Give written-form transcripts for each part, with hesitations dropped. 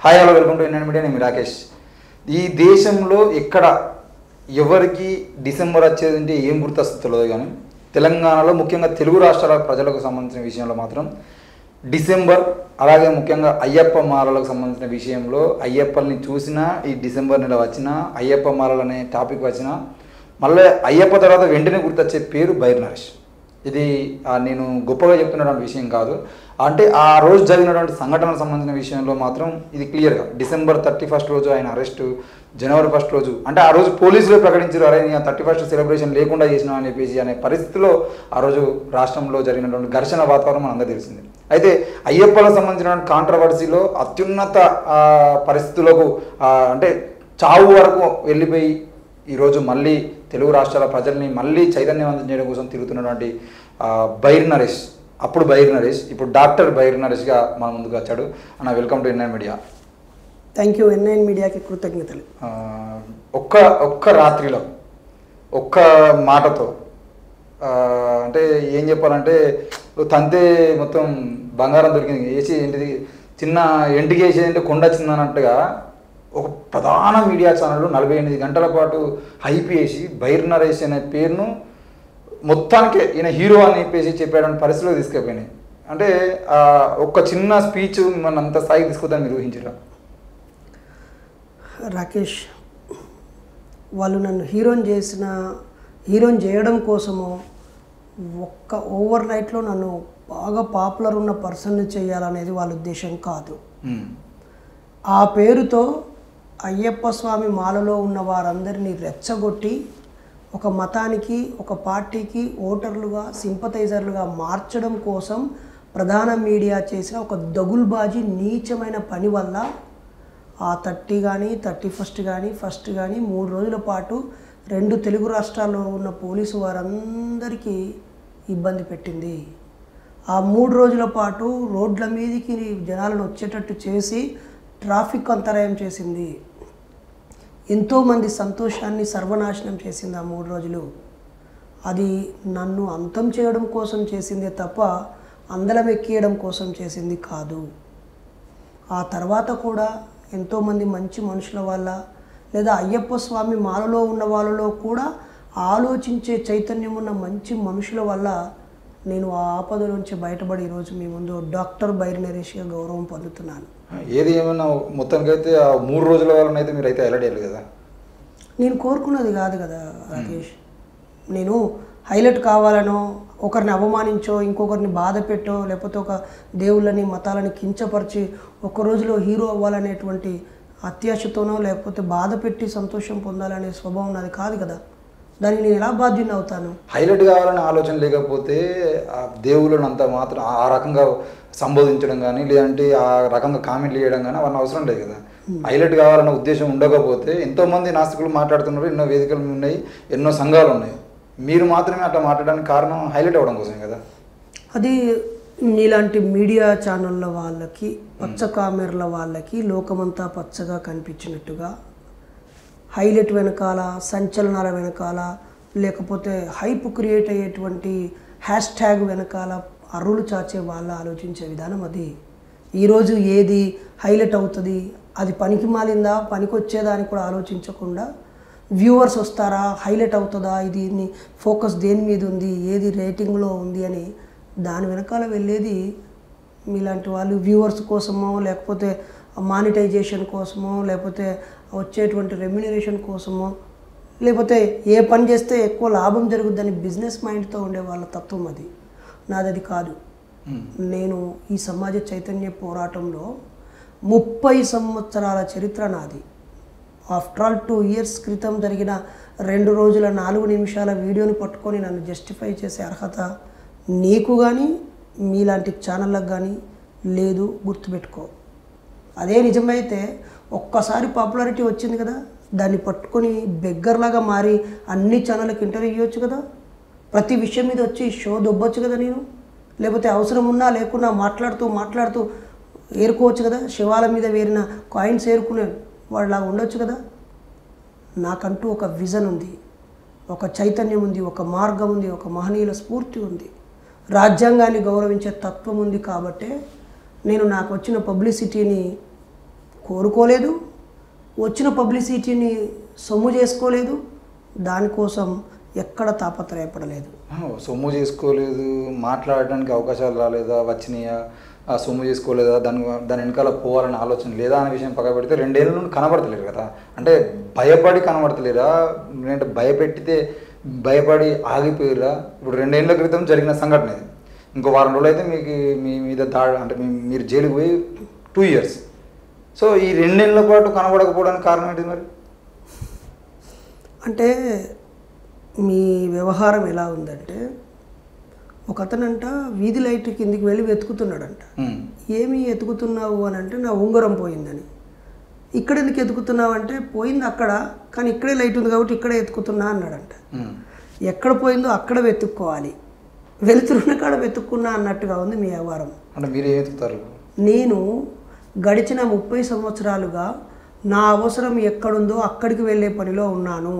Hi hello welcome to Indian media. నేను రాకేష్. ఈ దేశంలో ఎక్కడ ఎవరికి డిసెంబర్ వచ్చేదంటే ఏం గుర్తొస్తుందో తెలియదు, కానీ తెలంగాణలో ముఖ్యంగా తెలుగు రాష్ట్రాల ప్రజలకు సంబంధించిన విషయంలో మాత్రం డిసెంబర్, అలాగే ముఖ్యంగా అయ్యప్ప మాలలకు సంబంధించిన విషయంలో అయ్యప్పల్ని చూసినా ఈ డిసెంబర్ నెల వచ్చినా అయ్యప్ప మాలలు అనే టాపిక్ వచ్చినా మళ్ళీ అయ్యప్ప తర్వాత వెంటనే గుర్తొచ్చే పేరు బైర్ నరేష్. ఇది నేను గొప్పగా చెప్తున్నటువంటి విషయం కాదు, అంటే ఆ రోజు జరిగినటువంటి సంఘటనకు సంబంధించిన విషయంలో మాత్రం ఇది క్లియర్గా డిసెంబర్ 31 రోజు ఆయన అరెస్టు, జనవరి 1 రోజు అంటే ఆ రోజు పోలీసులు ప్రకటించారు, అరే 31 సెలబ్రేషన్ లేకుండా చేసినా అని చెప్పేసి అనే పరిస్థితిలో ఆ రోజు రాష్ట్రంలో జరిగినటువంటి ఘర్షణ వాతావరణం మనందరూ తెలిసింది. అయితే అయ్యప్పలకు సంబంధించినటువంటి కాంట్రవర్సీలో అత్యున్నత పరిస్థితులకు అంటే చావు వరకు వెళ్ళిపోయి ఈరోజు మళ్ళీ తెలుగు రాష్ట్రాల ప్రజల్ని మళ్ళీ చైతన్యవంతం చేయడం కోసం తిరుగుతున్నటువంటి బైర్ నరేష్, అప్పుడు బైర్ నరేష్, ఇప్పుడు డాక్టర్ బైర్ నరేష్గా మన ముందుకు వచ్చాడు. అన్న welcome to NIN media. Thank you. NIN మీడియాకి కృతజ్ఞతలు. ఒక్క రాత్రిలో ఒక్క మాటతో అంటే ఏం చెప్పాలంటే తంతే మొత్తం బంగారం దొరికింది, వేసి ఏంటిది చిన్న ఎంటికి వేసేది అంటే కొండ వచ్చిందన్నట్టుగా ఒక ప్రధాన మీడియా ఛానల్లో 48 గంటల పాటు హైప్ చేసి బైర్ నరేష్ అనే పేరును మొత్తానికి ఈయన హీరో అని చెప్పేటువంటి పరిస్థితిలో తీసుకెళ్ళిపోయినాయి. అంటే ఒక చిన్న స్పీచ్ మన అంత స్థాయికి తీసుకొద్దని మీరు ఊహించారా? రాకేష్, వాళ్ళు నన్ను హీరోని చేయడం కోసము ఒక్క ఓవర్ నైట్లో నన్ను బాగా పాపులర్ ఉన్న పర్సన్ని చేయాలనేది వాళ్ళ ఉద్దేశం కాదు. ఆ పేరుతో అయ్యప్ప స్వామి మాలలో ఉన్న వారందరినీ రెచ్చగొట్టి ఒక మతానికి, ఒక పార్టీకి ఓటర్లుగా, సింపథైజర్లుగా మార్చడం కోసం ప్రధాన మీడియా చేసిన ఒక దగుల్బాజీ నీచమైన పని వల్ల ఆ 30 కానీ 31 కానీ 1 కానీ 3 రోజుల పాటు 2 తెలుగు రాష్ట్రాల్లో ఉన్న పోలీసు వారందరికీ ఇబ్బంది పెట్టింది. ఆ 3 రోజుల పాటు రోడ్ల మీదకి జనాలను వచ్చేటట్టు చేసి ట్రాఫిక్ అంతరాయం చేసింది. ఎంతోమంది సంతోషాన్ని సర్వనాశనం చేసింది ఆ 3 రోజులు. అది నన్ను అంతం చేయడం కోసం చేసిందే తప్ప అందలం ఎక్కియడం కోసం చేసింది కాదు. ఆ తర్వాత కూడా ఎంతోమంది మంచి మనుషుల వల్ల, లేదా అయ్యప్ప స్వామి మాలలో ఉన్న వాళ్ళలో కూడా ఆలోచించే చైతన్యం ఉన్న మంచి మనుషుల వల్ల నేను ఆ ఆపద నుంచి బయటపడి ఈరోజు మీ ముందు డాక్టర్ బైర్ నరేష్గా గౌరవం పొందుతున్నాను. ఏది ఏమన్నా మొత్తానికైతే ఆ 3 రోజుల వలన అయితే మీరు అయితే ఎలాడేయాలి కదా. నేను కోరుకున్నది కాదు కదా రాకేష్. నేను హైలైట్ కావాలనో, ఒకరిని అవమానించో, ఇంకొకరిని బాధ పెట్టో, లేకపోతే ఒక దేవుళ్ళని మతాలని కించపరిచి ఒక్క రోజులో హీరో అవ్వాలనేటువంటి అత్యాశతోనో, లేకపోతే బాధ పెట్టి సంతోషం పొందాలనే స్వభావం నాది కాదు కదా. దానికి నేను ఎలా బాధ్యుని అవుతాను? హైలైట్ కావాలనే ఆలోచన లేకపోతే ఆ దేవుళ్ళని అంత మాత్రం ఆ రకంగా సంబోధించడం కానీ, లేదంటే ఆ రకంగా కామెంట్లు చేయడం కానీ అవన్నీ అవసరం లేదు కదా. హైలైట్ కావాలన్న ఉద్దేశం ఉండకపోతే ఎంతోమంది నాస్తికులు మాట్లాడుతున్నారు, ఎన్నో వేదికలు ఉన్నాయి, ఎన్నో సంఘాలు ఉన్నాయి. మీరు మాత్రమే అట్లా మాట్లాడడానికి కారణం హైలైట్ అవ్వడం కోసం కదా. అది ఇలాంటి మీడియా ఛానళ్ళ వాళ్ళకి, పచ్చ కామెర్ల వాళ్ళకి లోకమంతా పచ్చగా కనిపించినట్టుగా హైలైట్ వెనకాల, సంచలనాల వెనకాల, లేకపోతే హైప్ క్రియేట్ అయ్యేటువంటి హ్యాష్ట్యాగ్ వెనకాల అర్రులు చాచే వాళ్ళ ఆలోచించే విధానం అది. ఈరోజు ఏది హైలైట్ అవుతుంది, అది పనికి మాలిందా, పనికొచ్చేదా అని కూడా ఆలోచించకుండా వ్యూవర్స్ వస్తారా, హైలైట్ అవుతుందా, ఇది ఫోకస్ దేని మీద ఉంది, ఏది రేటింగ్లో ఉంది అని దాని వెనకాల వెళ్ళేది మీలాంటి వాళ్ళు. వ్యూవర్స్ కోసమో, లేకపోతే మానిటైజేషన్ కోసమో, లేకపోతే వచ్చేటువంటి రెమ్యునరేషన్ కోసమో, లేకపోతే ఏ పని చేస్తే ఎక్కువ లాభం జరుగుద్దని బిజినెస్ మైండ్తో ఉండే వాళ్ళ తత్వం అది. నాది కాదు. నేను ఈ సమాజ చైతన్య పోరాటంలో 30 సంవత్సరాల చరిత్ర నాది. ఆఫ్టర్ ఆల్ 2 ఇయర్స్ క్రితం జరిగిన 2 రోజుల 4 నిమిషాల వీడియోని పట్టుకొని నన్ను జస్టిఫై చేసే అర్హత నీకు కానీ, మీలాంటి ఛానళ్ళకు కానీ లేదు, గుర్తుపెట్టుకో. అదే నిజమైతే ఒక్కసారి పాపులారిటీ వచ్చింది కదా, దాన్ని పట్టుకొని బెగ్గర్లాగా మారి అన్ని ఛానళ్ళకి ఇంటర్వ్యూ ఇవ్వచ్చు కదా, ప్రతి విషయం మీద వచ్చి షో దొబ్బొచ్చు కదా నేను. లేకపోతే అవసరం ఉన్నా లేకున్నా మాట్లాడుతూ ఏరుకోవచ్చు కదా, శివాల మీద వేరిన కాయిన్స్ ఏరుకునే వాళ్ళలాగా ఉండొచ్చు కదా. నాకంటూ ఒక విజన్ ఉంది, ఒక చైతన్యం ఉంది, ఒక మార్గం ఉంది, ఒక మహనీయుల స్ఫూర్తి ఉంది, రాజ్యాంగాన్ని గౌరవించే తత్వం ఉంది. కాబట్టే నేను నాకు వచ్చిన పబ్లిసిటీని కోరుకోలేదు, వచ్చిన పబ్లిసిటీని సొమ్ము చేసుకోలేదు, దానికోసం ఎక్కడ తాపత్రయపడలేదు. సొమ్ము చేసుకోలేదు, మాట్లాడడానికి అవకాశాలు రాలేదా, వచ్చినాయా, ఆ సొమ్ము చేసుకోలేదా, దాని వెనకాల పోవాలని ఆలోచన లేదా అనే విషయం పక్క పెడితే 2 ఏళ్ళ నుండి కనబడతలేరు కదా. అంటే భయపడి కనబడతలేరా, లేదంటే భయపెట్టితే భయపడి ఆగిపోయారా? ఇప్పుడు 2 ఏళ్ళ క్రితం జరిగిన సంఘటన ఇది. ఇంకో వారం రోజులు అయితే మీకు మీ మీద అంటే మీరు జైలుకు పోయి 2 ఇయర్స్. సో ఈ 2 ఏళ్ళ పాటు కనబడకపోవడానికి కారణం ఏంటి మరి? అంటే మీ వ్యవహారం ఎలా ఉందంటే, ఒక అతనంట వీధి లైట్ కిందికి వెళ్ళి వెతుకుతున్నాడంట. ఏమి ఎతుకుతున్నావు అని అంటే, నా ఉంగరం పోయిందని. ఇక్కడ ఎందుకు ఎతుకుతున్నావు అంటే, పోయింది అక్కడ, కానీ ఇక్కడే లైట్ ఉంది కాబట్టి ఇక్కడే ఎతుకుతున్నా అన్నాడంట. ఎక్కడ పోయిందో అక్కడ వెతుక్కోవాలి, వెలుతురున్న కాడ వెతుక్కున్నా అన్నట్టుగా ఉంది మీ వ్యవహారం. అంటే మీరు ఏం వెతుకుతారు? నేను గడిచిన 30 సంవత్సరాలుగా నా అవసరం ఎక్కడుందో అక్కడికి వెళ్ళే పనిలో ఉన్నాను.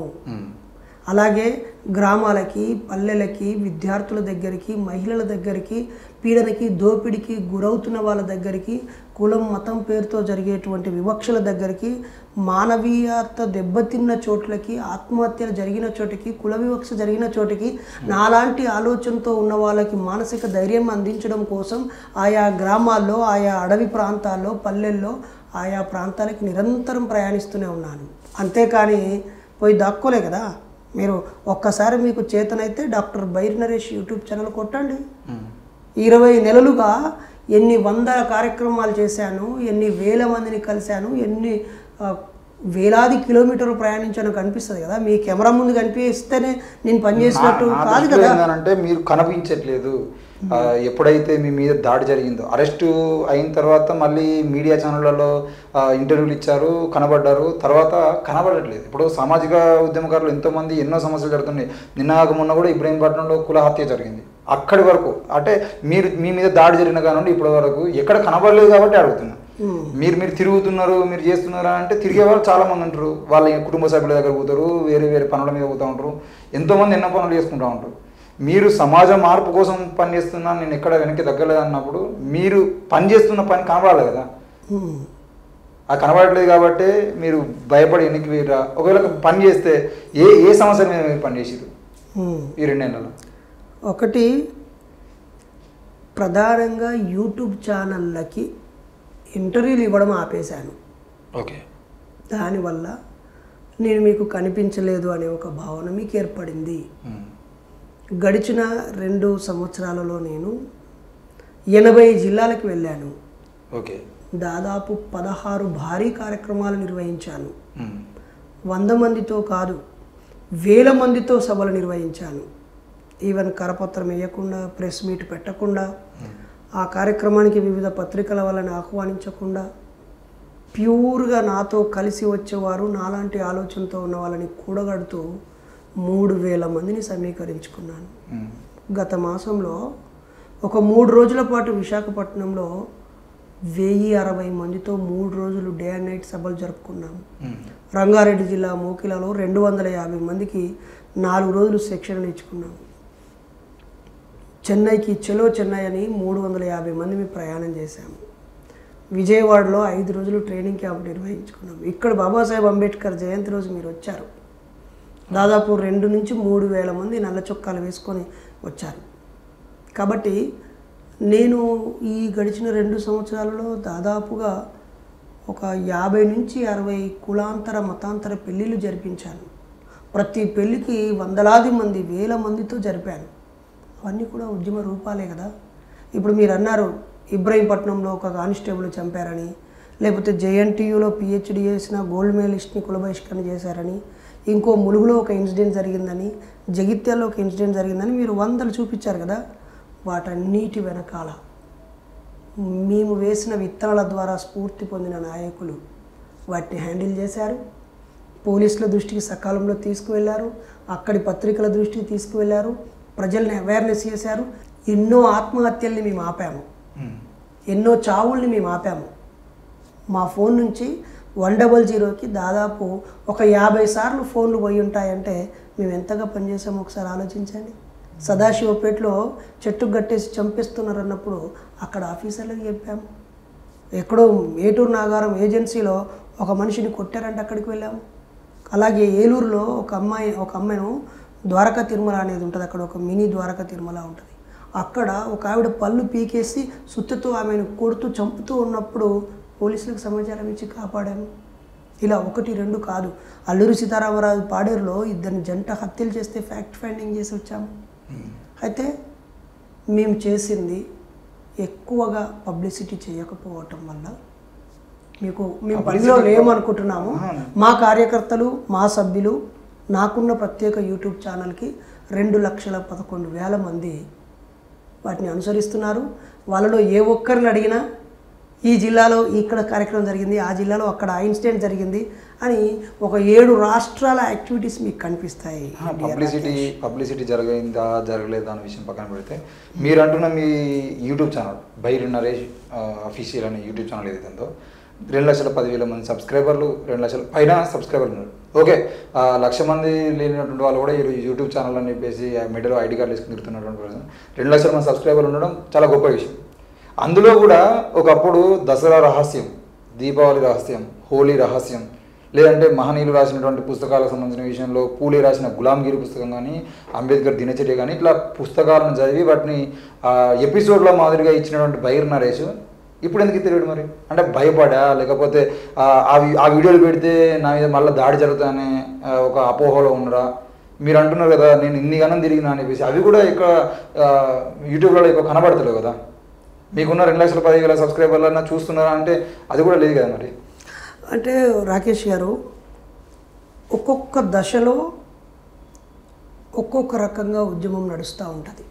అలాగే గ్రామాలకి, పల్లెలకి, విద్యార్థుల దగ్గరికి, మహిళల దగ్గరికి, పీడనకి, దోపిడికి గురవుతున్న వాళ్ళ దగ్గరికి, కులం మతం పేరుతో జరిగేటువంటి వివక్షల దగ్గరికి, మానవీయత దెబ్బతిన్న చోట్లకి, ఆత్మహత్యలు జరిగిన చోటికి, కుల వివక్ష జరిగిన చోటికి, నాలాంటి ఆలోచనతో ఉన్న వాళ్ళకి మానసిక ధైర్యం అందించడం కోసం ఆయా గ్రామాల్లో, ఆయా అడవి ప్రాంతాల్లో, పల్లెల్లో, ఆయా ప్రాంతాలకి నిరంతరం ప్రయాణిస్తూనే ఉన్నాను. అంతేకాని పోయి దాక్కోలే కదా. మీరు ఒక్కసారి మీకు చేతనైతే doctor Bairi Naresh YouTube channel కొట్టండి. 20 నెలలుగా ఎన్ని 100 కార్యక్రమాలు చేశాను, ఎన్ని వేల మందిని కలిశాను, ఎన్ని వేలాది కిలోమీటర్లు ప్రయాణించాను కనిపిస్తుంది కదా. మీ కెమెరా ముందు కనిపిస్తేనే నేను పనిచేసినట్టు కాదు కదా. అంటే మీరు కనిపించట్లేదు. ఎప్పుడైతే మీ మీద దాడి జరిగిందో, అరెస్టు అయిన తర్వాత మళ్ళీ మీడియా ఛానళ్ళలో ఇంటర్వ్యూలు ఇచ్చారు, కనబడ్డారు, తర్వాత కనబడట్లేదు. ఇప్పుడు సామాజిక ఉద్యమకారులు ఎంతోమంది ఎన్నో సమస్యలు జరుగుతున్నాయి. నిన్న మొన్న కూడా ఇబ్రహీంపట్నంలో కుల హత్య జరిగింది. అక్కడి వరకు అంటే మీ మీద దాడి జరిగిన కానుండి ఇప్పటి వరకు ఎక్కడ కనబడలేదు కాబట్టి అడుగుతున్నా. మీరు తిరుగుతున్నారు, మీరు చేస్తున్నారు అంటే తిరిగే వాళ్ళు చాలా మంది ఉంటారు. వాళ్ళ కుటుంబ సభ్యుల దగ్గర పోతారు, వేరే వేరే పనుల మీద పోతూ ఉంటారు, ఎంతోమంది ఎన్నో పనులు చేసుకుంటూ ఉంటారు. మీరు సమాజ మార్పు కోసం పని చేస్తున్నాను, నేను ఎక్కడ వెనక్కి తగ్గలేదు అన్నప్పుడు మీరు పని చేస్తున్న పని కనబడాలి కదా. అది కనబడట్లేదు కాబట్టి మీరు భయపడి వెనక్కి వేయరా? ఒకవేళ పని చేస్తే ఏ సమస్య మీద మీరు పని చేసారు ఈ 2 నెలల్లో? ఒకటి, ప్రధానంగా యూట్యూబ్ ఛానళ్ళకి ఇంటర్వ్యూలు ఇవ్వడం ఆపేశాను. ఓకే. దానివల్ల నేను మీకు కనిపించలేదు అనే ఒక భావన మీకు ఏర్పడింది. గడిచిన 2 సంవత్సరాలలో నేను 80 జిల్లాలకు వెళ్ళాను. ఓకే. దాదాపు 16 భారీ కార్యక్రమాలు నిర్వహించాను. 100 మందితో కాదు, 1000 మందితో సభలు నిర్వహించాను. ఈవెన్ కరపత్రం వేయకుండా, ప్రెస్ మీట్ పెట్టకుండా, ఆ కార్యక్రమానికి వివిధ పత్రికల వాళ్ళని ఆహ్వానించకుండా, ప్యూర్గా నాతో కలిసి వచ్చేవారు, నాలాంటి ఆలోచనతో ఉన్న వాళ్ళని కూడగడుతూ 3000 మందిని సమీకరించుకున్నాను. గత మాసంలో ఒక 3 రోజుల పాటు విశాఖపట్నంలో 1060 మందితో 3 రోజులు డే అండ్ నైట్ సభలు జరుపుకున్నాము. రంగారెడ్డి జిల్లా మోకిలాలో 250 మందికి 4 రోజులు శిక్షణ ఇచ్చుకున్నాము. చెన్నైకి చెలో చెన్నై అని 350 మంది మేము ప్రయాణం చేశాము. విజయవాడలో 5 రోజులు ట్రైనింగ్ క్యాంప్ నిర్వహించుకున్నాము. ఇక్కడ బాబాసాహెబ్ అంబేద్కర్ జయంతి రోజు మీరు వచ్చారు. దాదాపు 2 నుంచి 3 వేల మంది నల్ల చొక్కాలు వేసుకొని వచ్చారు. కాబట్టి నేను ఈ గడిచిన 2 సంవత్సరాలలో దాదాపుగా ఒక 50 నుంచి 60 కులాంతర మతాంతర పెళ్ళిళ్ళు జరిపించాను. ప్రతి పెళ్ళికి వందలాది మంది, వేల మందితో జరిపాను. అవన్నీ కూడా ఉద్యమ రూపాలే కదా. ఇప్పుడు మీరు అన్నారు ఇబ్రహీంపట్నంలో ఒక కానిస్టేబుల్ చంపారని, లేకపోతే జేఎన్టీయూలో పిహెచ్డి చేసిన గోల్డ్ మెడలిస్ట్ని కుల బహిష్కరణ చేశారని, ఇంకో ములుగులో ఒక ఇన్సిడెంట్ జరిగిందని, జగిత్యాల్లో ఒక ఇన్సిడెంట్ జరిగిందని మీరు 100 చూపించారు కదా. వాటన్నిటి వెనకాల మేము వేసిన విత్తనాల ద్వారా స్ఫూర్తి పొందిన నాయకులు వాటిని హ్యాండిల్ చేశారు. పోలీసుల దృష్టికి సకాలంలో తీసుకువెళ్ళారు, అక్కడి పత్రికల దృష్టికి తీసుకువెళ్ళారు, ప్రజల్ని అవేర్నెస్ చేశారు. ఎన్నో ఆత్మహత్యల్ని మేము ఆపాము, ఎన్నో చావుల్ని మేము ఆపాము. మా ఫోన్ నుంచి 100కి దాదాపు ఒక 50 సార్లు ఫోన్లు పోయి ఉంటాయంటే మేము ఎంతగా పనిచేసామో ఒకసారి ఆలోచించండి. సదాశివపేటలో చెట్టు గట్టేసి చంపేస్తున్నారు అన్నప్పుడు అక్కడ ఆఫీసర్లకు చెప్పాము, ఎక్కడో ఏటూరు నాగారం ఏజెన్సీలో ఒక మనిషిని కొట్టారంటే అక్కడికి వెళ్ళాము. అలాగే ఏలూరులో ఒక అమ్మాయిను ద్వారకా తిరుమల అనేది ఉంటుంది, అక్కడ ఒక మినీ ద్వారకా తిరుమల ఉంటుంది. అక్కడ ఒక ఆవిడ పళ్ళు పీకేసి సుత్తితో ఆమెను కొడుతూ చంపుతూ ఉన్నప్పుడు పోలీసులకు సమాచారం ఇచ్చి కాపాడాము. ఇలా 1, 2 కాదు. అల్లూరి సీతారామరాజు పాడేరులో 2 జంట హత్యలు చేస్తే ఫ్యాక్ట్ ఫైండింగ్ చేసి వచ్చాము. అయితే మేము చేసింది ఎక్కువగా పబ్లిసిటీ చేయకపోవటం వల్ల మేము పనిలో లేమనుకుంటున్నాము. మా కార్యకర్తలు, మా సభ్యులు, నాకున్న ప్రత్యేక యూట్యూబ్ ఛానల్కి 2,11,000 మంది వాటిని అనుసరిస్తున్నారు. వాళ్ళలో ఏ ఒక్కరిని అడిగినా ఈ జిల్లాలో ఇక్కడ కార్యక్రమం జరిగింది, ఆ జిల్లాలో అక్కడ ఇన్సిడెంట్ జరిగింది అని ఒక 7 రాష్ట్రాల యాక్టివిటీస్ మీకు కనిపిస్తాయి. పబ్లిసిటీ జరిగిందా జరగలేదా అనే విషయం పక్కన పెడితే మీరు అంటున్న మీ YouTube channel Bairi Naresh official అనే యూట్యూబ్ ఛానల్ ఏదైతే ఉందో 2,10,000 మంది సబ్స్క్రైబర్లు, 2 లక్షల పైన సబ్స్క్రైబర్లు ఉన్నారు. ఓకే, 1,00,000 మంది లేనటువంటి వాళ్ళు కూడా యూట్యూబ్ ఛానల్ అని చెప్పేసి మెడలో ఐడి కార్డు వేసుకుని తిరుగుతున్నటువంటి 2 లక్షల మంది సబ్స్క్రైబర్లు ఉండడం చాలా గొప్ప విషయం. అందులో కూడా ఒకప్పుడు దసరా రహస్యం, దీపావళి రహస్యం, హోలీ రహస్యం, లేదంటే మహనీయులు రాసినటువంటి పుస్తకాలకు సంబంధించిన విషయంలో పూలే రాసిన గులాంగిరి పుస్తకం కానీ, అంబేద్కర్ దినచర్య కానీ, ఇట్లా పుస్తకాలను చదివి వాటిని ఎపిసోడ్లో మాదిరిగా ఇచ్చినటువంటి బైరి నరేష్ ఇప్పుడు ఎందుకు తెలియదు మరి? అంటే భయపడా, లేకపోతే ఆ వీడియోలు పెడితే నా మీద మళ్ళీ దాడి జరుగుతాయనే ఒక అపోహలో ఉండరా? మీరు అంటున్నారు కదా నేను ఇన్ని గణం తిరిగినా అని చెప్పేసి, అవి కూడా ఇక్కడ యూట్యూబ్లో ఎక్కువ కనబడతలేవు కదా. మీకున్న 2,10,000 సబ్స్క్రైబర్లన్నా చూస్తున్నారా అంటే అది కూడా లేదు కదా మరి. అంటే రాకేష్ గారు, ఒక్కొక్క దశలో ఒక్కొక్క రకంగా ఉద్యమం నడుస్తూ ఉంటుంది.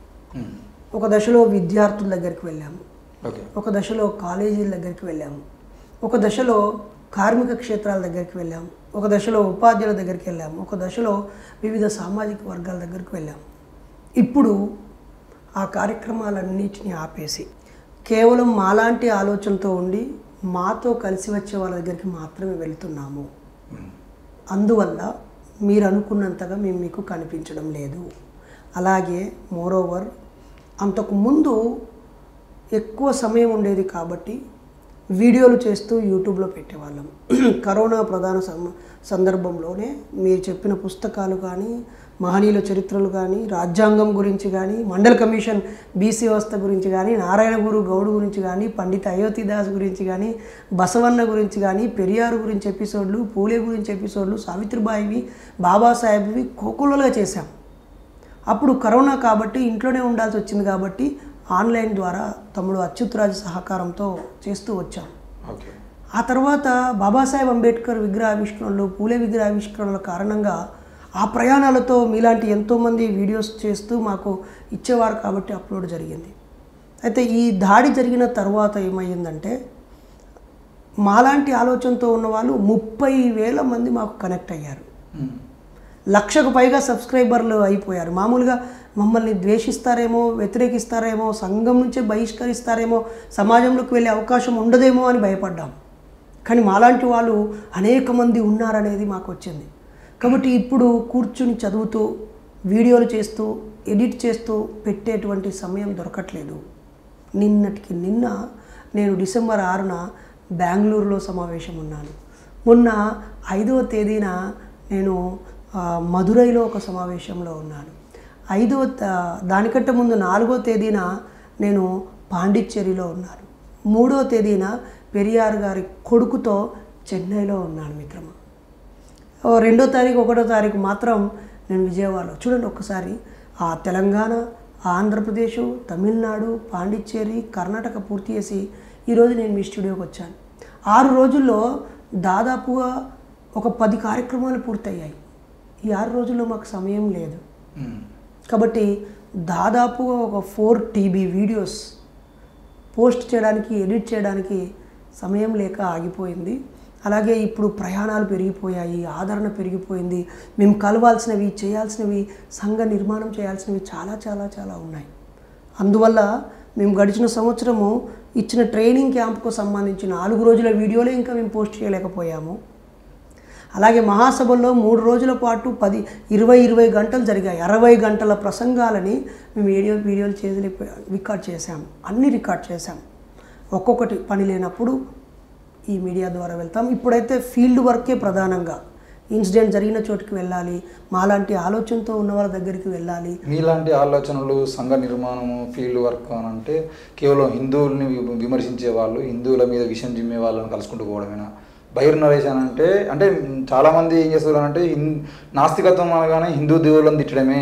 ఒక దశలో విద్యార్థుల దగ్గరికి వెళ్ళాము, ఒక దశలో కాలేజీల దగ్గరికి వెళ్ళాము, ఒక దశలో కార్మిక క్షేత్రాల దగ్గరికి వెళ్ళాము, ఒక దశలో ఉపాధ్యాయుల దగ్గరికి వెళ్ళాము, ఒక దశలో వివిధ సామాజిక వర్గాల దగ్గరికి వెళ్ళాము. ఇప్పుడు ఆ కార్యక్రమాలన్నిటిని ఆపేసి కేవలం మాలాంటి ఆలోచనతో ఉండి మాతో కలిసి వచ్చే వాళ్ళ దగ్గరికి మాత్రమే వెళ్తున్నాము. అందువల్ల మీరు అనుకున్నంతగా మేము మీకు కనిపించడం లేదు. అలాగే మోరోవర్ అంతకుముందు ఎక్కువ సమయం ఉండేది కాబట్టి వీడియోలు చేస్తూ యూట్యూబ్లో పెట్టేవాళ్ళం. కరోనా ప్రధాన సందర్భంలోనే మీరు చెప్పిన పుస్తకాలు కానీ, మహనీయుల చరిత్రలు కానీ, రాజ్యాంగం గురించి కానీ, మండల్ కమిషన్ బీసీ వ్యవస్థ గురించి కానీ, నారాయణ గురు గౌడ్ గురించి కానీ, పండిత అయోధ్యదాస్ గురించి కానీ, బసవన్న గురించి కానీ, పెరియారు గురించి ఎపిసోడ్లు, పూలే గురించి ఎపిసోడ్లు, సావిత్రిబాయివి, బాబాసాహెబ్వి కోకొల్లలుగా చేశాం. అప్పుడు కరోనా కాబట్టి ఇంట్లోనే ఉండాల్సి వచ్చింది కాబట్టి ఆన్లైన్ ద్వారా తమ్ముడు అచ్యుతరాజు సహకారంతో చేస్తూ వచ్చాం. ఆ తర్వాత బాబాసాహెబ్ అంబేద్కర్ విగ్రహావిష్కరణలు, పూలే విగ్రహావిష్కరణల కారణంగా ఆ ప్రయాణాలతో మీలాంటి ఎంతోమంది వీడియోస్ చేస్తూ మాకు ఇచ్చేవారు కాబట్టి అప్లోడ్ జరిగింది. అయితే ఈ దాడి జరిగిన తర్వాత ఏమైందంటే మాలాంటి ఆలోచనతో ఉన్న వాళ్ళు 30,000 మంది మాకు కనెక్ట్ అయ్యారు. 1,00,000కు పైగా సబ్స్క్రైబర్లు అయిపోయారు. మామూలుగా మమ్మల్ని ద్వేషిస్తారేమో, వ్యతిరేకిస్తారేమో, సంఘం నుంచే బహిష్కరిస్తారేమో, సమాజంలోకి వెళ్ళే అవకాశం ఉండదేమో అని భయపడ్డాం. కానీ మాలాంటి వాళ్ళు అనేక మంది ఉన్నారనేది మాకు వచ్చింది. కాబట్టి ఇప్పుడు కూర్చుని చదువుతూ, వీడియోలు చేస్తూ, ఎడిట్ చేస్తూ పెట్టేటువంటి సమయం దొరకట్లేదు. నిన్నటికి నిన్న నేను డిసెంబర్ 6న బెంగళూరులో సమావేశం ఉన్నాను. మొన్న 5వ తేదీన నేను మదురైలో ఒక సమావేశంలో ఉన్నాను. దానికంటే ముందు 4వ తేదీన నేను పాండిచ్చేరిలో ఉన్నాను. 3వ తేదీన పెరియార్ గారి కొడుకుతో చెన్నైలో ఉన్నాను మిత్రమా. 2వ తారీఖు 1వ తారీఖు మాత్రం నేను విజయవాడలో. చూడండి ఒక్కసారి, ఆ తెలంగాణ, ఆంధ్రప్రదేశ్, తమిళనాడు, పాండిచ్చేరి, కర్ణాటక పూర్తి చేసి ఈరోజు నేను మీ స్టూడియోకి వచ్చాను. 6 రోజుల్లో దాదాపుగా ఒక 10 కార్యక్రమాలు పూర్తయ్యాయి. ఈ 6 రోజుల్లో మాకు సమయం లేదు కాబట్టి దాదాపుగా ఒక 4 TB వీడియోస్ పోస్ట్ చేయడానికి, ఎడిట్ చేయడానికి సమయం లేక ఆగిపోయింది. అలాగే ఇప్పుడు ప్రయాణాలు పెరిగిపోయాయి, ఆదరణ పెరిగిపోయింది. మేము కలవాల్సినవి, చేయాల్సినవి, సంఘ నిర్మాణం చేయాల్సినవి చాలా చాలా చాలా ఉన్నాయి. అందువల్ల మేము గడిచిన సంవత్సరము ఇచ్చిన ట్రైనింగ్ క్యాంప్కు సంబంధించి 4 రోజుల వీడియోలే ఇంకా మేము పోస్ట్ చేయలేకపోయాము. అలాగే మహాసభల్లో 3 రోజుల పాటు 20 గంటలు జరిగాయి. 60 గంటల ప్రసంగాలని మేము వీడియోలు రికార్డ్ చేశాము. అన్నీ రికార్డ్ చేశాం. ఒక్కొక్కటి పని లేనప్పుడు ఈ మీడియా ద్వారా వెళ్తాం. ఇప్పుడైతే ఫీల్డ్ వర్కే ప్రధానంగా, ఇన్సిడెంట్ జరిగిన చోటుకి వెళ్ళాలి, మాలాంటి ఆలోచనతో ఉన్న వాళ్ళ దగ్గరికి వెళ్ళాలి. మీలాంటి ఆలోచనలు, సంఘ నిర్మాణము, ఫీల్డ్ వర్క్ అని అంటే కేవలం హిందువుల్ని విమర్శించే వాళ్ళు, హిందువుల మీద విషయం జిమ్మే వాళ్ళని కలుసుకుంటూ పోవడమేనా? బహిర్నరేషన్ అంటే చాలామంది ఏం చేస్తారు అంటే నాస్తికత్వం అనగానే హిందూ దేవుళ్ళని తిట్టడమే,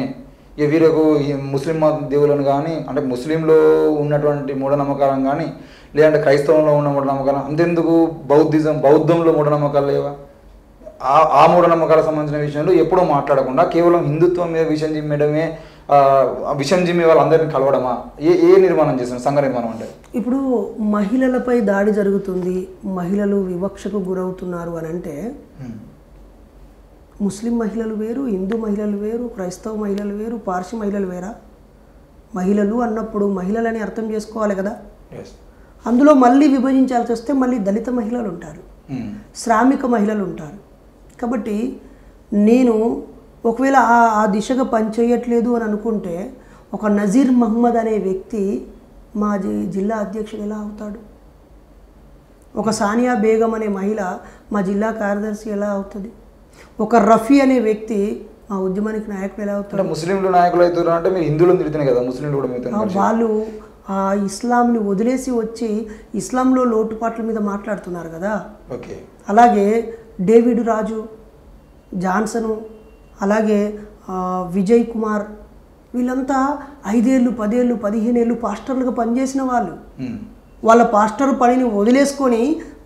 ఇక వీరకు ముస్లిం దేవుళ్ళని కానీ, అంటే ముస్లింలో ఉన్నటువంటి మూఢనమ్మకాలను కానీ, లేదంటే క్రైస్తవంలో ఉన్న మూఢనమ్మకాలు, అంతెందుకు బౌద్ధంలో మూఢనమ్మకాలు లేవా? ఆ మూఢనమ్మకాలకు సంబంధించిన విషయంలో ఎప్పుడూ మాట్లాడకుండా కేవలం హిందుత్వం మీద విషయం జిమ్మడమే, విషయం జిమ్మే వాళ్ళందరినీ కలవడమా? ఏ నిర్మాణం చేస్తున్నారు సంఘ నిర్మాణం అంటే? ఇప్పుడు మహిళలపై దాడి జరుగుతుంది, మహిళలు వివక్షకు గురవుతున్నారు అని అంటే ముస్లిం మహిళలు వేరు, హిందూ మహిళలు వేరు, క్రైస్తవ మహిళలు వేరు, పార్సీ మహిళలు వేరా? మహిళలు అన్నప్పుడు మహిళలని అర్థం చేసుకోవాలి కదా. అందులో మళ్ళీ విభజించాల్సి వస్తే మళ్ళీ దళిత మహిళలు ఉంటారు, శ్రామిక మహిళలు ఉంటారు. కాబట్టి నేను ఒకవేళ ఆ దిశగా పనిచేయట్లేదు అని అనుకుంటే ఒక నజీర్ మహమ్మద్ అనే వ్యక్తి మా జిల్లా అధ్యక్షుడు ఎలా అవుతాడు? ఒక సానియా బేగం అనే మహిళ మా జిల్లా కార్యదర్శి ఎలా అవుతుంది? ఒక రఫీ అనే వ్యక్తి మా ఉద్యమానికి నాయకుడు ఎలా అవుతాడు? ముస్లింలు నాయకులు అవుతారు అంటే మీరు హిందువులను తిరుగుతున్నాయి కదా, ముస్లింలు కూడా వాళ్ళు ఆ ఇస్లాంని వదిలేసి వచ్చి ఇస్లాంలో లోటుపాట్ల మీద మాట్లాడుతున్నారు కదా. ఓకే. అలాగే డేవిడ్ రాజు, జాన్సను, అలాగే విజయ్ కుమార్, వీళ్ళంతా 5 ఏళ్ళు 10 ఏళ్ళు 15 ఏళ్ళు పాస్టర్లుగా పనిచేసిన వాళ్ళు. వాళ్ళ పాస్టర్ పనిని వదిలేసుకొని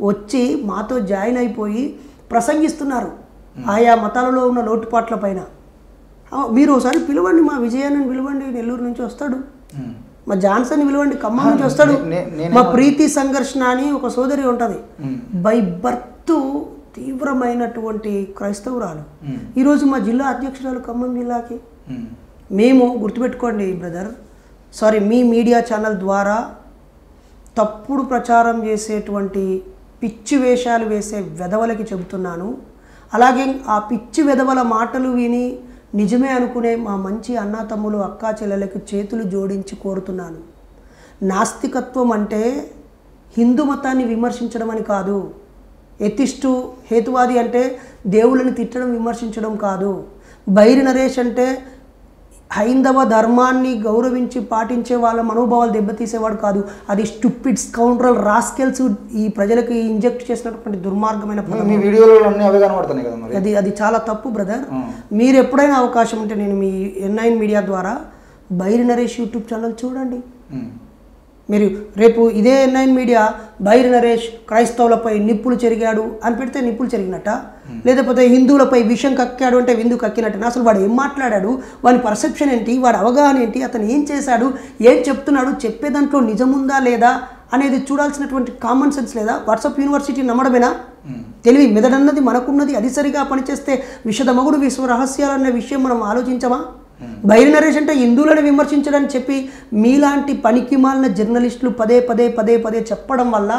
వచ్చి మాతో జాయిన్ అయిపోయి ప్రసంగిస్తున్నారు ఆయా మతాలలో ఉన్న లోటుపాట్ల పైన. మీరు ఒకసారి పిలవండి, మా విజయాన్ని పిలవండి, నెల్లూరు నుంచి వస్తాడు. మా జాన్సన్ పిలవండి, ఖమ్మం నుంచి వస్తాడు. మా ప్రీతి సంఘర్షణ అని ఒక సోదరి ఉంటుంది, బై బర్త్ తీవ్రమైనటువంటి క్రైస్తవురాలు, ఈరోజు మా జిల్లా అధ్యక్షురాలు ఖమ్మం జిల్లాకి. మేము గుర్తుపెట్టుకోండి బ్రదర్, సారీ, మీ మీడియా ఛానల్ ద్వారా తప్పుడు ప్రచారం చేసేటువంటి పిచ్చి వేషాలు వేసే వెధవలకి చెబుతున్నాను. అలాగే ఆ పిచ్చి వెధవల మాటలు విని నిజమే అనుకునే మా మంచి అన్నా తమ్ములు అక్కా చెల్లెలకి చేతులు జోడించి కోరుతున్నాను. నాస్తికత్వం అంటే హిందూ మతాన్ని విమర్శించడం అని కాదు. ఎథిస్టు హేతువాది అంటే దేవుళ్ళని తిట్టడం విమర్శించడం కాదు. బైరి నరేష్ అంటే హైందవ ధర్మాన్ని గౌరవించి పాటించే వాళ్ళ మనోభావాలు దెబ్బతీసేవాడు కాదు. అది స్టూపిడ్ స్కౌండ్రల్ రాస్కెల్స్ ఈ ప్రజలకి ఇంజెక్ట్ చేసినటువంటి దుర్మార్గమైన అది చాలా తప్పు బ్రదర్. మీరు ఎప్పుడైనా అవకాశం ఉంటే నేను మీ N9 మీడియా ద్వారా బైరి నరేష్ యూట్యూబ్ ఛానల్ చూడండి. మీరు రేపు ఇదే N9 మీడియా బైరి నరేష్ క్రైస్తవులపై నిప్పులు చెరిగాడు అని పెడితే నిప్పులు చెరిగినట్ట, లేకపోతే హిందువులపై విషం కక్కాడు అంటే విందు కక్కినట్టు. అసలు వాడు ఏం మాట్లాడాడు, వాడి పర్సెప్షన్ ఏంటి, వాడి అవగాహన ఏంటి, అతను ఏం చేశాడు, ఏం చెప్తున్నాడు, చెప్పే దాంట్లో నిజముందా లేదా అనేది చూడాల్సినటువంటి కామన్ సెన్స్ లేదా? వాట్సాప్ యూనివర్సిటీ నమ్మడమేనా? తెలివి మెదడన్నది మనకున్నది, అది సరిగా పనిచేస్తే విషదమగుడు విశ్వ రహస్యాలు అనే విషయం మనం ఆలోచించమా? బైరి నరేష్ అంటే హిందువులను విమర్శించడని చెప్పి మీలాంటి పనికి మాలిన జర్నలిస్టులు పదే పదే పదే పదే చెప్పడం వల్ల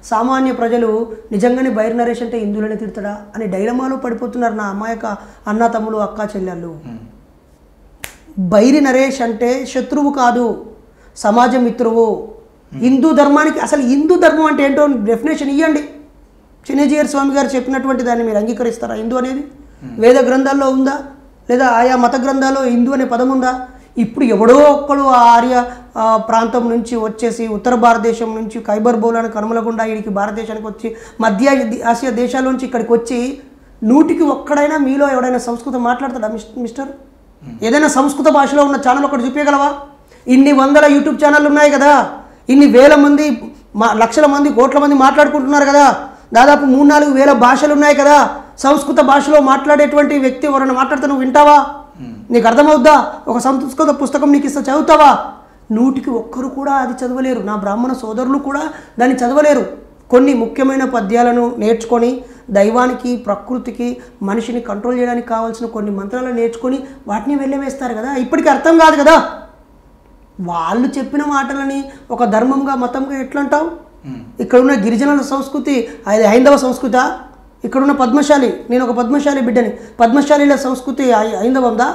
సామాన్య ప్రజలు నిజంగానే బైరి నరేష్ అంటే హిందువులని తిడతాడా అని డైలమాలో పడిపోతున్నారు నా అమాయక అన్నా తమ్ములు అక్కా చెల్లెళ్ళు. బైరి నరేష్ అంటే శత్రువు కాదు, సమాజ మిత్రువు. హిందూ ధర్మానికి అసలు హిందూ ధర్మం అంటే ఏంటో డెఫినేషన్ ఇవ్వండి. చిన్నజీయర్ స్వామి గారు చెప్పినటువంటి దాన్ని మీరు అంగీకరిస్తారా? హిందూ అనేది వేద గ్రంథాల్లో ఉందా, లేదా ఆయా మత గ్రంథాల్లో హిందూ అనే పదం ఉందా? ఇప్పుడు ఎవడో ఒక్కడు ఆర్య ప్రాంతం నుంచి వచ్చేసి ఉత్తర భారతదేశం నుంచి ఖైబర్ బౌలాన్ని కనుమలకుండా వీడికి భారతదేశానికి వచ్చి మధ్య ఆసియా దేశాల నుంచి ఇక్కడికి వచ్చి 100కి ఒక్కడైనా మీలో ఎవడైనా సంస్కృతం మాట్లాడతాడా మిస్టర్? ఏదైనా సంస్కృత భాషలో ఉన్న ఛానల్ ఒకటి చూపించగలవా? ఇన్ని వందల యూట్యూబ్ ఛానళ్ళు ఉన్నాయి కదా, ఇన్ని వేల మంది లక్షల మంది కోట్ల మంది మాట్లాడుకుంటున్నారు కదా, దాదాపు 3-4 వేల భాషలు ఉన్నాయి కదా. సంస్కృత భాషలో మాట్లాడేటువంటి వ్యక్తి ఎవరైనా మాట్లాడితే నువ్వు వింటావా? నీకు అర్థమవుద్దా? ఒక సంస్కృత పుస్తకం నీకు ఇస్తే చదువుతావా? 100కి ఒక్కరు కూడా అది చదవలేరు. నా బ్రాహ్మణ సోదరులు కూడా దాన్ని చదవలేరు. కొన్ని ముఖ్యమైన పద్యాలను నేర్చుకొని దైవానికి, ప్రకృతికి, మనిషిని కంట్రోల్ చేయడానికి కావాల్సిన కొన్ని మంత్రాలను నేర్చుకొని వాటిని వెళ్ళవేస్తారు కదా. ఇప్పటికీ అర్థం కాదు కదా. వాళ్ళు చెప్పిన మాటలని ఒక ధర్మంగా, మతంగా ఎట్లంటావు? ఇక్కడున్న గిరిజనుల సంస్కృతి అది హైందవ సంస్కృత. ఇక్కడున్న పద్మశాలి, నేను ఒక పద్మశాలి బిడ్డని, పద్మశాలిల సంస్కృతి హైందవందా?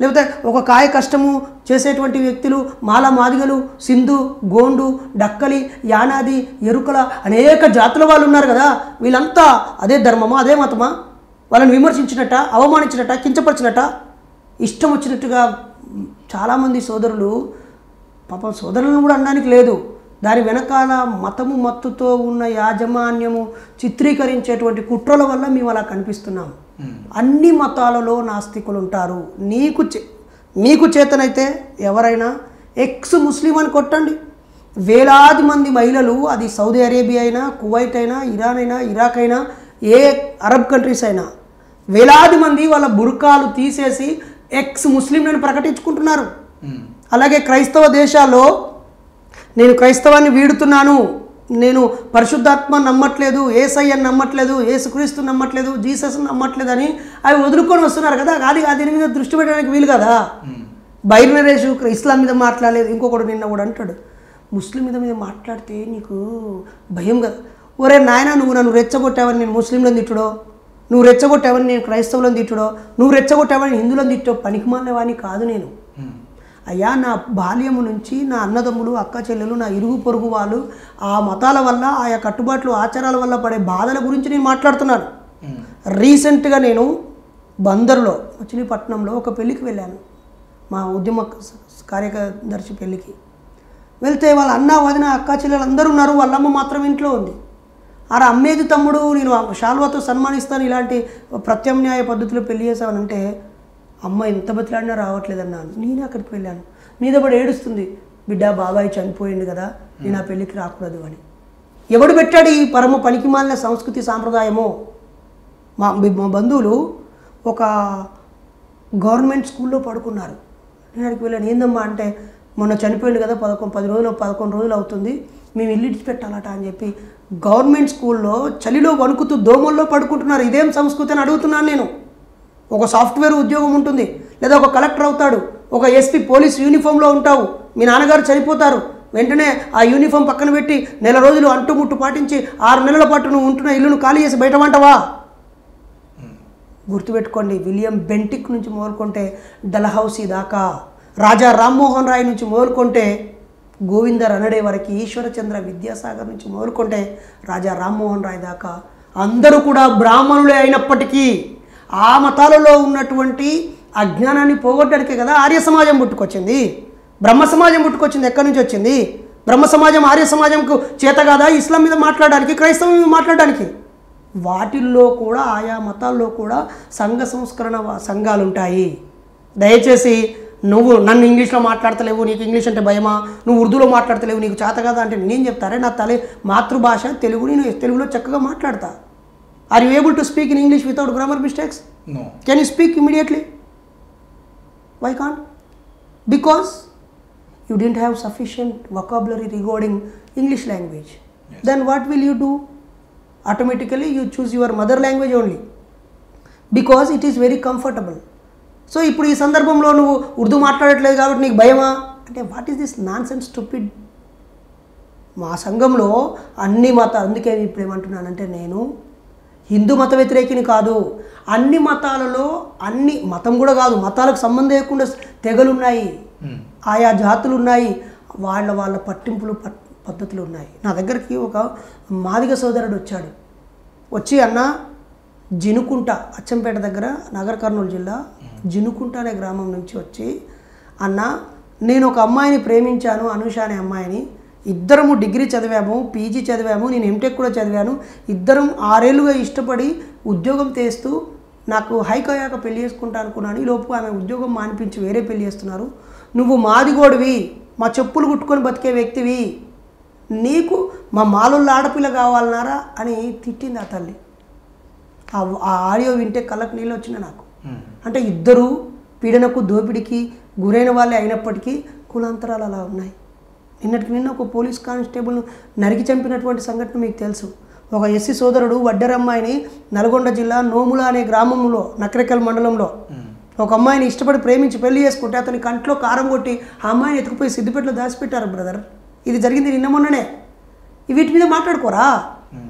లేకపోతే ఒక కాయ కష్టము చేసేటువంటి వ్యక్తులు మాల మాదిగలు, సింధు, గోండు, డక్కలి, యానాది, ఎరుకల అనేక జాతుల వాళ్ళు ఉన్నారు కదా. వీళ్ళంతా అదే ధర్మమా, అదే మతమా? వాళ్ళని విమర్శించినట్ట, అవమానించినట్ట, కించపరిచినట్ట, ఇష్టం వచ్చినట్టుగా చాలామంది సోదరులు, పాపం సోదరులను కూడా అనడానికి లేదు, దాని వెనకాల మతము మత్తుతో ఉన్న యాజమాన్యము చిత్రీకరించేటువంటి కుట్రల వల్ల మేము అలా కనిపిస్తున్నాం. అన్ని మతాలలో నాస్తికులు ఉంటారు. మీకు చేతనైతే ఎవరైనా ఎక్స్ ముస్లిం అని కొట్టండి. వేలాది మంది మహిళలు, అది సౌదీ అరేబియా అయినా, కువైట్ అయినా, ఇరాన్ అయినా, ఇరాక్ అయినా, ఏ అరబ్ కంట్రీస్ అయినా, వేలాది మంది వాళ్ళ బుర్కాలు తీసేసి ఎక్స్ ముస్లింలను ప్రకటించుకుంటున్నారు. అలాగే క్రైస్తవ దేశాల్లో నేను క్రైస్తవాన్ని వీడుతున్నాను, నేను పరిశుద్ధాత్మ నమ్మట్లేదు, యేసయ్యని నమ్మట్లేదు, యేసుక్రీస్తు నమ్మట్లేదు, జీసస్ నమ్మట్లేదు అని అవి వదులుకొని వస్తున్నారు కదా. అది దీని మీద దృష్టి పెట్టడానికి వీలు కదా. బైర్నరేషు ఇస్లాం మీద మాట్లాడలేదు. ఇంకొకడు నిన్న కూడా అంటాడు, ముస్లిం మీద మాట్లాడితే నీకు భయం కదా. ఒరే నాయన, నువ్వు నన్ను రెచ్చగొట్టావని నేను ముస్లింలను తిట్టుడో, నువ్వు రెచ్చగొట్టావని నేను క్రైస్తవులను తిట్టుడో, నువ్వు రెచ్చగొట్టావని హిందువులను తిట్టో పనికిమాలినవాని కాదు నేను. అయ్యా, నా బాల్యము నుంచి నా అన్నదమ్ములు, అక్క చెల్లెలు, నా ఇరుగు పొరుగు వాళ్ళు ఆ మతాల వల్ల, ఆయా కట్టుబాట్లు, ఆచారాల వల్ల పడే బాధల గురించి నేను మాట్లాడుతున్నాను. రీసెంట్గా నేను బందర్లో, మచిలీపట్నంలో ఒక పెళ్ళికి వెళ్ళాను, మా ఉద్యమ కార్యదర్శి పెళ్ళికి వెళ్తే వాళ్ళ అన్న, వదిన, అక్క చెల్లెలు అందరూ ఉన్నారు, వాళ్ళమ్మ మాత్రం ఇంట్లో ఉంది. ఆ అమ్మేది తమ్ముడు, నేను శాల్వాతో సన్మానిస్తాను, ఇలాంటి ప్రత్యామ్నాయ పద్ధతిలో పెళ్లి చేసామనంటే అమ్మ ఎంత బతిలాడినా రావట్లేదన్నాను. నేను అక్కడికి వెళ్ళాను, మీద పడి ఏడుస్తుంది, బిడ్డ బాబాయ్ చనిపోయింది కదా, నేను ఆ పెళ్ళికి రాకూడదు అని. ఎవడు పెట్టాడు ఈ పరమ పనికిమాలిన సంస్కృతి సాంప్రదాయమో? మా బంధువులు ఒక గవర్నమెంట్ స్కూల్లో పడుకున్నారు. నేను అక్కడికి వెళ్ళాను. ఏందమ్మా అంటే, మొన్న చనిపోయింది కదా, 11 రోజులు అవుతుంది, మేము ఇల్లు ఇడిచిపెట్టాలట అని చెప్పి గవర్నమెంట్ స్కూల్లో చలిలో వణుకుతూ దోమల్లో పడుకుంటున్నారు. ఇదేం సంస్కృతి అని అడుగుతున్నాను నేను. ఒక సాఫ్ట్వేర్ ఉద్యోగం ఉంటుంది, లేదా ఒక కలెక్టర్ అవుతాడు, ఒక ఎస్పీ పోలీస్ యూనిఫామ్లో ఉంటావు, మీ నాన్నగారు చనిపోతారు, వెంటనే ఆ యూనిఫామ్ పక్కన పెట్టి నెల రోజులు అంటుముట్టు పాటించి 6 నెలల పాటు నువ్వు ఉంటున్న ఇల్లును ఖాళీ చేసి బయట వంటవా? గుర్తుపెట్టుకోండి, విలియం బెంటిక్ నుంచి మొదలుకుంటే డల్హౌసీ దాకా, రాజా రామ్మోహన్ రాయ్ నుంచి మొదలుకుంటే గోవింద రనడే వరకు, ఈశ్వరచంద్ర విద్యాసాగర్ నుంచి మొదలుకుంటే రాజా రామ్మోహన్ రాయ్ దాకా అందరూ కూడా బ్రాహ్మణులే అయినప్పటికీ ఆ మతాలలో ఉన్నటువంటి అజ్ఞానాన్ని పోగొట్టడానికే కదా ఆర్య సమాజం పుట్టుకొచ్చింది, బ్రహ్మ సమాజం పుట్టుకొచ్చింది. ఎక్కడి నుంచి వచ్చింది? బ్రహ్మ సమాజం ఆర్య సమాజంకు చేత కాదా ఇస్లాం మీద మాట్లాడడానికి, క్రైస్తవం మీద మాట్లాడడానికి? వాటిల్లో కూడా, ఆయా మతాల్లో కూడా సంఘ సంస్కరణ సంఘాలు ఉంటాయి. దయచేసి నువ్వు నన్ను ఇంగ్లీష్లో మాట్లాడతలేవు, నీకు ఇంగ్లీష్ అంటే భయమా, నువ్వు ఉర్దూలో మాట్లాడతలేవు, నీకు చేత కదా అంటే నేను చెప్తారే, నా మాతృభాష తెలుగు, నేను తెలుగులో చక్కగా మాట్లాడతా. Are you able to speak in English without grammar mistakes? No. Can you speak immediately? Why can't? Because you didn't have sufficient vocabulary regarding English language. Yes. Then what will you do? Automatically you choose your mother language only, because it is very comfortable. So ఇప్పుడు ఈ సందర్భంలో నువ్వు ఉర్దూ మాట్లాడట్లేదు కాబట్టి నీకు భయమా అంటే, what is this non sense stupid? మా సంఘంలో అన్ని మతాలు, అందుకే ఇప్పుడు ఏమంటున్నానంటే, నేను హిందూ మత వ్యతిరేకిని కాదు, అన్ని మతాలలో, అన్ని మతం కూడా కాదు, మతాలకు సంబంధం లేకుండా తెగలు ఉన్నాయి, ఆయా జాతులు ఉన్నాయి, వాళ్ళ పట్టింపులు పద్ధతులు ఉన్నాయి. నా దగ్గరికి ఒక మాదిగ సోదరుడు వచ్చాడు. వచ్చి, అన్న జినుకుంట, అచ్చంపేట దగ్గర, నగర్ కర్నూలు జిల్లా జినుకుంట అనే గ్రామం నుంచి వచ్చి, అన్న నేను ఒక అమ్మాయిని ప్రేమించాను, అనూష అనే అమ్మాయిని, ఇద్దరము డిగ్రీ చదివాము, పీజీ చదివాము, నేను ఎంటెక్ కూడా చదివాను, ఇద్దరం 6 ఏళ్ళుగా ఇష్టపడి ఉద్యోగం చేస్తూ నాకు హైక్ అయ్యాక పెళ్లి చేసుకుంటా అనుకున్నాను. ఈ లోపు ఆమె ఉద్యోగం మానిపించి వేరే పెళ్లి చేస్తున్నారు. నువ్వు మాదిగోడివి, మా చెప్పులు కుట్టుకొని బతికే వ్యక్తివి, నీకు మా మాలోళ్ళ ఆడపిల్ల కావాలన్నారా అని తిట్టింది ఆ తల్లి. ఆ ఆడియో వింటే కళ్ళకు నీళ్ళు వచ్చినాయి నాకు. అంటే ఇద్దరు పీడనకు, దోపిడికి గురైన వాళ్ళే అయినప్పటికీ కులాంతరాలు అలా ఉన్నాయి. నిన్న ఒక పోలీస్ కానిస్టేబుల్ను నరికి చంపినటువంటి సంఘటన మీకు తెలుసు. ఒక ఎస్సీ సోదరుడు వడ్డెరమ్మాయిని నల్గొండ జిల్లా నోముల అనే గ్రామంలో, నకరేకల్ మండలంలో ఒక అమ్మాయిని ఇష్టపడి ప్రేమించి పెళ్లి చేసుకుంటే అతని కంట్లో కారం కొట్టి ఆ అమ్మాయిని ఎత్తుకుపోయి సిద్దిపేటలో దాచిపెట్టారు బ్రదర్. ఇది జరిగింది నిన్న మొన్ననే. వీటి మీద మాట్లాడుకోరా?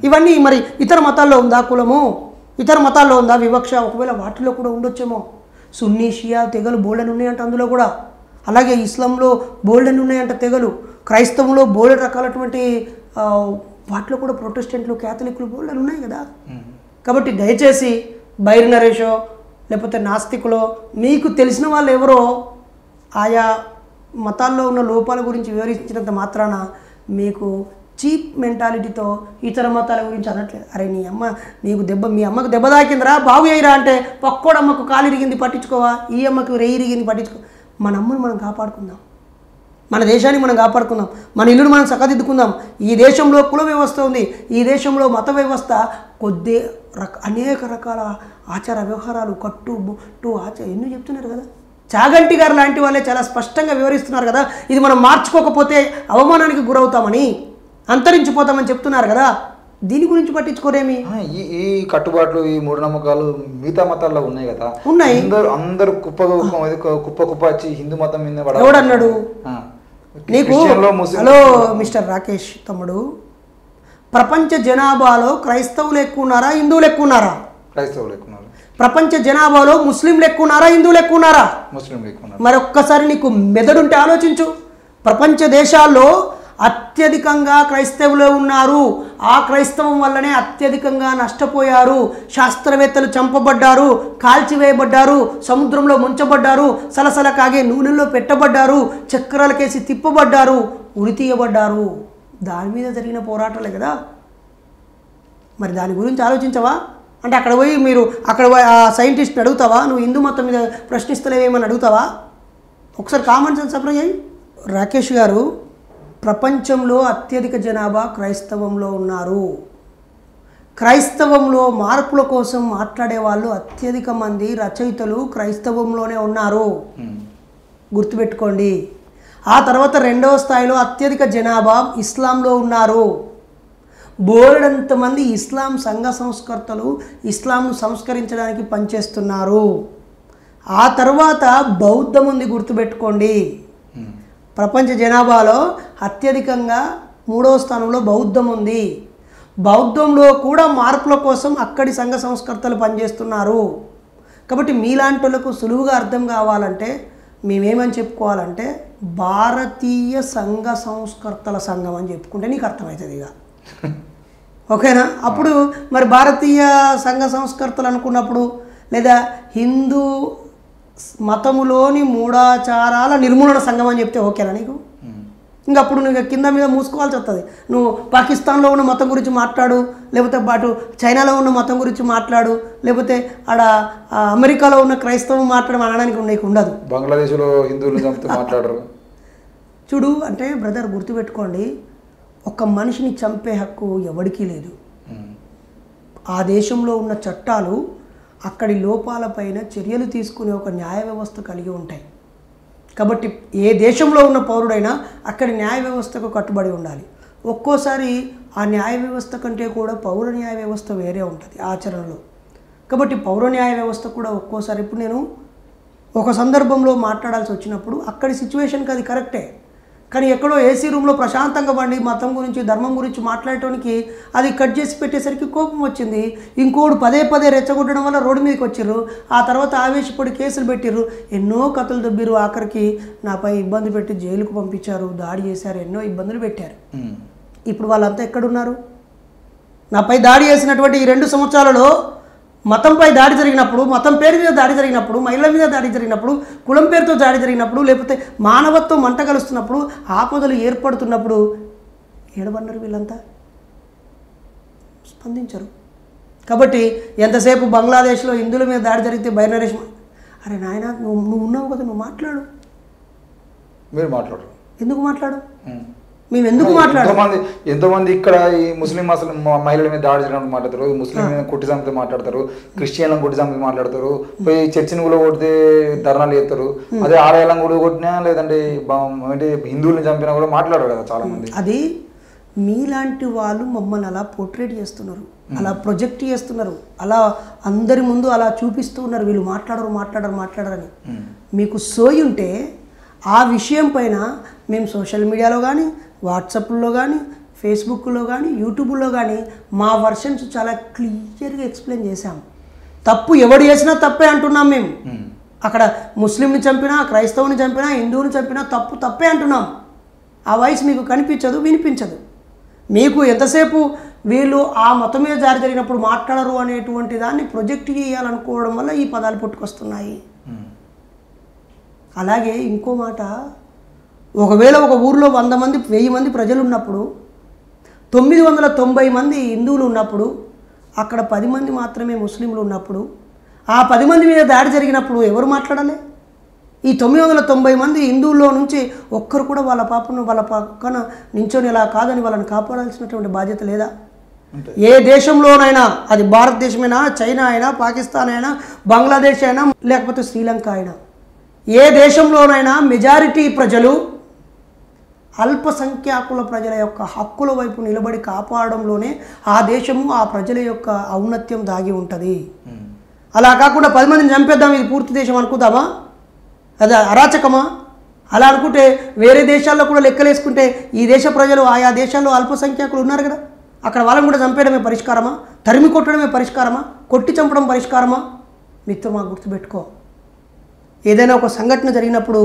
ఇవన్నీ మరి ఇతర మతాల్లో ఉందా కులము, ఇతర మతాల్లో ఉందా వివక్ష? ఒకవేళ వాటిలో కూడా ఉండొచ్చేమో. సున్నీ షియా తెగలు బోల్డెన్ ఉన్నాయంట అందులో కూడా. అలాగే ఇస్లాంలో బోల్డెన్ ఉన్నాయంట తెగలు, క్రైస్తవంలో బోల్డెన్ రకాలటువంటి వాటిలో కూడా ప్రొటెస్టెంట్లు క్యాథలిక్లు బోల్డెన్ ఉన్నాయి కదా. కాబట్టి దయచేసి బైరి నరేషో లేకపోతే నాస్తికులో మీకు తెలిసిన వాళ్ళు ఎవరో ఆయా మతాల్లో ఉన్న లోపాల గురించి వివరించినంత మాత్రాన మీకు చీప్ మెంటాలిటీతో ఇతర మతాల గురించి అనట్లేదు. అరే నీ అమ్మ నీకు మీ అమ్మకు దెబ్బ తాకిందిరా బాగు అయ్యిరా అంటే పక్కోడమ్మకు కాలు ఇరిగింది పట్టించుకోవా, ఈ అమ్మకు రెయ్యి ఇరిగింది పట్టించుకో. మన అమ్మను మనం కాపాడుకుందాం, మన దేశాన్ని మనం కాపాడుకుందాం, మన ఇల్లును మనం చక్కదిద్దుకుందాం. ఈ దేశంలో కుల వ్యవస్థ ఉంది, ఈ దేశంలో మత వ్యవస్థ అనేక రకాల ఆచార వ్యవహారాలు కట్టు బొట్టు ఎన్నో చెప్తున్నారు కదా. చాగంటి గారు లాంటి వాళ్ళే చాలా స్పష్టంగా వివరిస్తున్నారు కదా. ఇది మనం మార్చుకోకపోతే అవమానానికి గురవుతామని, అంతరించిపోతామని చెప్తున్నారు కదా. దీని గురించి పట్టించుకోరేమి. ఈ కట్టుబాట్లు ఈ మూఢనమ్మకాలు మిగతా మతాల్లో ఉన్నాయి కదా, ఉన్నాయి. అందరూ కుప్ప వచ్చి హిందూ మతం మీద ఎవడన్నాడు నీకు? హలో మిస్టర్ రాకేష్ తమ్ముడు, ప్రపంచ జనాభాలో క్రైస్తవులు ఎక్కువ ఉన్నారా హిందువులు ఎక్కువ ఉన్నారా? క్రైస్తవులు ఎక్కువ ఉన్నారు. ప్రపంచ జనాభాలో ముస్లింలు ఎక్కువ ఉన్నారా హిందువులు ఎక్కువ ఉన్నారా? ముస్లింలు ఎక్కువ ఉన్నారు. మరి ఒక్కసారి నీకు మెదడుంటే ఆలోచించు. ప్రపంచ దేశాల్లో అత్యధికంగా క్రైస్తవులు ఉన్నారు. ఆ క్రైస్తవం వల్లనే అత్యధికంగా నష్టపోయారు. శాస్త్రవేత్తలు చంపబడ్డారు, కాల్చివేయబడ్డారు, సముద్రంలో ముంచబడ్డారు, సలసల కాగే నూనెల్లో పెట్టబడ్డారు, చక్రాలకేసి తిప్పబడ్డారు, ఉరితీయబడ్డారు. దాని మీద జరిగిన పోరాటాలే కదా. మరి దాని గురించి ఆలోచించవా? అంటే అక్కడ పోయి ఆ సైంటిస్ట్ని అడుగుతావా? నువ్వు హిందూ మతం మీద ప్రశ్నిస్తలేవేమని అడుగుతావా? ఒకసారి కామన్ సెన్స్ అప్లై చేయి. రాకేష్ గారు, ప్రపంచంలో అత్యధిక జనాభా క్రైస్తవంలో ఉన్నారు. క్రైస్తవంలో మార్పుల కోసం మాట్లాడే వాళ్ళు అత్యధిక మంది రచయితలు క్రైస్తవంలోనే ఉన్నారు, గుర్తుపెట్టుకోండి. ఆ తర్వాత రెండవ స్థాయిలో అత్యధిక జనాభా ఇస్లాంలో ఉన్నారు. బోలెడంతమంది ఇస్లాం సంఘ సంస్కర్తలు ఇస్లాంను సంస్కరించడానికి పనిచేస్తున్నారు. ఆ తర్వాత బౌద్ధం ఉంది, గుర్తుపెట్టుకోండి. ప్రపంచ జనాభాలో అత్యధికంగా 3వ స్థానంలో బౌద్ధం ఉంది. బౌద్ధంలో కూడా మార్పుల కోసం అక్కడి సంఘ సంస్కర్తలు పనిచేస్తున్నారు. కాబట్టి మీలాంటి వాళ్ళకు సులువుగా అర్థం కావాలంటే మేమేమని చెప్పుకోవాలంటే భారతీయ సంఘ సంస్కర్తల సంఘం అని చెప్పుకుంటే నీకు అర్థమవుతుంది ఇక. ఓకేనా? అప్పుడు మరి భారతీయ సంఘ సంస్కర్తలు అనుకున్నప్పుడు లేదా హిందూ మతములోని మూఢాచారాల నిర్మూలన సంఘం అని చెప్తే ఓకేనా నీకు? ఇంకప్పుడు నువ్వు కింద మీద మూసుకోవాల్సి వస్తుంది. నువ్వు పాకిస్తాన్లో ఉన్న మతం గురించి మాట్లాడు, లేకపోతే అటు చైనాలో ఉన్న మతం గురించి మాట్లాడు, లేకపోతే ఆడ అమెరికాలో ఉన్న క్రైస్తవం మాట్లాడడానికి నీకు ఉండదు. బంగ్లాదేశ్లో హిందువులు చంపితే మాట్లాడరు. చూడు, అంటే బ్రదర్ గుర్తుపెట్టుకోండి, ఒక మనిషిని చంపే హక్కు ఎవరికీ లేదు. ఆ దేశంలో ఉన్న చట్టాలు అక్కడి లోపాలపైన చర్యలు తీసుకునే ఒక న్యాయ వ్యవస్థ కలిగి ఉంటాయి. కాబట్టి ఏ దేశంలో ఉన్న పౌరుడైనా అక్కడి న్యాయ వ్యవస్థకు కట్టుబడి ఉండాలి. ఒక్కోసారి ఆ న్యాయ వ్యవస్థ కంటే కూడా పౌర న్యాయ వ్యవస్థ వేరే ఉంటుంది ఆచరణలో. కాబట్టి పౌర న్యాయ వ్యవస్థ కూడా ఒక్కోసారి, ఇప్పుడు నేను ఒక సందర్భంలో మాట్లాడాల్సి వచ్చినప్పుడు అక్కడి సిచ్యువేషన్కి అది కరెక్టే, కానీ ఎక్కడో ఏసీ రూమ్లో ప్రశాంతంగా పండి మతం గురించి ధర్మం గురించి మాట్లాడటానికి అది కట్ చేసి పెట్టేసరికి కోపం వచ్చింది. ఇంకోడు పదే పదే రెచ్చగొట్టడం వల్ల రోడ్డు మీదకి వచ్చిర్రు. ఆ తర్వాత ఆవేశపడి కేసులు పెట్టిర్రు, ఎన్నో కథలు దొబ్బిరు, ఆఖరికి నాపై ఇబ్బంది పెట్టి జైలుకు పంపించారు, దాడి చేశారు, ఎన్నో ఇబ్బందులు పెట్టారు. ఇప్పుడు వాళ్ళంతా ఎక్కడున్నారు? నాపై దాడి చేసినటువంటి ఈ 2 సంవత్సరాలలో మతంపై దాడి జరిగినప్పుడు, మతం పేరు మీద దాడి జరిగినప్పుడు, మహిళల మీద దాడి జరిగినప్పుడు, కులం పేరుతో దాడి జరిగినప్పుడు, లేకపోతే మానవత్వం మంట కలుస్తున్నప్పుడు, ఆపదలు ఏర్పడుతున్నప్పుడు ఏడవన్నారు వీళ్ళంతా? స్పందించరు. కాబట్టి ఎంతసేపు బంగ్లాదేశ్లో హిందువుల మీద దాడి జరిగితే బైనరేష్, అరే నాయన నువ్వు ఉన్నావు కదా, నువ్వు మాట్లాడు. మీరు మాట్లాడరు. ఎందుకు మాట్లాడు? మేము ఎందుకు మాట్లాడాలి? ఎంతోమంది ఇక్కడ ఈ ముస్లిం మహిళల మీద దాడి చేయడానికి మాట్లాడతారు, ముస్లిం మీద కొట్టి సంపద మాట్లాడతారు, క్రిస్టియన్లను కొట్టి సంపద మాట్లాడతారు, పోయి చర్చిని కూడా కొడితే ధర్నాలు చేస్తారు. అదే ఆలయాలను కూడా కొట్టినా లేదంటే హిందువులను చంపినా కూడా మాట్లాడరు కదా చాలా మంది. అది మీలాంటి వాళ్ళు మమ్మల్ని అలా పోర్ట్రేట్ చేస్తున్నారు, అలా ప్రొజెక్ట్ చేస్తున్నారు, అలా అందరి ముందు అలా చూపిస్తూ ఉన్నారు, వీళ్ళు మాట్లాడరని. మీకు సోయి ఉంటే ఆ విషయం పైన మేము సోషల్ మీడియాలో కానీ, వాట్సాప్లో కానీ, ఫేస్బుక్లో కానీ, యూట్యూబ్లో కానీ మా వర్షన్స్ చాలా క్లియర్గా ఎక్స్ప్లెయిన్ చేశాం. తప్పు ఎవడు చేసినా తప్పే అంటున్నాం మేము. అక్కడ ముస్లింని చంపినా, క్రైస్తవుని చంపినా, హిందువుని చంపినా తప్పే అంటున్నాం. ఆ వాయిస్ మీకు కనిపించదు, వినిపించదు. మీకు ఎంతసేపు వీళ్ళు ఆ మతం మీద జారి జరిగినప్పుడు మాట్లాడరు అనేటువంటి దాన్ని ప్రొజెక్ట్ చేయాలనుకోవడం వల్ల ఈ పదాలు పుట్టుకొస్తున్నాయి. అలాగే ఇంకో మాట, ఒకవేళ ఒక ఊరిలో 100 మంది 1000 మంది ప్రజలు ఉన్నప్పుడు 990 మంది హిందువులు ఉన్నప్పుడు అక్కడ 10 మంది మాత్రమే ముస్లింలు ఉన్నప్పుడు ఆ 10 మంది మీద దాడి జరిగినప్పుడు ఎవరు మాట్లాడాలి? ఈ 990 మంది హిందువుల్లో నుంచి ఒక్కరు కూడా వాళ్ళ పాపను వాళ్ళ పక్కన నించొని ఇలా కాదని వాళ్ళని కాపాడాల్సినటువంటి బాధ్యత లేదా? ఏ దేశంలోనైనా, అది భారతదేశమైనా, చైనా అయినా, పాకిస్తాన్ అయినా, బంగ్లాదేశ్ అయినా, లేకపోతే శ్రీలంక అయినా, ఏ దేశంలోనైనా మెజారిటీ ప్రజలు అల్పసంఖ్యాకుల ప్రజల యొక్క హక్కుల వైపు నిలబడి కాపాడడంలోనే ఆ దేశము, ఆ ప్రజల యొక్క ఔన్నత్యం దాగి ఉంటుంది. అలా కాకుండా 10 మందిని చంపేద్దాం, ఇది పూర్తి దేశం అనుకుందామా? అది అరాచకమా? అలా అనుకుంటే వేరే దేశాల్లో కూడా లెక్కలేసుకుంటే ఈ దేశ ప్రజలు ఆయా దేశాల్లో అల్పసంఖ్యాకులు ఉన్నారు కదా, అక్కడ వాళ్ళని కూడా చంపేయడమే పరిష్కారమా? తరిమి కొట్టడమే పరిష్కారమా? కొట్టి చంపడం పరిష్కారమా? మిత్రమా, గుర్తుపెట్టుకో, ఏదైనా ఒక సంఘటన జరిగినప్పుడు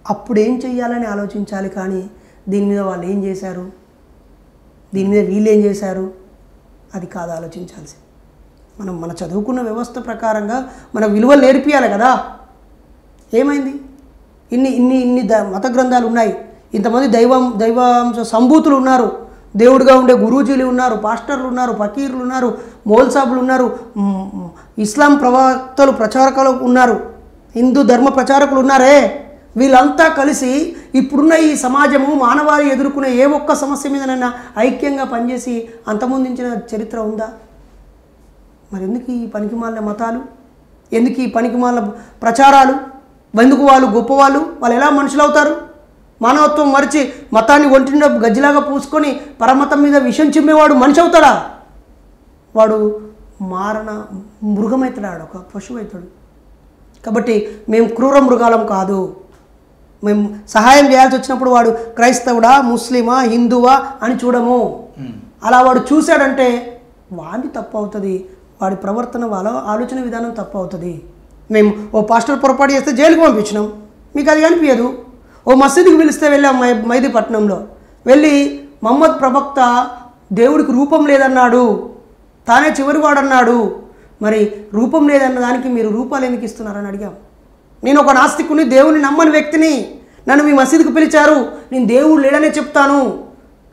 అప్పుడు ఏం చెయ్యాలని ఆలోచించాలి, కానీ దీని మీద వాళ్ళు ఏం చేశారు, దీని మీద వీళ్ళు ఏం చేశారు, అది కాదు ఆలోచించాల్సి. మన చదువుకున్న వ్యవస్థ ప్రకారంగా మన విలువలు నేర్పియాలి కదా. ఏమైంది? ఇన్ని మత గ్రంథాలు ఉన్నాయి, ఇంతమంది దైవాంశ సంభూతులు ఉన్నారు, దేవుడిగా ఉండే గురూజీలు ఉన్నారు, పాస్టర్లు ఉన్నారు, ఫకీర్లు ఉన్నారు, మౌల్సాబులు ఉన్నారు, ఇస్లాం ప్రవక్తలు ప్రచారకులు ఉన్నారు, హిందూ ధర్మ ప్రచారకులు ఉన్నారే. వీళ్ళంతా కలిసి ఇప్పుడున్న ఈ సమాజము మానవాళి ఎదుర్కొనే ఏ ఒక్క సమస్య మీదనైనా ఐక్యంగా పనిచేసి అంతమొందించిన చరిత్ర ఉందా? మరి ఎందుకు ఈ పనికిమాలిన మతాలు, ఎందుకు ఈ పనికిమాలిన ప్రచారాలు? ఎందుకు వాళ్ళు గొప్పవాళ్ళు? వాళ్ళు ఎలా మనుషులు అవుతారు? మానవత్వం మరిచి మతాన్ని ఒంటిన గజ్జిలాగా పూసుకొని పరమతం మీద విషం చిమ్మేవాడు మనిషి అవుతాడా? వాడు మారణ మృగమవుతాడు, ఒక పశువు అవుతాడు. కాబట్టి మేము క్రూర మృగాలం కాదు. మేము సహాయం చేయాల్సి వచ్చినప్పుడు వాడు క్రైస్తవుడా, ముస్లిమా, హిందువా అని చూడము. అలా వాడు చూశాడంటే వాడి తప్పు అవుతుంది, వాడి ప్రవర్తన, వాళ్ళ ఆలోచన విధానం తప్పు అవుతుంది. మేము ఓ పాస్టర్ పొరపాటు చేస్తే జైలుకి పంపించినాం, మీకు అది కనిపించదు. ఓ మసీదుకి పిలిస్తే వెళ్ళాం మైదీపట్నంలో, వెళ్ళి మహమ్మద్ ప్రవక్త దేవుడికి రూపం లేదన్నాడు, తానే చివరివాడన్నాడు, మరి రూపం లేదన్న దానికి మీరు రూపాలు ఎందుకు ఇస్తున్నారని అడిగాం. నేను ఒక నాస్తికుని, దేవుని నమ్మని వ్యక్తిని, నన్ను మీ మసీదుకు పిలిచారు, నేను దేవుడు లేడనే చెప్తాను,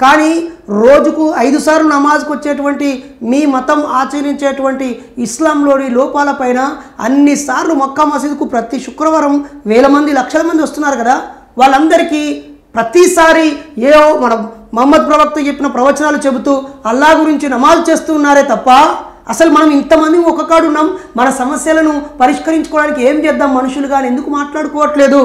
కానీ రోజుకు 5 సార్లు నమాజ్కి వచ్చేటువంటి మీ మతం ఆచరించేటువంటి ఇస్లాంలోని లోపాలపైన అన్నిసార్లు మక్కా మసీదుకు ప్రతి శుక్రవారం 1000 మంది, లక్షల మంది వస్తున్నారు కదా, వాళ్ళందరికీ ప్రతిసారి ఏవో మన మహమ్మద్ ప్రవక్త చెప్పిన ప్రవచనాలు చెబుతూ అల్లా గురించి నమాజ్ చేస్తూ ఉన్నారే తప్ప అసలు మనం ఇంతమంది ఒక కాడు ఉన్నాం, మన సమస్యలను పరిష్కరించుకోవడానికి ఏం చేద్దాం మనుషులుగా ఎందుకు మాట్లాడుకోవట్లేదు?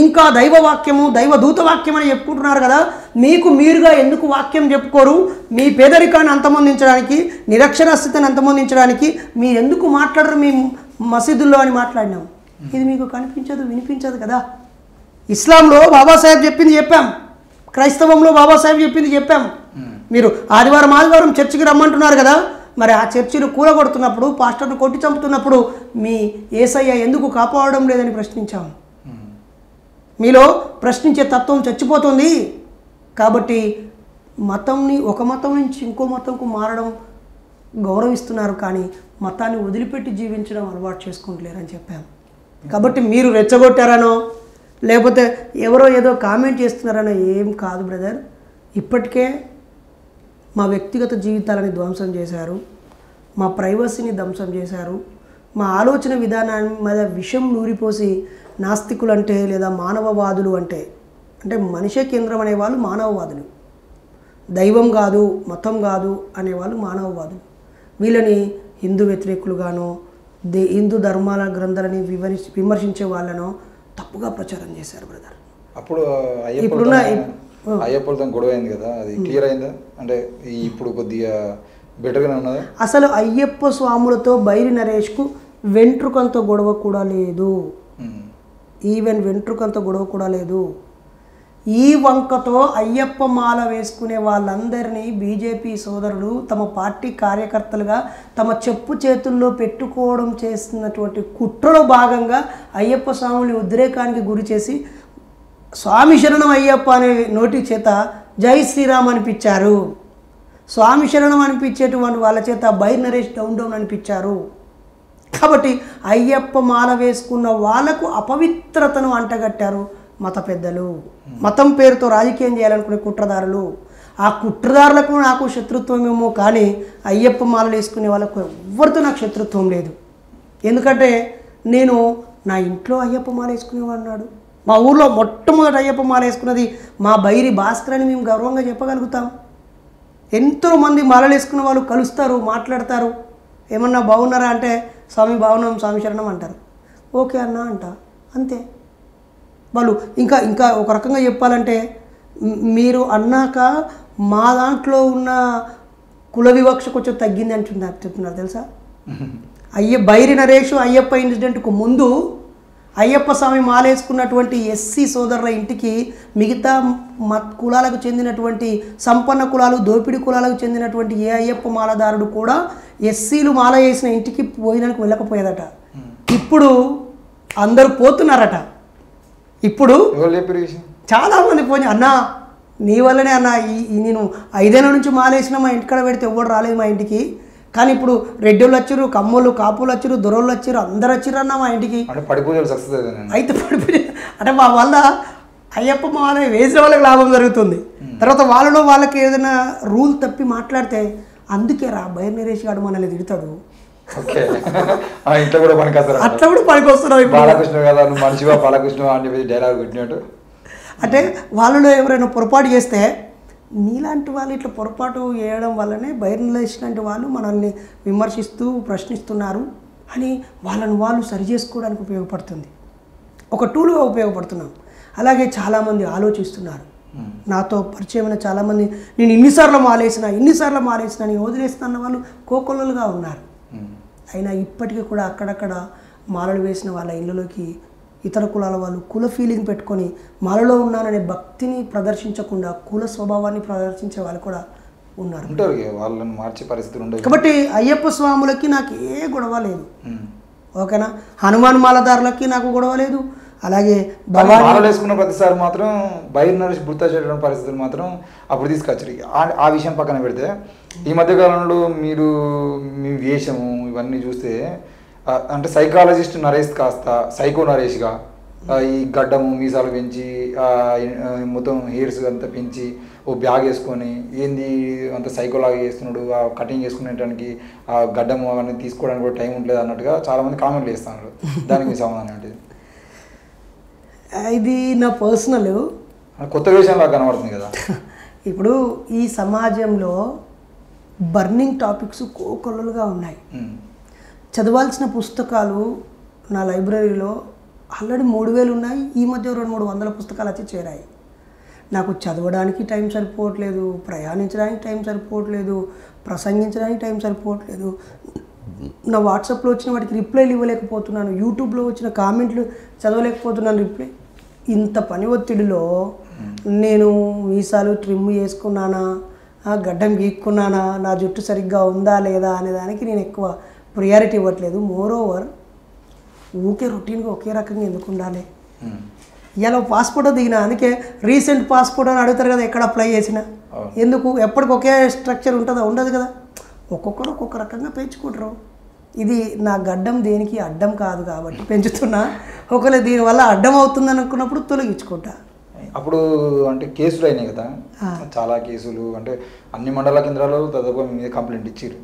ఇంకా దైవ వాక్యము, దైవ దూత వాక్యం అని చెప్పుకుంటున్నారు కదా, మీకు మీరుగా ఎందుకు వాక్యం చెప్పుకోరు? మీ పేదరికాన్ని అంతమొందించడానికి, నిరక్షరాస్యతను అంతమొందించడానికి మీరు ఎందుకు మాట్లాడరు మీ మసీదుల్లో అని మాట్లాడినాం. ఇది మీకు కనిపించదు, వినిపించదు కదా. ఇస్లాంలో బాబాసాహెబ్ చెప్పింది చెప్పాం, క్రైస్తవంలో బాబాసాహెబ్ చెప్పింది చెప్పాం. మీరు ఆదివారం చర్చికి రమ్మంటున్నారు కదా, మరి ఆ చర్చిలు కూలగొడుతున్నప్పుడు, పాస్టర్ను కొట్టి చంపుతున్నప్పుడు మీ యేసయ్య ఎందుకు కాపాడడం లేదని ప్రశ్నించాం. మీలో ప్రశ్నించే తత్వం చచ్చిపోతుంది. కాబట్టి మతంని, ఒక మతం నుంచి ఇంకో మతంకు మారడం గౌరవిస్తున్నారు, కానీ మతాన్ని వదిలిపెట్టి జీవించడం అలవాటు చేసుకుంటలేరని చెప్పాం. కాబట్టి మీరు రెచ్చగొట్టారనో లేకపోతే ఎవరో ఏదో కామెంట్ చేస్తున్నారనో ఏం కాదు బ్రదర్. ఇప్పటికే మా వ్యక్తిగత జీవితాలని ధ్వంసం చేశారు, మా ప్రైవసీని ధ్వంసం చేశారు, మా ఆలోచన విధానాన్ని మీద విషం నూరిపోసి నాస్తికులు అంటే లేదా మానవవాదులు అంటే మనిషే కేంద్రం అనేవాళ్ళు మానవవాదులు, దైవం కాదు మతం కాదు అనేవాళ్ళు మానవవాదులు. వీళ్ళని హిందూ వ్యతిరేకులుగానో హిందూ ధర్మాల గ్రంథాలని విమర్శించే వాళ్ళనో తప్పుగా ప్రచారం చేశారు బ్రదర్. అప్పుడు అయ్యప్పలతో గొడవ అయింది కదా, అది క్లియర్ అయిందా? అంటే ఇప్పుడు కొద్దిగా బెటర్గానే ఉన్నదా? అసలు అయ్యప్ప స్వాములతో బైరి నరేష్కు వెంట్రుకంత గొడవ కూడా లేదు, ఈవెన్ వెంట్రుకంత గొడవ కూడా లేదు. ఈ వంకతో అయ్యప్ప మాల వేసుకునే వాళ్ళందరినీ బీజేపీ సోదరులు తమ పార్టీ కార్యకర్తలుగా తమ చెప్పు చేతుల్లో పెట్టుకోవడం చేస్తున్నటువంటి కుట్రలో భాగంగా అయ్యప్ప స్వాముని ఉద్రేకానికి గురి చేసి స్వామి శరణం అయ్యప్ప అనే నోటి చేత జై శ్రీరామ్ అనిపించారు. స్వామి శరణం అనిపించేటువంటి వాళ్ళ చేత బైర్ నరేష్ డౌన్ డౌన్ అనిపించారు. కాబట్టి అయ్యప్ప మాల వేసుకున్న వాళ్ళకు అపవిత్రతను అంటగట్టారు మత పెద్దలు. మతం పేరుతో రాజకీయం చేయాలనుకునే కుట్రదారులు. ఆ కుట్రదారులకు నాకు శత్రుత్వమేమో కానీ అయ్యప్ప మాలలు వేసుకునే వాళ్ళకు ఎవరితో నాకు శత్రుత్వం లేదు. ఎందుకంటే నేను నా ఇంట్లో అయ్యప్ప మాల వేసుకునేవాడు. మా ఊళ్ళో మొట్టమొదటి అయ్యప్ప మాల వేసుకున్నది మా బైరి భాస్కర్ అని మేము గర్వంగా చెప్పగలుగుతాం. ఎంతోమంది మాలలు వేసుకున్న వాళ్ళు కలుస్తారు, మాట్లాడతారు. ఏమన్నా బాగున్నారా అంటే స్వామి బాగున్నాం, స్వామి శరణం అంటారు. ఓకే అన్న అంట, అంతే. వాళ్ళు ఇంకా ఇంకా ఒక రకంగా చెప్పాలంటే మీరు అన్నాక మా దాంట్లో ఉన్న కుల వివక్ష కొంచెం తగ్గింది అంటున్నారు చెప్తున్నారు తెలుసా. బైరి నరేష్ అయ్యప్ప ఇన్సిడెంట్కు ముందు అయ్యప్ప స్వామి మాలేసుకున్నటువంటి ఎస్సీ సోదరుల ఇంటికి మిగతా కులాలకు చెందినటువంటి సంపన్న కులాలు, దోపిడీ కులాలకు చెందినటువంటి ఏ అయ్యప్ప మాలదారుడు కూడా ఎస్సీలు మాల వేసిన ఇంటికి పోయినానికి వెళ్ళకపోయేదట. ఇప్పుడు అందరూ పోతున్నారట. ఇప్పుడు చాలామంది పోయి అన్న నీ వల్లనే అన్న నేను 5 ఏళ్ళ నుంచి మాలేసిన మా ఇంటికాడ పెడితే ఎవరు రాలేదు మా ఇంటికి. కానీ ఇప్పుడు రెడ్డోళ్ళు వచ్చారు, కమ్మోళ్ళు, కాపులు వచ్చారు, దొరోళ్ళు వచ్చారు, అందరు వచ్చారు అన్న మా ఇంటికి. అయితే పడిపోయి అంటే మా వల్ల అయ్యప్ప మాల వేసిన వాళ్ళకి లాభం జరుగుతుంది. తర్వాత వాళ్ళలో వాళ్ళకి ఏదైనా రూల్ తప్పి మాట్లాడితే అందుకే రా బైర్ నరేష్ గారు మనల్ని తిడతాడు, అట్లా కూడా పనికొస్తున్నావు. అంటే వాళ్ళలో ఎవరైనా పొరపాటు చేస్తే నీలాంటి వాళ్ళు ఇట్లా పొరపాటు చేయడం వల్లనే బైర్ నరేష్ లాంటి వాళ్ళు మనల్ని విమర్శిస్తూ ప్రశ్నిస్తున్నారు అని వాళ్ళని వాళ్ళు సరి చేసుకోవడానికి ఉపయోగపడుతుంది, ఒక టూల్గా ఉపయోగపడుతున్నాం. అలాగే చాలామంది ఆలోచిస్తున్నారు. నాతో పరిచయమైన చాలామంది నేను ఇన్నిసార్లు మాలేసిన నేను వదిలేస్తున్న వాళ్ళు కోకొల్లలుగా ఉన్నారు. అయినా ఇప్పటికీ కూడా అక్కడక్కడ మాలలు వేసిన వాళ్ళ ఇళ్ళలోకి ఇతర కులాల వాళ్ళు కుల ఫీలింగ్ పెట్టుకొని మాలలో ఉన్నాననే భక్తిని ప్రదర్శించకుండా కుల స్వభావాన్ని ప్రదర్శించే వాళ్ళు కూడా ఉన్నారు. వాళ్ళని మార్చే పరిస్థితులు ఉండవు. కాబట్టి అయ్యప్ప స్వాములకి నాకు ఏ గొడవ లేదు, ఓకేనా. హనుమాన్ మాలదారులకి నాకు గొడవ లేదు. అలాగే మాలలు వేసుకున్న ప్రతిసారి మాత్రం బైర్ నరేష్ గుర్తు చేయడం పరిస్థితులు మాత్రం అప్పుడు తీసుకొచ్చారు. ఆ విషయం పక్కన పెడితే ఈ మధ్యకాలంలో మీరు మీ వేషము ఇవన్నీ చూస్తే అంటే సైకాలజిస్ట్ నరేష్ కాస్త సైకో నరేష్గా ఈ గడ్డము మీసాలు పెంచి మొత్తం హెయిర్స్ అంతా పెంచి ఓ బ్యాగ్ వేసుకొని ఏంది అంత సైకోలాగా చేస్తున్నాడు, ఆ కటింగ్ చేసుకునేటానికి ఆ గడ్డము అవన్నీ తీసుకోవడానికి కూడా టైం ఉండలేదు అన్నట్టుగా చాలామంది కామెంట్లు చేస్తున్నారు. దానికి మీ సమాధానం ఏంటి? ఇది నా పర్సనల్ కొత్త విషయంలా కనబడుతుంది కదా. ఇప్పుడు ఈ సమాజంలో బర్నింగ్ టాపిక్స్ కోకొల్లలుగా ఉన్నాయి. చదవాల్సిన పుస్తకాలు నా లైబ్రరీలో ఆల్రెడీ 3000 ఉన్నాయి. ఈ మధ్య 200-300 పుస్తకాలు వచ్చి చేరాయి. నాకు చదవడానికి టైం సరిపోవట్లేదు, ప్రయాణించడానికి టైం సరిపోవట్లేదు, ప్రసంగించడానికి టైం సరిపోవట్లేదు. నా వాట్సాప్లో వచ్చిన వాటికి రిప్లైలు ఇవ్వలేకపోతున్నాను, యూట్యూబ్లో వచ్చిన కామెంట్లు చదవలేకపోతున్నాను రిప్లై. ఇంత పని ఒత్తిడిలో నేను మీసాలు ట్రిమ్ చేసుకున్నానా, గడ్డం గీక్కున్నానా, నా జుట్టు సరిగ్గా ఉందా లేదా అనే దానికి నేను ఎక్కువ ప్రియారిటీ ఇవ్వట్లేదు. మోర్ ఓవర్ ఊకే రొటీన్గా ఒకే రకంగా ఎందుకు ఉండాలి. ఇలా పాస్పోర్ట్ దిగినా, అందుకే రీసెంట్ పాస్పోర్ట్ అని అడుగుతారు కదా, ఎక్కడ అప్లై చేసినా. ఎందుకు ఎప్పటికి ఒకే స్ట్రక్చర్ ఉంటుందా? ఉండదు కదా. ఒక్కొక్కరు ఒక్కొక్క రకంగా పెంచుకుంటారు. ఇది నా గడ్డం దేనికి అడ్డం కాదు కాబట్టి పెంచుతున్నా. ఒకవేళ దీనివల్ల అడ్డం అవుతుందని అనుకున్నప్పుడు తొలగించుకుంటా. అప్పుడు అంటే కేసులు అయినాయి కదా, చాలా కేసులు. అంటే అన్ని మండల కేంద్రాలు దాదాపు మీ మీద కంప్లైంట్ ఇచ్చారు,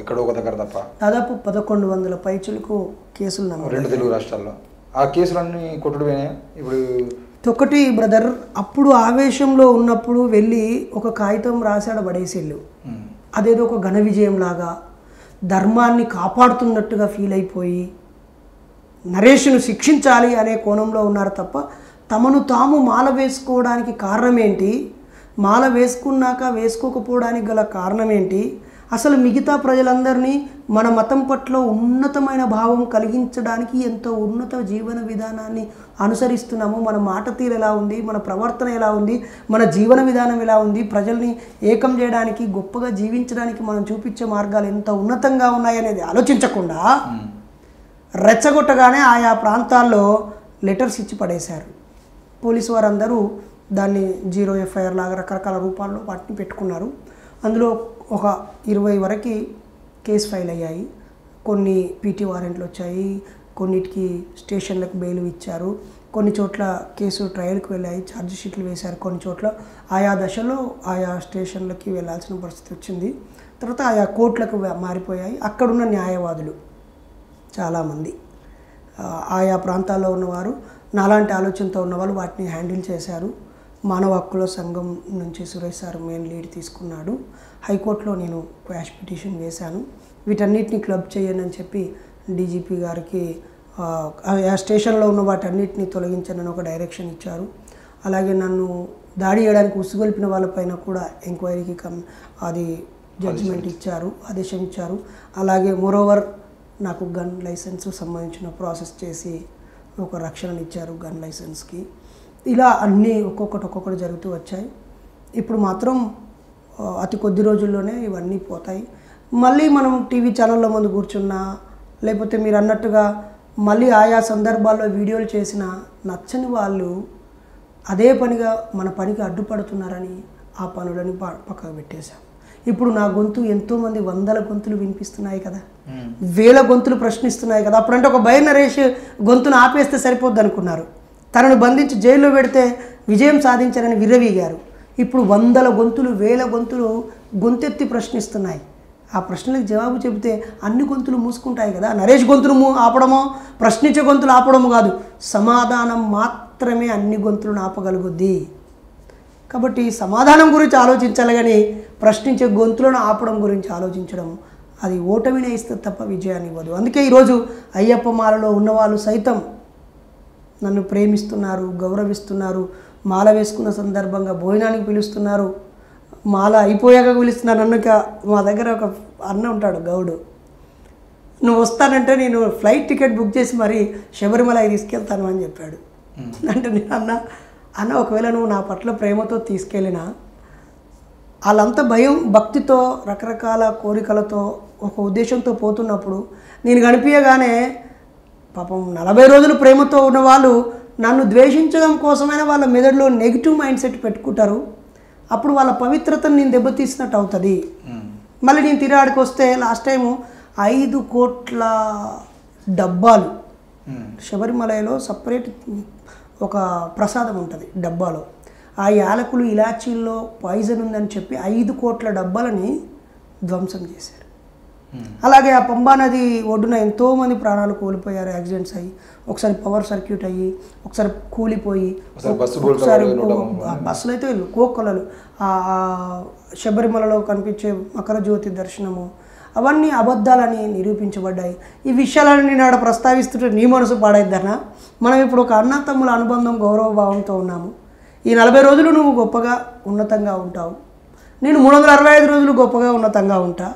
ఎక్కడో ఒక దగ్గర తప్ప. దాదాపు 1100 పైచులకు కేసులు 2 తెలుగు రాష్ట్రాల్లో. ఆ కేసులన్నీ కొట్టుడు పోయినాయి. ఇప్పుడు ఒకటి బ్రదర్, అప్పుడు ఆవేశంలో ఉన్నప్పుడు వెళ్ళి ఒక కాగితం రాశాడు పడేసేళ్ళు. అదేదో ఒక ఘన విజయం లాగా ధర్మాన్ని కాపాడుతున్నట్టుగా ఫీల్ అయిపోయి నరేష్ను శిక్షించాలి అనే కోణంలో ఉన్నారు తప్ప తమను తాము మాల వేసుకోవడానికి కారణం ఏంటి, మాల వేసుకున్నాక వేసుకోకపోవడానికి గల కారణం ఏంటి, అసలు మిగతా ప్రజలందరినీ మన మతం పట్ల ఉన్నతమైన భావం కలిగించడానికి ఎంతో ఉన్నత జీవన విధానాన్ని అనుసరిస్తున్నాము. మన మాట తీరు ఎలా ఉంది, మన ప్రవర్తన ఎలా ఉంది, మన జీవన విధానం ఎలా ఉంది, ప్రజల్ని ఏకం చేయడానికి, గొప్పగా జీవించడానికి మనం చూపించే మార్గాలు ఎంత ఉన్నతంగా ఉన్నాయనేది ఆలోచించకుండా రెచ్చగొట్టగానే ఆయా ప్రాంతాల్లో లెటర్స్ ఇచ్చి పడేశారు. పోలీసు వారందరూ దాన్ని 0 FIR లాగా రకరకాల రూపాల్లో వాటిని పెట్టుకున్నారు. అందులో ఒక 20 వరకు కేసు ఫైల్ అయ్యాయి. కొన్ని పీటీ వారెంట్లు వచ్చాయి, కొన్నిటికి స్టేషన్లకు బెయిల్ ఇచ్చారు, కొన్ని చోట్ల కేసు ట్రయల్కి వెళ్ళాయి, ఛార్జ్ షీట్లు వేశారు, కొన్ని చోట్ల ఆయా దశలో ఆయా స్టేషన్లకి వెళ్ళాల్సిన పరిస్థితి వచ్చింది. తర్వాత ఆయా కోర్టులకు మారిపోయాయి. అక్కడున్న న్యాయవాదులు చాలామంది ఆయా ప్రాంతాల్లో ఉన్నవారు, నాలాంటి ఆలోచనతో ఉన్నవాళ్ళు వాటిని హ్యాండిల్ చేశారు. మానవ హక్కుల సంఘం నుంచి సురేష్ సార్ మెయిన్ లీడ్ తీసుకున్నాడు. హైకోర్టులో నేను క్వాష్ పిటిషన్ వేశాను. వీటన్నిటిని క్లబ్ చేయండి అని చెప్పి డీజీపీ గారికి ఆ స్టేషన్లో ఉన్న వాటన్నిటిని తొలగించండి ఒక డైరెక్షన్ ఇచ్చారు. అలాగే నన్ను దాడి చేయడానికి ఉసుగొల్పిన వాళ్ళపైన కూడా ఎంక్వైరీకి అది జడ్జిమెంట్ ఇచ్చారు, ఆదేశం ఇచ్చారు. అలాగే మోరోవర్ నాకు గన్ లైసెన్స్ సంబంధించిన ప్రాసెస్ చేసి ఒక రక్షణ ఇచ్చారు గన్ లైసెన్స్కి. ఇలా అన్నీ ఒక్కొక్కటి జరుగుతూ వచ్చాయి. ఇప్పుడు మాత్రం అతి కొద్ది రోజుల్లోనే ఇవన్నీ పోతాయి. మళ్ళీ మనం టీవీ ఛానళ్ళ ముందు కూర్చున్నా, లేకపోతే మీరు అన్నట్టుగా మళ్ళీ ఆయా సందర్భాల్లో వీడియోలు చేసిన నచ్చని వాళ్ళు అదే పనిగా మన పనికి అడ్డుపడుతున్నారని ఆ పనులని పక్కకు పెట్టేశాం. ఇప్పుడు నా గొంతు ఎంతోమంది 100 గొంతులు వినిపిస్తున్నాయి కదా, 1000 గొంతులు ప్రశ్నిస్తున్నాయి కదా. అప్పుడంటే ఒక భయ నరేష్ గొంతును ఆపేస్తే సరిపోద్ది అనుకున్నారు. తనను బంధించి జైల్లో పెడితే విజయం సాధించారని విర్రవీగారు. ఇప్పుడు 100 గొంతులు 1000 గొంతులు గొంతెత్తి ప్రశ్నిస్తున్నాయి. ఆ ప్రశ్నలకు జవాబు చెబితే అన్ని గొంతులు మూసుకుంటాయి కదా. నరేష్ గొంతులు ఆపడమో, ప్రశ్నించే గొంతులు ఆపడము కాదు, సమాధానం మాత్రమే అన్ని గొంతులను ఆపగలుగుద్ది. కాబట్టి సమాధానం గురించి ఆలోచించాలి కానీ ప్రశ్నించే గొంతులను ఆపడం గురించి ఆలోచించడం అది ఓటమినే ఇస్తే తప్ప విజయాన్ని ఇవ్వదు. అందుకే ఈరోజు అయ్యప్ప మాలలో ఉన్నవాళ్ళు సైతం నన్ను ప్రేమిస్తున్నారు, గౌరవిస్తున్నారు. మాల వేసుకున్న సందర్భంగా భోజనానికి పిలుస్తున్నారు, మాల అయిపోయాక పిలుస్తున్నారు. నన్ను మా దగ్గర ఒక అన్న ఉంటాడు గౌడు, నువ్వు వస్తానంటే నేను ఫ్లైట్ టికెట్ బుక్ చేసి మరి శబరిమలకి తీసుకెళ్తాను అని చెప్పాడు. అంటే నేను అన్న ఒకవేళ నువ్వు నా పట్ల ప్రేమతో తీసుకెళ్ళినా వాళ్ళంతా భయం భక్తితో రకరకాల కోరికలతో ఒక ఉద్దేశంతో పోతున్నప్పుడు నేను కనిపించగానే పాపం 40 రోజులు ప్రేమతో ఉన్న వాళ్ళు నన్ను ద్వేషించడం కోసమైనా వాళ్ళ మెదడులో నెగిటివ్ మైండ్ సెట్ పెట్టుకుంటారు. అప్పుడు వాళ్ళ పవిత్రతను నేను దెబ్బతీసినట్టు అవుతుంది. మళ్ళీ నేను తిరాడికి వస్తే లాస్ట్ టైము 5 కోట్ల డబ్బాలు శబరిమలలో సపరేట్ ఒక ప్రసాదం ఉంటుంది డబ్బాలో. ఆ యాలకులు ఇలాచీల్లో పాయిజన్ ఉందని చెప్పి 5 కోట్ల డబ్బాలని ధ్వంసం చేశారు. అలాగే ఆ పంబా నది ఒడ్డున ఎంతోమంది ప్రాణాలు కోల్పోయారు యాక్సిడెంట్స్ అయ్యి. ఒకసారి పవర్ సర్క్యూట్ అయ్యి, ఒకసారి కూలిపోయి, ఒకసారి బస్సులు అయితే కోకొలలు, ఆ శబరిమలలో కనిపించే మకర జ్యోతి దర్శనము, అవన్నీ అబద్ధాలని నిరూపించబడ్డాయి. ఈ విషయాలను నేను ఆడ ప్రస్తావిస్తుంటే నీ మనసు పాడైద్దన్నా. మనం ఇప్పుడు ఒక అన్న తమ్ముల అనుబంధం గౌరవభావంతో ఉన్నాము. ఈ 40 రోజులు నువ్వు గొప్పగా ఉన్నతంగా ఉంటావు, నేను 365 రోజులు గొప్పగా ఉన్నతంగా ఉంటా.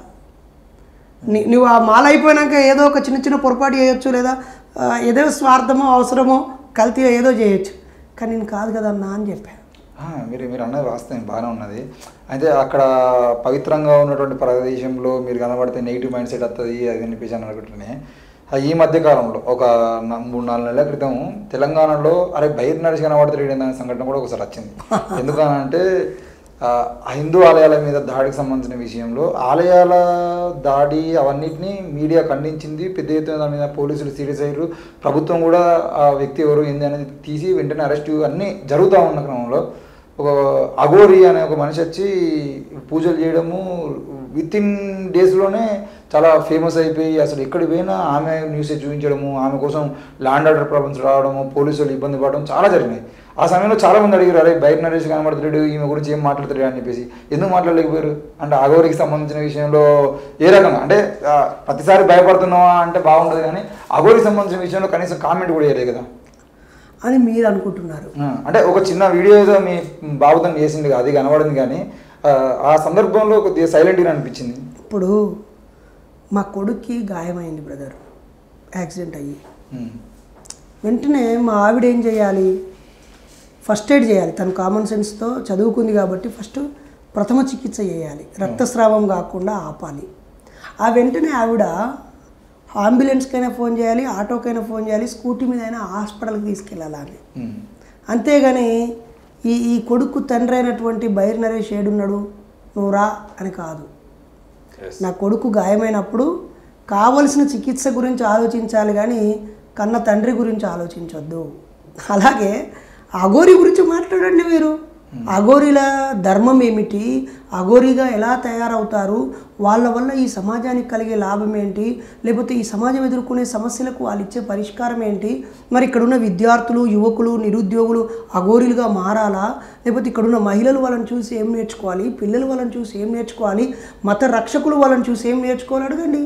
నువ్వు ఆ మాల అయిపోయినాక ఏదో ఒక చిన్న పొరపాటు చేయొచ్చు, లేదా ఏదో స్వార్థమో అవసరమో కల్తీ ఏదో చేయొచ్చు, కానీ నేను కాదు కదన్నా అని చెప్పాను. మీరు అన్నది వాస్తవం బాగానే ఉన్నది. అయితే అక్కడ పవిత్రంగా ఉన్నటువంటి ప్రదేశంలో మీరు కనబడితే నెగిటివ్ మైండ్ సెట్ వస్తుంది అది అనిపించాను అనుకుంటున్నానే. ఈ మధ్యకాలంలో ఒక 3-4 నెలల క్రితం తెలంగాణలో బైర్ నరేష్ కనబడుతుంది అనే సంఘటన కూడా ఒకసారి వచ్చింది. ఎందుకనంటే హిందూ ఆలయాల మీద దాడికి సంబంధించిన విషయంలో ఆలయాల దాడి అవన్నిటిని మీడియా ఖండించింది. పెద్ద ఎత్తున దాని మీద పోలీసులు సీరియస్ అయ్యారు. ప్రభుత్వం కూడా ఆ వ్యక్తి ఎవరు ఏంది అనేది తీసి వెంటనే అరెస్ట్ అన్నీ జరుగుతూ ఉన్న క్రమంలో ఒక అఘోరి అనే ఒక మనిషి వచ్చి పూజలు చేయడము వితిన్ డేస్లోనే చాలా ఫేమస్ అయిపోయి అసలు ఎక్కడికి పోయినా ఆమె న్యూస్ చూపించడము, ఆమె కోసం ల్యాండ్ ఆర్డర్ ప్రాబ్లమ్స్ రావడము, పోలీసులు ఇబ్బంది పడడం చాలా జరిగినాయి. ఆ సమయంలో చాలామంది అడిగారు, అరే బైర్ నరేష్ కనబడుతున్నాడు, ఈమె గురించి ఏం మాట్లాడుతాడు అని చెప్పేసి. ఎందుకు మాట్లాడలేకపోయారు అంటే అఘోరికి సంబంధించిన విషయంలో ఏ రకంగా అంటే ప్రతిసారి భయపడుతున్నావా అంటే బాగుంటుంది, కానీ అఘోరికి సంబంధించిన విషయంలో కనీసం కామెంట్ కూడా చేయలేదు కదా అని మీరు అనుకుంటున్నారు. అంటే ఒక చిన్న వీడియో ఏదో మీ బాబుతో చేసింది అది కనబడింది, కానీ ఆ సందర్భంలో కొద్దిగా సైలెంట్గా అనిపించింది. ఇప్పుడు మా కొడుక్కి గాయమైంది బ్రదర్, యాక్సిడెంట్ అయ్యి. వెంటనే మా ఆవిడ ఏం చేయాలి, ఫస్ట్ ఎయిడ్ చేయాలి. తను కామన్ సెన్స్తో చదువుకుంది కాబట్టి ఫస్ట్ ప్రథమ చికిత్స చేయాలి, రక్తస్రావం కాకుండా ఆపాలి. ఆ వెంటనే ఆవిడ అంబులెన్స్కైనా ఫోన్ చేయాలి, ఆటోకైనా ఫోన్ చేయాలి, స్కూటీ మీద అయినా హాస్పిటల్కి తీసుకెళ్ళాలి. అంతేగాని ఈ కొడుకు తండ్రి అయినటువంటి బైర్ నరేష్ ఏడున్నాడు నువ్వు రా అని కాదు. నా కొడుకు గాయమైనప్పుడు కావలసిన చికిత్స గురించి ఆలోచించాలి కానీ కన్న తండ్రి గురించి ఆలోచించొద్దు. అలాగే అఘోరి గురించి మాట్లాడండి మీరు. అఘోరీల ధర్మం ఏమిటి, అఘోరీగా ఎలా తయారవుతారు, వాళ్ళ వల్ల ఈ సమాజానికి కలిగే లాభం ఏంటి, లేకపోతే ఈ సమాజం ఎదుర్కొనే సమస్యలకు వాళ్ళు ఇచ్చే పరిష్కారం ఏంటి. మరి ఇక్కడున్న విద్యార్థులు, యువకులు, నిరుద్యోగులు అఘోరీలుగా మారాలా, లేకపోతే ఇక్కడున్న మహిళలు వాళ్ళని చూసి ఏం నేర్చుకోవాలి, పిల్లలు వాళ్ళని చూసి ఏం నేర్చుకోవాలి, మత రక్షకులు వాళ్ళని చూసి ఏం నేర్చుకోవాలి అడగండి.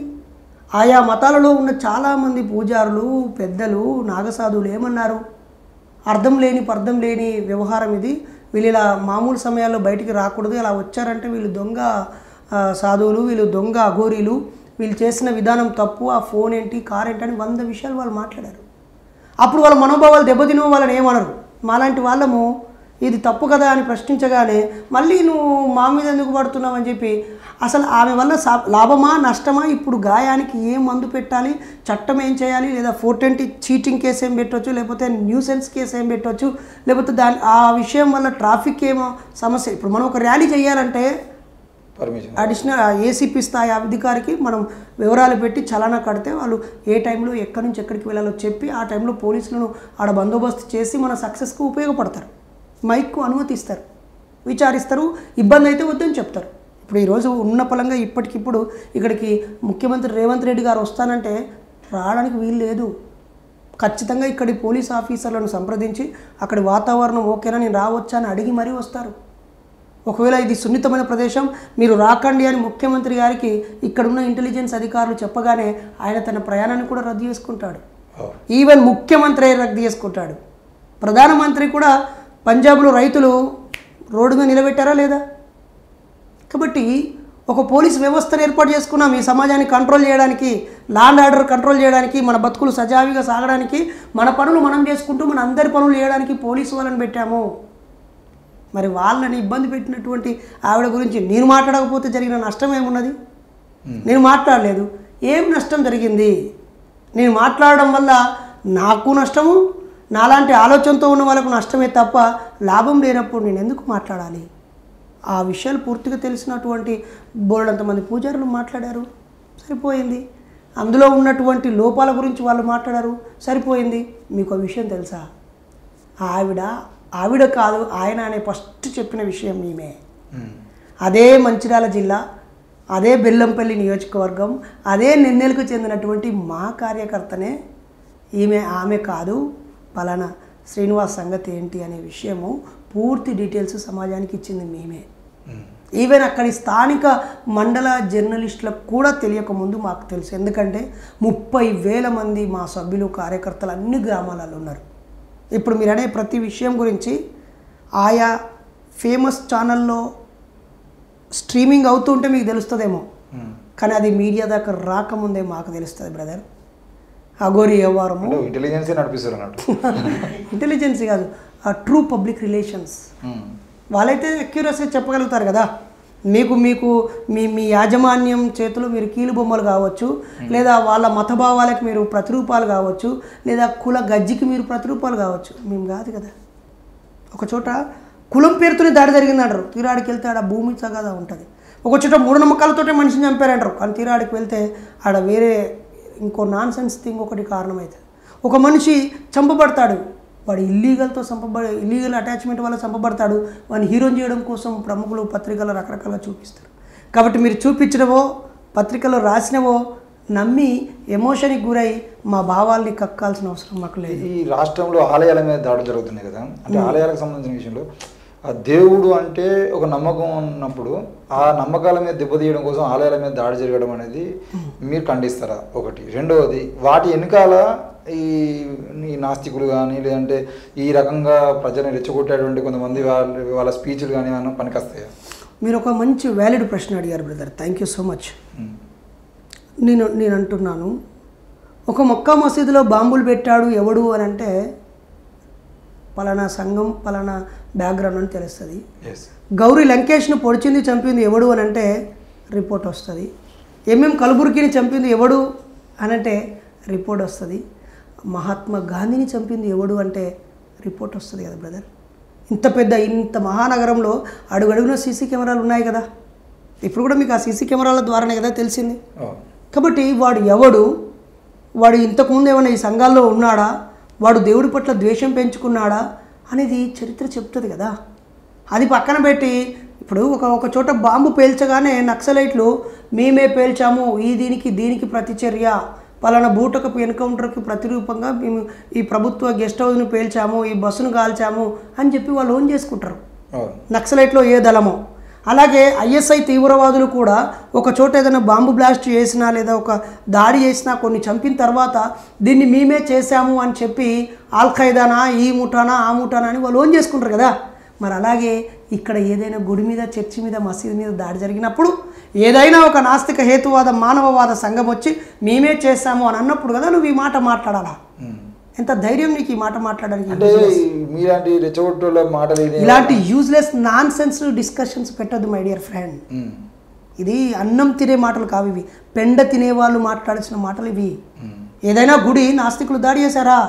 ఆయా మతాలలో ఉన్న చాలామంది పూజారులు, పెద్దలు, నాగసాధువులు ఏమన్నారు, అర్థం లేని పర్థం లేని వ్యవహారం ఇది, వీళ్ళు ఇలా మామూలు సమయాల్లో బయటికి రాకూడదు, ఇలా వచ్చారంటే వీళ్ళు దొంగ సాధువులు, వీళ్ళు దొంగ అఘోరీలు, వీళ్ళు చేసిన విధానం తప్పు, ఆ ఫోన్ ఏంటి, కార్ ఏంటి అని 100 విషయాలు వాళ్ళు మాట్లాడారు. అప్పుడు వాళ్ళ మనోభావాలు దెబ్బతినో వాళ్ళని ఏమనరు. మాలాంటి వాళ్ళము ఇది తప్పు కదా అని ప్రశ్నించగానే మళ్ళీ నువ్వు మా మీద ఎందుకు పడుతున్నావు అని చెప్పి, అసలు ఆమె వల్ల లాభమా నష్టమా, ఇప్పుడు గాయానికి ఏం మందు పెట్టాలి, చట్టం ఏం చేయాలి, లేదా 420 చీటింగ్ కేసు ఏం పెట్టవచ్చు, లేకపోతే న్యూసెన్స్ కేసు ఏం పెట్టవచ్చు, లేకపోతే ఆ విషయం వల్ల ట్రాఫిక్ ఏమో సమస్య. ఇప్పుడు మనం ఒక ర్యాలీ చేయాలంటే అడిషనల్ ఏసీపీ స్థాయి అధికారికి మనం వివరాలు పెట్టి చలానా కడితే వాళ్ళు ఏ టైంలో ఎక్కడి నుంచి ఎక్కడికి వెళ్ళాలో చెప్పి ఆ టైంలో పోలీసులను ఆడ బందోబస్తు చేసి మన సక్సెస్కు ఉపయోగపడతారు. మైక్కు అనుమతిస్తారు, విచారిస్తారు, ఇబ్బంది అయితే వద్దని చెప్తారు. ఇప్పుడు ఈరోజు ఉన్న పలంగా ఇప్పటికిప్పుడు ఇక్కడికి ముఖ్యమంత్రి రేవంత్ రెడ్డి గారు వస్తానంటే రావడానికి వీలు లేదు. ఖచ్చితంగా ఇక్కడి పోలీస్ ఆఫీసర్లను సంప్రదించి అక్కడి వాతావరణం ఓకేనా, నేను రావచ్చా అని అడిగి మరీ వస్తారు. ఒకవేళ ఇది సున్నితమైన ప్రదేశం మీరు రాకండి అని ముఖ్యమంత్రి గారికి ఇక్కడున్న ఇంటెలిజెన్స్ అధికారులు చెప్పగానే ఆయన తన ప్రయాణాన్ని కూడా రద్దు చేసుకుంటాడు. ఈవెన్ ముఖ్యమంత్రి రద్దు చేసుకుంటాడు. ప్రధానమంత్రి కూడా పంజాబ్లో రైతులు రోడ్డు మీద నిలబెట్టారా లేదా? కాబట్టి ఒక పోలీస్ వ్యవస్థను ఏర్పాటు చేసుకున్నాం ఈ సమాజాన్ని కంట్రోల్ చేయడానికి, లా అండ్ ఆర్డర్ కంట్రోల్ చేయడానికి, మన బతుకులు సజావిగా సాగడానికి, మన పనులు మనం చేసుకుంటూ మన అందరి పనులు చేయడానికి పోలీసు వాళ్ళని పెట్టాము. మరి వాళ్ళని ఇబ్బంది పెట్టినటువంటి ఆవిడ గురించి నేను మాట్లాడకపోతే జరిగిన నష్టం ఏమున్నది? నేను మాట్లాడలేదు, ఏం నష్టం జరిగింది? నేను మాట్లాడడం వల్ల నాకు నష్టము, నాలాంటి ఆలోచనతో ఉన్న వాళ్ళకు నష్టమే తప్ప లాభం లేనప్పుడు నేను ఎందుకు మాట్లాడాలి? ఆ విషయాలు పూర్తిగా తెలిసినటువంటి బోలెడంతమంది పూజారులు మాట్లాడారు, సరిపోయింది. అందులో ఉన్నటువంటి లోపాల గురించి వాళ్ళు మాట్లాడారు, సరిపోయింది. మీకు ఆ విషయం తెలుసా? ఆవిడ కాదు ఆయన అనే ఫస్ట్ చెప్పిన విషయం ఈమె. అదే మంచిర్యాల జిల్లా, అదే బెల్లంపల్లి నియోజకవర్గం, అదే నెన్నెలకు చెందినటువంటి మా కార్యకర్తనే ఆమె కాదు, పలానా శ్రీనివాస్ సంగతి ఏంటి అనే విషయము పూర్తి డీటెయిల్స్ సమాజానికి ఇచ్చింది మేమే. ఈవెన్ అక్కడి స్థానిక మండల జర్నలిస్టులకు కూడా తెలియకముందు మాకు తెలుసు. ఎందుకంటే 30,000 మంది మా సభ్యులు, కార్యకర్తలు అన్ని గ్రామాలలో ఉన్నారు. ఇప్పుడు మీరు అనే ప్రతి విషయం గురించి ఆయా ఫేమస్ ఛానల్లో స్ట్రీమింగ్ అవుతుంటే మీకు తెలుస్తుందేమో, కానీ అది మీడియా దాకా రాకముందే మాకు తెలుస్తుంది బ్రదర్. అఘోరీ వ్యవహారము ఇంటెలిజెన్సీ నడిపిస్తారు అన్నట్టు. ఇంటెలిజెన్సీ కాదు, ట్రూ పబ్లిక్ రిలేషన్స్. వాళ్ళైతే అక్యురసీ చెప్పగలుగుతారు కదా. మీకు మీ యాజమాన్యం చేతిలో మీరు కీలు బొమ్మలు కావచ్చు, లేదా వాళ్ళ మతభావాలకు మీరు ప్రతిరూపాలు కావచ్చు, లేదా కుల గజ్జికి మీరు ప్రతిరూపాలు కావచ్చు. మేము కాదు కదా. ఒక చోట కులం పేరుతోనే దాడి జరిగిందంటారు, తీరాడికి వెళ్తే ఆడ భూమి తగాదా ఉంటుంది. ఒక చోట మూఢనమ్మకాలతోటే మనిషిని చంపారంటారు, కానీ తీరాడికి వెళ్తే ఆడ వేరే ఇంకో నాన్ సెన్స్ థింగ్ ఒకటి కారణమవుతుంది. ఒక మనిషి చంపబడతాడు, వాడు ఇల్లీగల్ అటాచ్మెంట్ వల్ల చంపబడతాడు, వాడిని హీరోని చేయడం కోసం ప్రముఖులు పత్రికలు రకరకాలుగా చూపిస్తారు. కాబట్టి మీరు చూపించినవో పత్రికలో రాసినవో నమ్మి ఎమోషన్కి గురై మా భావాల్ని కక్కాల్సిన అవసరం మాకు లేదు. ఈ రాష్ట్రంలో ఆలయాల మీద దాడులు జరుగుతున్నాయి కదా, అంటే ఆలయాలకు సంబంధించిన విషయంలో ఆ దేవుడు అంటే ఒక నమ్మకం ఉన్నప్పుడు ఆ నమ్మకాల మీద దెబ్బతీయడం కోసం ఆలయాల మీద దాడి జరగడం అనేది మీరు ఖండిస్తారా? ఒకటి. రెండవది, వాటి వెనకాల ఈ నాస్తికులు కానీ లేదంటే ఈ రకంగా ప్రజల్ని రెచ్చగొట్టేటువంటి కొంతమంది వాళ్ళ స్పీచ్లు కానీ ఏమైనా పనికొస్తాయా? మీరు ఒక మంచి వ్యాలిడ్ ప్రశ్న అడిగారు brother, thank you so much. నేను అంటున్నాను, ఒక మక్కా మసీదులో బాంబులు పెట్టాడు ఎవడు అని అంటే పలానా సంఘం పలానా బ్యాక్గ్రౌండ్ అని తెలుస్తుంది. గౌరీ లంకేష్ను పొడిచింది చంపింది ఎవడు అని అంటే రిపోర్ట్ వస్తుంది. కలబుర్గిని చంపింది ఎవడు అని అంటే రిపోర్ట్ వస్తుంది. మహాత్మా గాంధీని చంపింది ఎవడు అంటే రిపోర్ట్ వస్తుంది కదా బ్రదర్. ఇంత మహానగరంలో అడుగడుగున సీసీ కెమెరాలు ఉన్నాయి కదా. ఇప్పుడు కూడా మీకు ఆ సీసీ కెమెరాల ద్వారానే కదా తెలిసింది. కాబట్టి వాడు ఎవడు, వాడు ఇంతకుముందు ఏమైనా ఈ సంఘాల్లో ఉన్నాడా, వాడు దేవుడి పట్ల ద్వేషం పెంచుకున్నాడా అనేది చరిత్ర చెప్తుంది కదా. అది పక్కన పెట్టి ఇప్పుడు ఒక చోట బాంబు పేల్చగానే నక్సలైట్లు మేమే పేల్చాము, దీనికి ప్రతిచర్య, పలానా బూటకపు ఎన్కౌంటర్కి ప్రతిరూపంగా మేము ఈ ప్రభుత్వ గెస్ట్ హౌస్ను పేల్చాము, ఈ బస్సును కాల్చాము అని చెప్పి వాళ్ళు ఓన్ చేసుకుంటారు నక్సలైట్లో ఏ దళమో. అలాగే ఐఎస్ఐ తీవ్రవాదులు కూడా ఒక చోట ఏదైనా బాంబు బ్లాస్ట్ చేసినా లేదా ఒక దాడి చేసినా కొన్ని చంపిన తర్వాత దీన్ని మేమే చేశాము అని చెప్పి ఆల్ఖైదానా ఈ ముఠానా ఆ ముఠానా అని వాళ్ళు ఓన్ చేసుకుంటారు కదా. మరి అలాగే ఇక్కడ ఏదైనా గుడి మీద, చర్చి మీద, మసీదు మీద దాడి జరిగినప్పుడు ఏదైనా ఒక నాస్తిక హేతువాద మానవవాద సంఘం వచ్చి మేమే చేశాము అని అన్నప్పుడు కదా నువ్వు ఈ మాట మాట్లాడాలా. ఎంత ధైర్యం నీకు ఈ మాట మాట్లాడడానికి? ఇలాంటి యూజ్లెస్ నాన్ సెన్స్ డిస్కషన్స్ పెట్టద్దు మై డియర్ ఫ్రెండ్. ఇది అన్నం తినే మాటలు కావు ఇవి, పెండ తినేవాళ్ళు మాట్లాడాల్సిన మాటలు ఇవి. ఏదైనా గుడి నాస్తికులు దాడి చేశారా?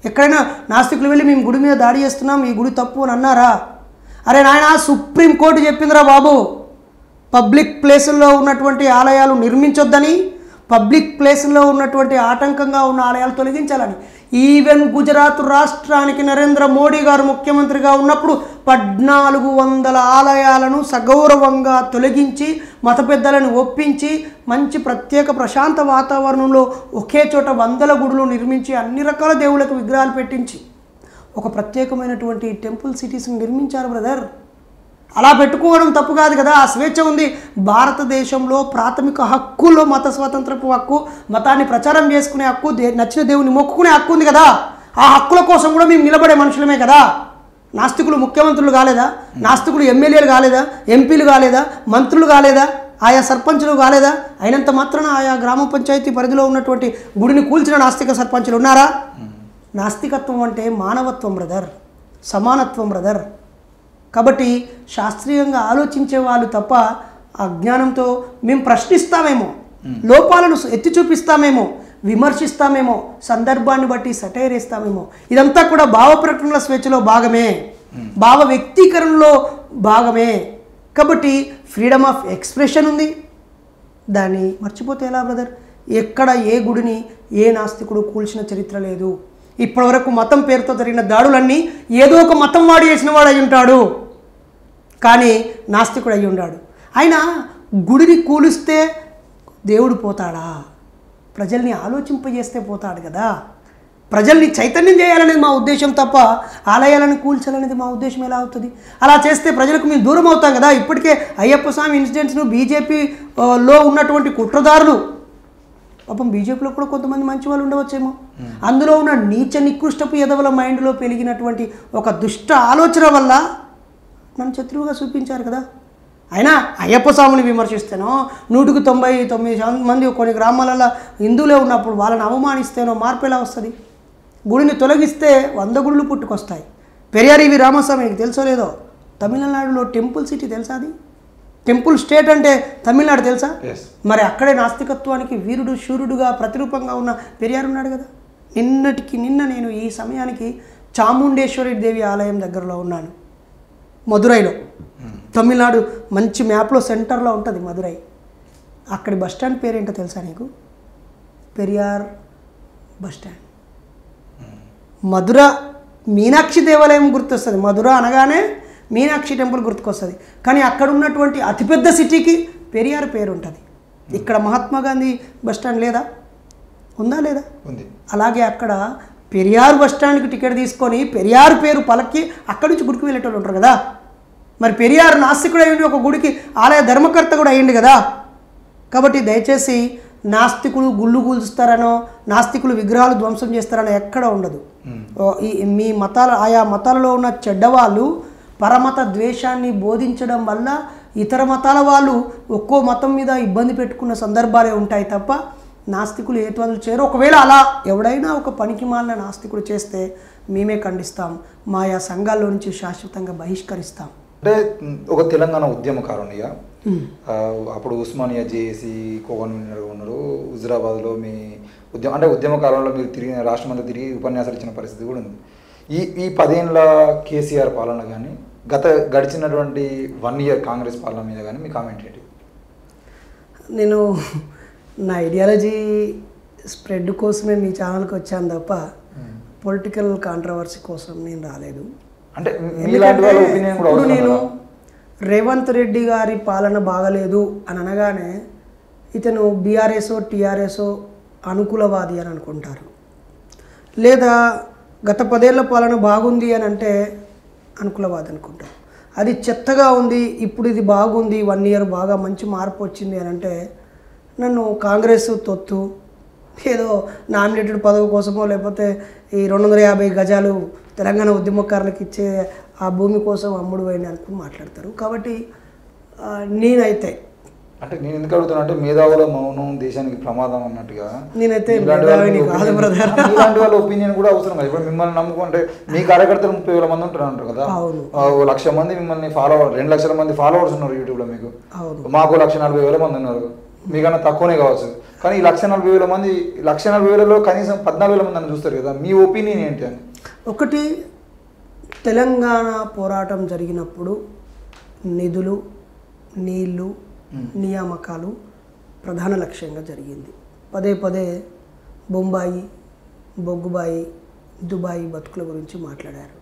ఎక్కడైనా నాస్తికులు వెళ్ళి మేము గుడి మీద దాడి చేస్తున్నాం, ఈ గుడి తప్పు అని అన్నారా? అరే నాయన, సుప్రీంకోర్టు చెప్పిందిరా బాబు, పబ్లిక్ ప్లేసుల్లో ఉన్నటువంటి ఆలయాలు నిర్మించొద్దని, పబ్లిక్ ప్లేసుల్లో ఉన్నటువంటి ఆటంకంగా ఉన్న ఆలయాలు తొలగించాలని. ఈవెన్ గుజరాత్ రాష్ట్రానికి నరేంద్ర మోడీ గారు ముఖ్యమంత్రిగా ఉన్నప్పుడు 1400 ఆలయాలను సగౌరవంగా తొలగించి మత పెద్దలను ఒప్పించి మంచి ప్రత్యేక ప్రశాంత వాతావరణంలో ఒకే చోట 100 గుడులు నిర్మించి అన్ని రకాల దేవుళ్ళకు విగ్రహాలు పెట్టించి ఒక ప్రత్యేకమైనటువంటి టెంపుల్ సిటీస్ని నిర్మించారు బ్రదర్. అలా పెట్టుకోవడం తప్పు కాదు కదా. ఆ స్వేచ్ఛ ఉంది. భారతదేశంలో ప్రాథమిక హక్కుల్లో మత స్వాతంత్రపు హక్కు, మతాన్ని ప్రచారం చేసుకునే హక్కు, నచ్చిన దేవుని మొక్కుకునే హక్కు ఉంది కదా. ఆ హక్కుల కోసం కూడా మేము నిలబడే మనుషులమే కదా. నాస్తికులు ముఖ్యమంత్రులు కాలేదా? నాస్తికులు ఎమ్మెల్యేలు కాలేదా? ఎంపీలు కాలేదా? మంత్రులు కాలేదా? ఆయా సర్పంచులు కాలేదా? అయినంత మాత్రాన ఆయా గ్రామ పంచాయతీ పరిధిలో ఉన్నటువంటి గుడిని కూల్చిన నాస్తిక సర్పంచులు ఉన్నారా? నాస్తికత్వం అంటే మానవత్వం బ్రదర్, సమానత్వం బ్రదర్. కాబట్టి శాస్త్రీయంగా ఆలోచించే వాళ్ళు తప్ప అజ్ఞానంతో మేము ప్రశ్నిస్తామేమో, లోపాలను ఎత్తి చూపిస్తామేమో, విమర్శిస్తామేమో, సందర్భాన్ని బట్టి సటైర్ వేస్తామేమో. ఇదంతా కూడా భావ ప్రకటనల స్వేచ్ఛలో భాగమే, భావ వ్యక్తీకరణలో భాగమే. కాబట్టి ఫ్రీడమ్ ఆఫ్ ఎక్స్ప్రెషన్ ఉంది, దాన్ని మర్చిపోతే ఎలా బ్రదర్? ఎక్కడ ఏ గుడిని ఏ నాస్తికుడు కూల్చిన చరిత్ర లేదు. ఇప్పటివరకు మతం పేరుతో జరిగిన దాడులన్నీ ఏదో ఒక మతం వాడు చేసిన వాడు అయి ఉంటాడు, కానీ నాస్తికుడు అయి ఉన్నాడు. అయినా గుడిని కూలిస్తే దేవుడు పోతాడా? ప్రజల్ని ఆలోచింపజేస్తే పోతాడు కదా. ప్రజల్ని చైతన్యం చేయాలనేది మా ఉద్దేశం తప్ప ఆలయాలను కూల్చాలనేది మా ఉద్దేశం ఎలా అవుతుంది? అలా చేస్తే ప్రజలకు మేము దూరం అవుతాం కదా. ఇప్పటికే అయ్యప్ప స్వామి ఇన్సిడెంట్స్ను బీజేపీలో ఉన్నటువంటి కుట్రదారులు, పాపం బీజేపీలో కూడా కొంతమంది మంచి వాళ్ళు ఉండవచ్చేమో, అందులో ఉన్న నీచ నికృష్టపు ఎదవల మైండ్లో పెరిగినటువంటి ఒక దుష్ట ఆలోచన వల్ల నన్ను శత్రువుగా చూపించారు కదా. అయినా అయ్యప్ప స్వామిని విమర్శిస్తేనో 199 మంది కొన్ని గ్రామాలలో హిందువులే ఉన్నప్పుడు వాళ్ళని అవమానిస్తేనో మార్పు ఎలా వస్తుంది? గుడిని తొలగిస్తే 100 గుడులు పుట్టుకొస్తాయి. పెరియార్ ఇవి రామస్వామి నీకు తెలుసో లేదో, తమిళనాడులో టెంపుల్ సిటీ తెలుసా? అది టెంపుల్ స్టేట్ అంటే తమిళనాడు తెలుసా? మరి అక్కడే నాస్తికత్వానికి వీరుడు శూరుడుగా ప్రతిరూపంగా ఉన్న పెరియార్ ఉన్నాడు కదా. నిన్న నేను ఈ సమయానికి చాముండేశ్వరి దేవి ఆలయం దగ్గరలో ఉన్నాను, మదురైలో. తమిళనాడు మంచి మ్యాప్లో సెంటర్లో ఉంటుంది మదురై. అక్కడి బస్టాండ్ పేరేంటో తెలుసా నీకు? పెరియార్ బస్టాండ్. మధుర మీనాక్షి దేవాలయం గుర్తొస్తుంది. మధుర అనగానే మీనాక్షి టెంపుల్ గుర్తుకొస్తుంది. కానీ అక్కడ ఉన్నటువంటి అతిపెద్ద సిటీకి పెరియార్ పేరు ఉంటుంది. ఇక్కడ మహాత్మా గాంధీ బస్టాండ్ లేదా? ఉందా లేదా? ఉంది. అలాగే అక్కడ పెరియార్ బస్టాండ్కి టికెట్ తీసుకొని పెరియార్ పేరు పలకి అక్కడి నుంచి గుడికి వెళ్ళేటోళ్ళు ఉంటారు కదా. మరి పెరియార్ నాస్తికుడు అయ్యింది, ఒక గుడికి ఆలయ ధర్మకర్త కూడా అయ్యింది కదా. కాబట్టి దయచేసి నాస్తికులు గుళ్ళు కూల్చుతారనో, నాస్తికులు విగ్రహాలు ధ్వంసం చేస్తారనో ఎక్కడ ఉండదు. మీ మతాల ఆయా మతాలలో ఉన్న చెడ్డవాళ్ళు పరమత ద్వేషాన్ని బోధించడం వల్ల ఇతర మతాల వాళ్ళు ఒక్కో మతం మీద ఇబ్బంది పెట్టుకున్న సందర్భాలే ఉంటాయి తప్ప నాస్తికులు హేతువాదులు చేయరు. ఒకవేళ అలా ఎవడైనా ఒక పనికిమాలిన నాస్తికుడు చేస్తే మేమే ఖండిస్తాం, మాయా సంఘాల్లో నుంచి శాశ్వతంగా బహిష్కరిస్తాం. అంటే ఒక తెలంగాణ ఉద్యమకారునిగా అప్పుడు ఉస్మానియా జేఏసీ కో-కన్వీనర్గా ఉన్నారు. హుజురాబాద్లో మీ ఉద్యమకాలంలో మీరు తిరిగిన రాష్ట్రమంతా తిరిగి ఉపన్యాసాలు ఇచ్చిన పరిస్థితి కూడా ఉంది. ఈ 10 ఏళ్ళ కేసీఆర్ పాలన కానీ గడిచినటువంటి 1 ఇయర్ కాంగ్రెస్ పాలన మీద కానీ మీ కామెంట్ ఏంటి? నేను నా ఐడియాలజీ స్ప్రెడ్ కోసమే మీ ఛానల్కి వచ్చాను తప్ప పొలిటికల్ కాంట్రవర్సీ కోసం నేను రాలేదు. అంటే మీలాంటి వాళ్ళ ఒపీనియన్ కూడా ఇప్పుడు నేను రేవంత్ రెడ్డి గారి పాలన బాగలేదు అని అనగానే ఇతను బీఆర్ఎస్ టీఆర్ఎస్ అనుకూలవాది అని అనుకుంటారు, లేదా గత 10 ఏళ్ల పాలన బాగుంది అని అంటే అనుకూలవాది అనుకుంటారు. అది చెత్తగా ఉంది, ఇప్పుడు ఇది బాగుంది, 1 ఇయర్ బాగా మంచి మార్పు వచ్చింది అని అంటే నన్ను కాంగ్రెస్ తొత్తు ఏదో నామినేటెడ్ పదవి కోసమో లేకపోతే ఈ 250 గజాలు తెలంగాణ ఉద్యమకారులకు ఇచ్చే ఆ భూమి కోసం అమ్ముడు పోయింది అనుకుని మాట్లాడతారు. కాబట్టి నేనైతే అంటే నేను ఎందుకు అడుగుతున్నా అంటే మేధావుల మౌనం దేశానికి ప్రమాదం అన్నట్టుగా నేనైతే ఇలాంటి వాళ్ళ ఒపీనియన్ కూడా అవసరం కదా. ఇప్పుడు మిమ్మల్ని నమ్ముకుంటే మీ కార్యకర్తలు 30,000 మంది ఉంటారు కదా, 1,00,000 మంది మిమ్మల్ని ఫాలోవర్, 2 లక్షల మంది ఫాలోవర్స్ ఉన్నారు యూట్యూబ్లో. మీకు మాకు 1,40,000 మంది ఉన్నారు, మీకన్నా తక్కువనే కావచ్చు. కానీ ఈ 1,40,000 మంది 1,40,000లో కనీసం 14,000 మంది అని చూస్తారు కదా. మీ ఒపీనియన్ ఏంటి అని? ఒకటి, తెలంగాణ పోరాటం జరిగినప్పుడు నిధులు, నీళ్లు, నియామకాలు ప్రధాన లక్ష్యంగా జరిగింది. పదే బొంబాయి, బొగ్గుబాయి, దుబాయ్ బతుకుల గురించి మాట్లాడారు.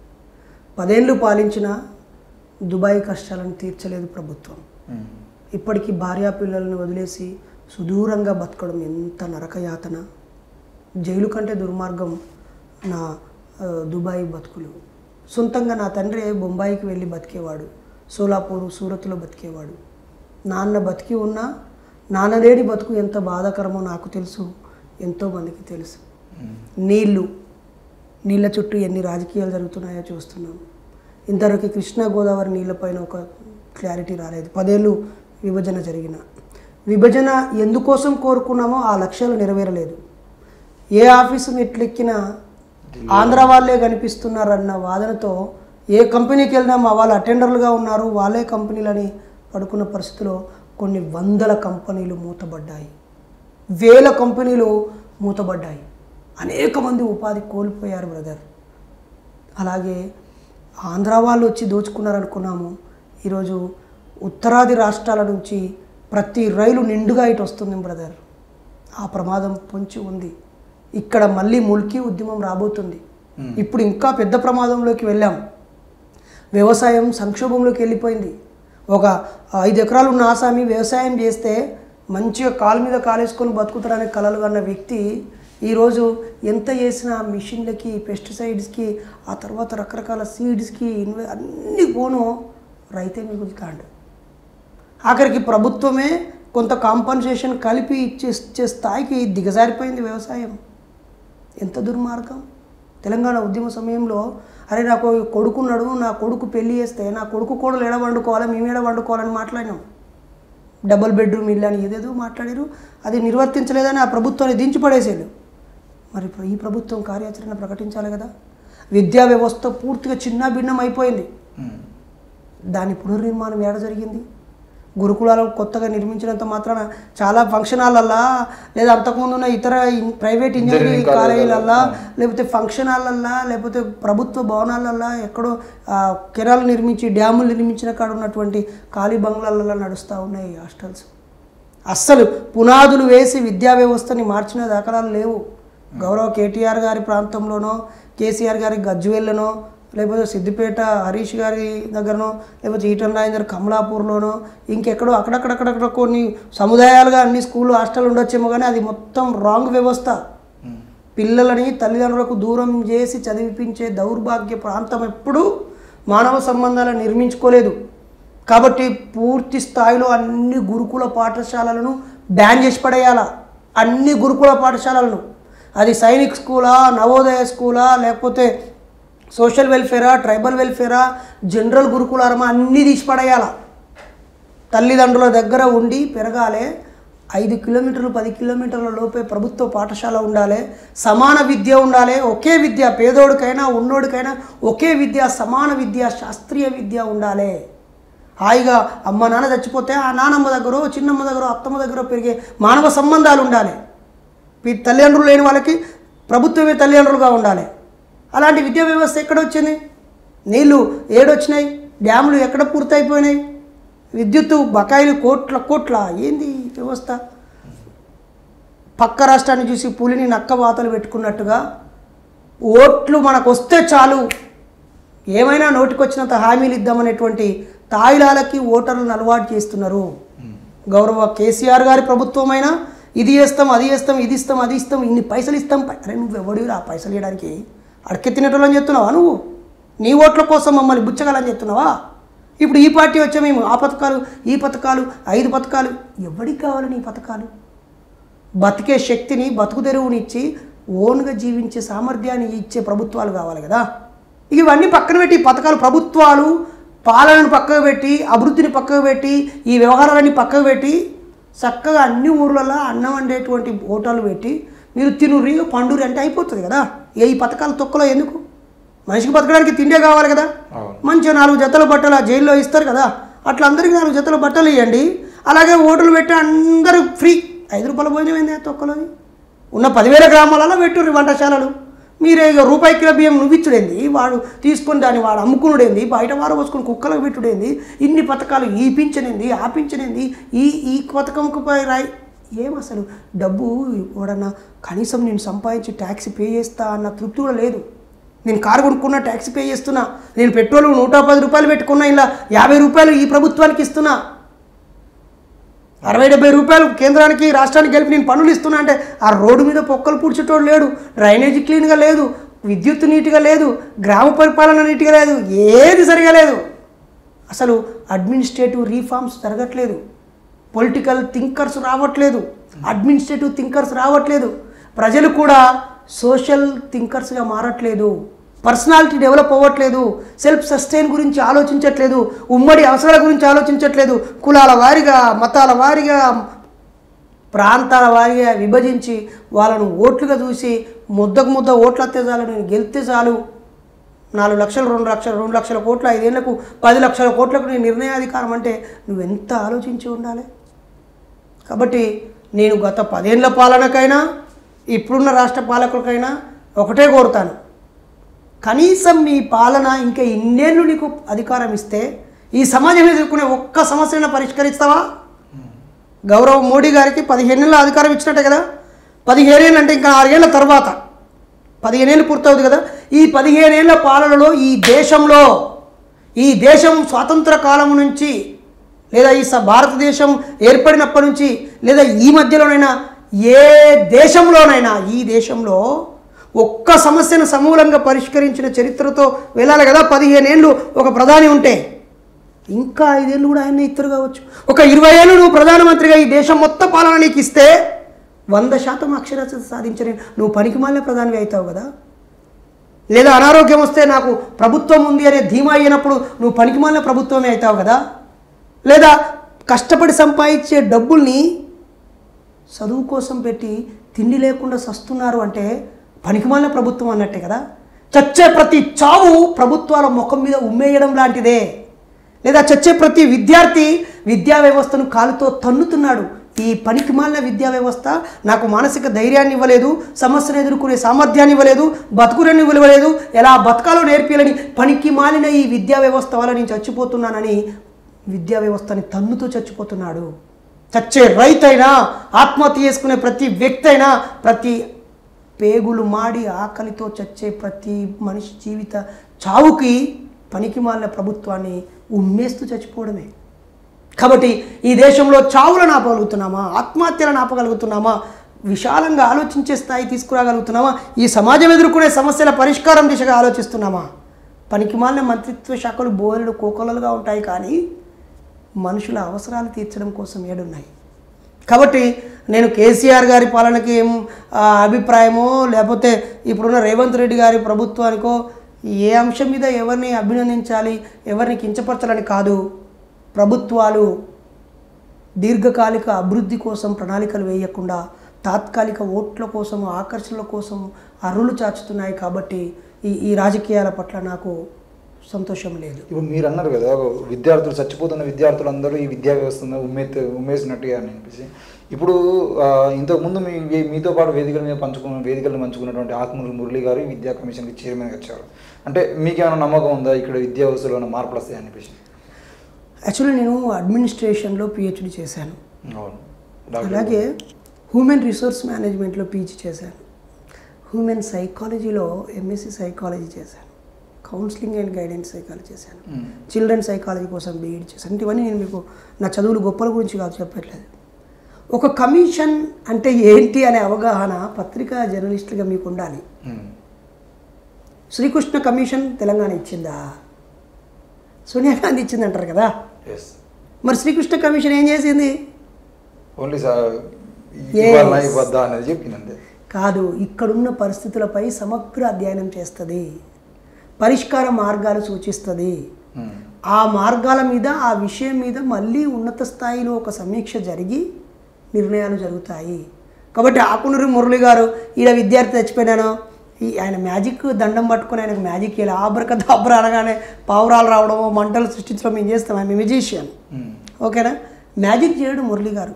10 ఏళ్ళు పాలించిన దుబాయ్ కష్టాలను తీర్చలేదు ప్రభుత్వం. ఇప్పటికీ భార్యా పిల్లలను వదిలేసి సుదూరంగా బతకడం ఎంత నరకయాతన. జైలు కంటే దుర్మార్గం నా దుబాయ్ బతుకులు. సొంతంగా నా తండ్రి బొంబాయికి వెళ్ళి బతికేవాడు, సోలాపూర్, సూరత్లో బతికేవాడు. నాన్న బతికి ఉన్నా నాన్నలేని బతుకు ఎంత బాధాకరమో నాకు తెలుసు, ఎంతోమందికి తెలుసు. నీళ్ళ చుట్టూ ఎన్ని రాజకీయాలు జరుగుతున్నాయో చూస్తున్నాం. ఇంతవరకు కృష్ణా గోదావరి నీళ్ళపైన ఒక క్లారిటీ రాలేదు. 10 ఏళ్ళు విభజన జరిగిన విభజన ఎందుకోసం కోరుకున్నామో ఆ లక్ష్యాలు నెరవేరలేదు. ఏ ఆఫీసు మెట్లెక్కినా ఆంధ్ర వాళ్ళే కనిపిస్తున్నారన్న వాదనతో ఏ కంపెనీకి వెళ్ళినా మా వాళ్ళు అటెండర్లుగా ఉన్నారు, వాళ్ళే కంపెనీలని పడుకున్న పరిస్థితిలో కొన్ని 100 కంపెనీలు మూతబడ్డాయి, 1000 కంపెనీలు మూతబడ్డాయి. అనేక మంది ఉపాధి కోల్పోయారు బ్రదర్. అలాగే ఆంధ్ర వాళ్ళు వచ్చి దోచుకున్నారనుకున్నాము. ఈరోజు ఉత్తరాది రాష్ట్రాల నుంచి ప్రతి రైలు నిండుగా ఇటు వస్తుంది బ్రదర్. ఆ ప్రమాదం పొంచి ఉంది. ఇక్కడ మళ్ళీ ముల్కీ ఉద్యమం రాబోతుంది. ఇప్పుడు ఇంకా పెద్ద ప్రమాదంలోకి వెళ్ళాం. వ్యవసాయం సంక్షోభంలోకి వెళ్ళిపోయింది. ఒక 5 ఎకరాలు ఉన్న ఆసామి వ్యవసాయం చేస్తే మంచిగా కాలు మీద కాలేసుకొని బతుకుతాడనే కలలు కన్న వ్యక్తి ఈరోజు ఎంత చేసినా మిషన్లకి, పెస్టిసైడ్స్కి, ఆ తర్వాత రకరకాల సీడ్స్కి అన్ని పోను రైతే మిగులుతాడు. ఆఖరికి ప్రభుత్వమే కొంత కాంపన్సేషన్ కలిపి ఇచ్చే స్థాయికి దిగజారిపోయింది వ్యవసాయం. ఎంత దుర్మార్గం. తెలంగాణ ఉద్యమ సమయంలో అరే నాకు కొడుకున్నాడు, నా కొడుకు పెళ్లి చేస్తే నా కొడుకు కోడలు ఎడ వండుకోవాలి, మేము ఎడ వండుకోవాలని మాట్లాడినాం. డబుల్ బెడ్రూమ్ ఇల్లు అని ఏదేదో మాట్లాడారు. అది నిర్వర్తించలేదని ఆ ప్రభుత్వాన్ని దించిపడేసేది. మరి ఈ ప్రభుత్వం కార్యాచరణ ప్రకటించాలి కదా. విద్యా వ్యవస్థ పూర్తిగా చిన్న భిన్నం అయిపోయింది. దాని పునర్నిర్మాణం ఏడ జరిగింది? గురుకులాలను కొత్తగా నిర్మించినంత మాత్రాన చాలా ఫంక్షన్ హాల్లల్లా లేదా అంతకుముందు ఉన్న ఇతర ప్రైవేట్ ఇంజనీరింగ్ కాలేజీలల్లా లేకపోతే ఫంక్షన్ హాల్లల్లా లేకపోతే ప్రభుత్వ భవనాలల్లా ఎక్కడో కెనాల్ నిర్మించి డ్యాములు నిర్మించిన కాడ ఉన్నటువంటి ఖాళీ బంగ్లాలల్లో నడుస్తూ ఉన్నాయి హాస్టల్స్. అస్సలు పునాదులు వేసి విద్యా వ్యవస్థని మార్చిన దాఖలాలు లేవు. గౌరవ కేటీఆర్ గారి ప్రాంతంలోనో, కేసీఆర్ గారి గజ్వేల్లోనో, లేకపోతే సిద్దిపేట హరీష్ గారి దగ్గరనో, లేకపోతే ఈటన్ రాజేందర్ కమలాపూర్లోనో, ఇంకెక్కడో అక్కడక్కడక్కడక్కడ కొన్ని సముదాయాలుగా అన్ని స్కూళ్ళు హాస్టల్ ఉండొచ్చేమో, కానీ అది మొత్తం రాంగ్ వ్యవస్థ. పిల్లలని తల్లిదండ్రులకు దూరం చేసి చదివిపించే దౌర్భాగ్య ప్రాంతం ఎప్పుడూ మానవ సంబంధాలను నిర్మించుకోలేదు. కాబట్టి పూర్తి స్థాయిలో అన్ని గురుకుల పాఠశాలలను బ్యాన్ చేసి పడేయాలా. అన్ని గురుకుల పాఠశాలలను, అది సైనిక్ స్కూలా, నవోదయ స్కూలా, లేకపోతే సోషల్ వెల్ఫేరా, ట్రైబల్ వెల్ఫేరా, జనరల్ గురుకులారమా అన్నీ తీసి పడేయాల. తల్లిదండ్రుల దగ్గర ఉండి పెరగాలి. 5 కిలోమీటర్లు 10 కిలోమీటర్ల లోపే ప్రభుత్వ పాఠశాల ఉండాలి. సమాన విద్య ఉండాలి. ఒకే విద్య, పేదోడికైనా ఉన్నోడికైనా ఒకే విద్య, సమాన విద్య, శాస్త్రీయ విద్య ఉండాలి. హాయిగా అమ్మ నాన్న చచ్చిపోతే ఆ నానమ్మ దగ్గర, చిన్నమ్మ దగ్గర, అత్తమ్మ దగ్గర పెరిగే మానవ సంబంధాలు ఉండాలి. తల్లిదండ్రులు లేని వాళ్ళకి ప్రభుత్వమే తల్లిదండ్రులుగా ఉండాలి. అలాంటి విద్యా వ్యవస్థ ఎక్కడొచ్చింది? నీళ్ళు ఏడొచ్చినాయి? డ్యాములు ఎక్కడ పూర్తయిపోయినాయి? విద్యుత్తు బకాయిలు కోట్ల ఏంది వ్యవస్థ? పక్క రాష్ట్రాన్ని చూసి పులిని నక్క వాతలు పెట్టుకున్నట్టుగా ఓట్లు మనకు వస్తే చాలు, ఏమైనా నోటికొచ్చినంత హామీలు ఇద్దామనేటువంటి తాయిలాలకి ఓటర్లను అలవాటు చేస్తున్నారు. గౌరవ కేసీఆర్ గారి ప్రభుత్వమైనా ఇది చేస్తాం, అది చేస్తాం, ఇది ఇస్తాం, అది ఇస్తాం, ఇన్ని పైసలు ఇస్తాం. అరే నువ్వు ఎవడిరా పైసలు ఇవ్వడానికి? అడకెత్తినట్టు చెప్తున్నావా నువ్వు? నీ ఓట్ల కోసం మమ్మల్ని బుచ్చగాలని చెప్తున్నావా? ఇప్పుడు ఈ పార్టీ వచ్చా మేము ఆ పథకాలు, ఈ పథకాలు, 5 పథకాలు. ఎవరికి కావాలి నీ పథకాలు? బతికే శక్తిని, బతుకు తెరువునిచ్చి ఓన్గా జీవించే సామర్థ్యాన్ని ఇచ్చే ప్రభుత్వాలు కావాలి కదా. ఇవన్నీ పక్కన పెట్టి పథకాలు, ప్రభుత్వాలు, పాలనను పక్కకు పెట్టి, అభివృద్ధిని పక్కకు పెట్టి, ఈ వ్యవహారాలన్నీ పక్కకు పెట్టి చక్కగా అన్ని ఊర్లలో అన్నం వండేటువంటి హోటళ్ళు పెట్టి మీరు తినుర్రి పండురి అంటే అయిపోతుంది కదా. ఈ పథకాల తొక్కలో ఎందుకు? మనిషికి బతకడానికి తిండే కావాలి కదా. మంచిగా 4 జతల బట్టలు జైల్లో ఇస్తారు కదా, అట్లా అందరికీ 4 జతల బట్టలు ఇవ్వండి. అలాగే ఓటలు పెట్టి అందరూ ఫ్రీ. 5 రూపాయల భోజనం ఏంది తొక్కలోని? ఉన్న 10,000 గ్రామాలలో పెట్టుర్రి వంటశాలలు. మీరే ఇక రూపాయి కిలో బియ్యం నువ్విచ్చుడేంది, వాడు తీసుకొని దాన్ని వాడు అమ్ముకునుడేంది, బయట వారు పోసుకొని కుక్కలకు పెట్టుడేంది, ఇన్ని పథకాలు, ఈ పింఛనేంది, ఆ పింఛనేంది, ఈ పథకంకు రాయి ఏం అసలు డబ్బు ఎవడన్నా కనీసం నేను సంపాదించి ట్యాక్స్ పే చేస్తా అన్న తృప్తి కూడా లేదు. నేను కారు కొనుక్కున్నా, ట్యాక్స్ పే చేస్తున్నా, నేను పెట్రోల్ 110 రూపాయలు పెట్టుకున్నా, ఇలా 50 రూపాయలు ఈ ప్రభుత్వానికి ఇస్తున్నా, 60-70 రూపాయలు కేంద్రానికి రాష్ట్రానికి కలిపి నేను పనులు ఇస్తున్నా అంటే ఆ రోడ్డు మీద పొక్కలు పూడ్చేటోడు లేడు, డ్రైనేజీ క్లీన్గా లేదు, విద్యుత్ నీట్గా లేదు, గ్రామ పరిపాలన నీట్గా లేదు, ఏది సరిగా లేదు. అసలు అడ్మినిస్ట్రేటివ్ రీఫార్మ్స్ జరగట్లేదు, పొలిటికల్ థింకర్స్ రావట్లేదు, అడ్మినిస్ట్రేటివ్ థింకర్స్ రావట్లేదు, ప్రజలు కూడా సోషల్ థింకర్స్గా మారట్లేదు, పర్సనాలిటీ డెవలప్ అవ్వట్లేదు, సెల్ఫ్ సస్టైన్ గురించి ఆలోచించట్లేదు, ఉమ్మడి అవసరాల గురించి ఆలోచించట్లేదు. కులాల వారీగా, మతాల వారీగా, ప్రాంతాల వారీగా విభజించి వాళ్ళను ఓట్లుగా చూసి ముద్దకు ముద్ద ఓట్లు వస్తే చాలు, నేను గెలిస్తే చాలు, 4 లక్షలు 2 లక్షల కోట్లు 5 ఏళ్లకు 10 లక్షల కోట్లకు నేను నిర్ణయాధికారం అంటే నువ్వెంత ఆలోచించి ఉండాలి. కాబట్టి నేను గత 10 ఏళ్ల పాలనకైనా ఇప్పుడున్న రాష్ట్ర పాలకులకైనా ఒకటే కోరుతాను, కనీసం నీ పాలన ఇంకా ఇన్నేళ్ళు నీకు అధికారం ఇస్తే ఈ సమాజం ఎదుర్కొనే ఒక్క సమస్యను పరిష్కరిస్తావా? గౌరవ మోడీ గారికి 15 ఏళ్ళ అధికారం ఇచ్చినట్టే కదా. 15 ఏళ్ళు అంటే ఇంకా 6 ఏళ్ళ తర్వాత 15 ఏళ్ళు పూర్తవుతుంది కదా. ఈ 15 ఏళ్ళ పాలనలో ఈ దేశం స్వాతంత్ర కాలం నుంచి లేదా ఈ భారతదేశం ఏర్పడినప్పటి నుంచి లేదా ఈ మధ్యలోనైనా ఏ దేశంలోనైనా ఈ దేశంలో ఒక్క సమస్యను సమూలంగా పరిష్కరించిన చరిత్రతో వెళ్ళాలి కదా. 15 ఏళ్ళు ఒక ప్రధాని ఉంటే ఇంకా 5 ఏళ్ళు కూడా ఆయన ఇద్దరు కావచ్చు. ఒక 20 ఏళ్ళు నువ్వు ప్రధానమంత్రిగా ఈ దేశం మొత్తం పాలన నీకు ఇస్తే 100% అక్షరాస్యత సాధించని నువ్వు పనికిమాలిన ప్రధానివి అవుతావు కదా. లేదా అనారోగ్యం వస్తే నాకు ప్రభుత్వం ఉంది అనే ధీమా అయినప్పుడు నువ్వు పనికిమాలిన ప్రభుత్వమే అవుతావు కదా. లేదా కష్టపడి సంపాదించే డబ్బుల్ని చదువు కోసం పెట్టి తిండి లేకుండా సస్తున్నారు అంటే పనికిమాలిన ప్రభుత్వం అన్నట్టే కదా. చచ్చే ప్రతి చావు ప్రభుత్వాల ముఖం మీద ఉమ్మేయడం లాంటిదే. లేదా చచ్చే ప్రతి విద్యార్థి విద్యా వ్యవస్థను కాలుతో తన్నుతున్నాడు. ఈ పనికిమాలిన విద్యా వ్యవస్థ నాకు మానసిక ధైర్యాన్ని ఇవ్వలేదు, సమస్యను ఎదుర్కొనే సామర్థ్యాన్ని ఇవ్వలేదు, బతుకురని ఇవ్వలేదు, ఎలా బతకాలో నేర్పియాలని పనికిమాలిన ఈ విద్యా వ్యవస్థ వల్ల నేను చచ్చిపోతున్నానని విద్యా వ్యవస్థని తన్నుతూ చచ్చిపోతున్నాడు. చచ్చే రైతైనా, ఆత్మహత్య చేసుకునే ప్రతి వ్యక్తి అయినా, ప్రతి పేగులు మాడి ఆకలితో చచ్చే ప్రతి మనిషి జీవిత చావుకి పనికిమాలిన ప్రభుత్వాన్ని ఉమ్మేస్తూ చచ్చిపోవడమే. కాబట్టి ఈ దేశంలో చావులను ఆపగలుగుతున్నామా, ఆత్మహత్యలను ఆపగలుగుతున్నామా, విశాలంగా ఆలోచించే స్థాయి తీసుకురాగలుగుతున్నామా, ఈ సమాజం ఎదుర్కొనే సమస్యల పరిష్కారం దిశగా ఆలోచిస్తున్నామా? పనికిమాలిన మంత్రిత్వ శాఖలు బోలెడు కోకొల్లలుగా ఉంటాయి, కానీ మనుషుల అవసరాలు తీర్చడం కోసం ఏడున్నాయి. కాబట్టి నేను కేసీఆర్ గారి పాలనకి ఏం అభిప్రాయమో లేకపోతే ఇప్పుడున్న రేవంత్ రెడ్డి గారి ప్రభుత్వానికో ఏ అంశం మీద ఎవరిని అభినందించాలి, ఎవరిని కించపరచాలని కాదు. ప్రభుత్వాలు దీర్ఘకాలిక అభివృద్ధి కోసం ప్రణాళికలు వేయకుండా తాత్కాలిక ఓట్ల కోసం, ఆకర్షణల కోసం అర్రులు చాచుతున్నాయి. కాబట్టి ఈ రాజకీయాల పట్ల నాకు సంతోషం లేదు. ఇప్పుడు మీరు అన్నారు కదా, విద్యార్థులు చచ్చిపోతున్న విద్యార్థులందరూ ఈ విద్యా వ్యవస్థను ఉమ్మేసినట్టుగా అని అనిపించి, ఇప్పుడు ఇంతకుముందు మీతో పాటు వేదికలను పంచుకున్నటువంటి ఆకునూరి మురళి గారు ఈ విద్యా కమిషన్కి చైర్మన్గా వచ్చారు. అంటే మీకేమైనా నమ్మకం ఉందా ఇక్కడ విద్యా వ్యవస్థలో ఏమైనా మార్పులు వస్తాయి అనిపించి? యాక్చువల్లీ నేను అడ్మినిస్ట్రేషన్లో పిహెచ్డి చేశాను. అవును. అలాగే హ్యూమన్ రిసోర్స్ మేనేజ్మెంట్లో పీజీ చేశాను. హ్యూమన్ సైకాలజీలో ఎంఎస్సి సైకాలజీ చేశాను. కౌన్సిలింగ్ అండ్ గైడెన్స్ సైకాలజీ చేశాను. చిల్డ్రన్ సైకాలజీ కోసం బీఈడి చేశాను. ఇవన్నీ నేను మీకు నా చదువులు గొప్పల గురించి కాదు చెప్పట్లేదు. ఒక కమిషన్ అంటే ఏంటి అనే అవగాహన పత్రికా జర్నలిస్టులుగా మీకు ఉండాలి. శ్రీకృష్ణ కమిషన్ తెలంగాణ ఇచ్చిందా? సోనియా గాంధీ ఇచ్చింది అంటారు కదా. మరి శ్రీకృష్ణ కమిషన్ ఏం చేసింది? ఓన్లీ కాదు, ఇక్కడున్న పరిస్థితులపై సమగ్ర అధ్యయనం చేస్తుంది, పరిష్కార మార్గాలు సూచిస్తుంది. ఆ మార్గాల మీద, ఆ విషయం మీద మళ్ళీ ఉన్నత స్థాయిలో ఒక సమీక్ష జరిగి నిర్ణయాలు జరుగుతాయి. కాబట్టి ఆకునూరి మురళి గారు ఈడ విద్యార్థి చచ్చిపోయినాను, ఆయన మ్యాజిక్ దండం పట్టుకొని ఆయనకు మ్యాజిక్ ఇలా ఆబ్రకదాబ్రా అనగానే పావురాలు రావడమో మంటలు సృష్టించడం మేము చేస్తాం. ఆయన మ్యూజిషియన్, ఓకేనా? మ్యాజిక్ చేయడు మురళి గారు.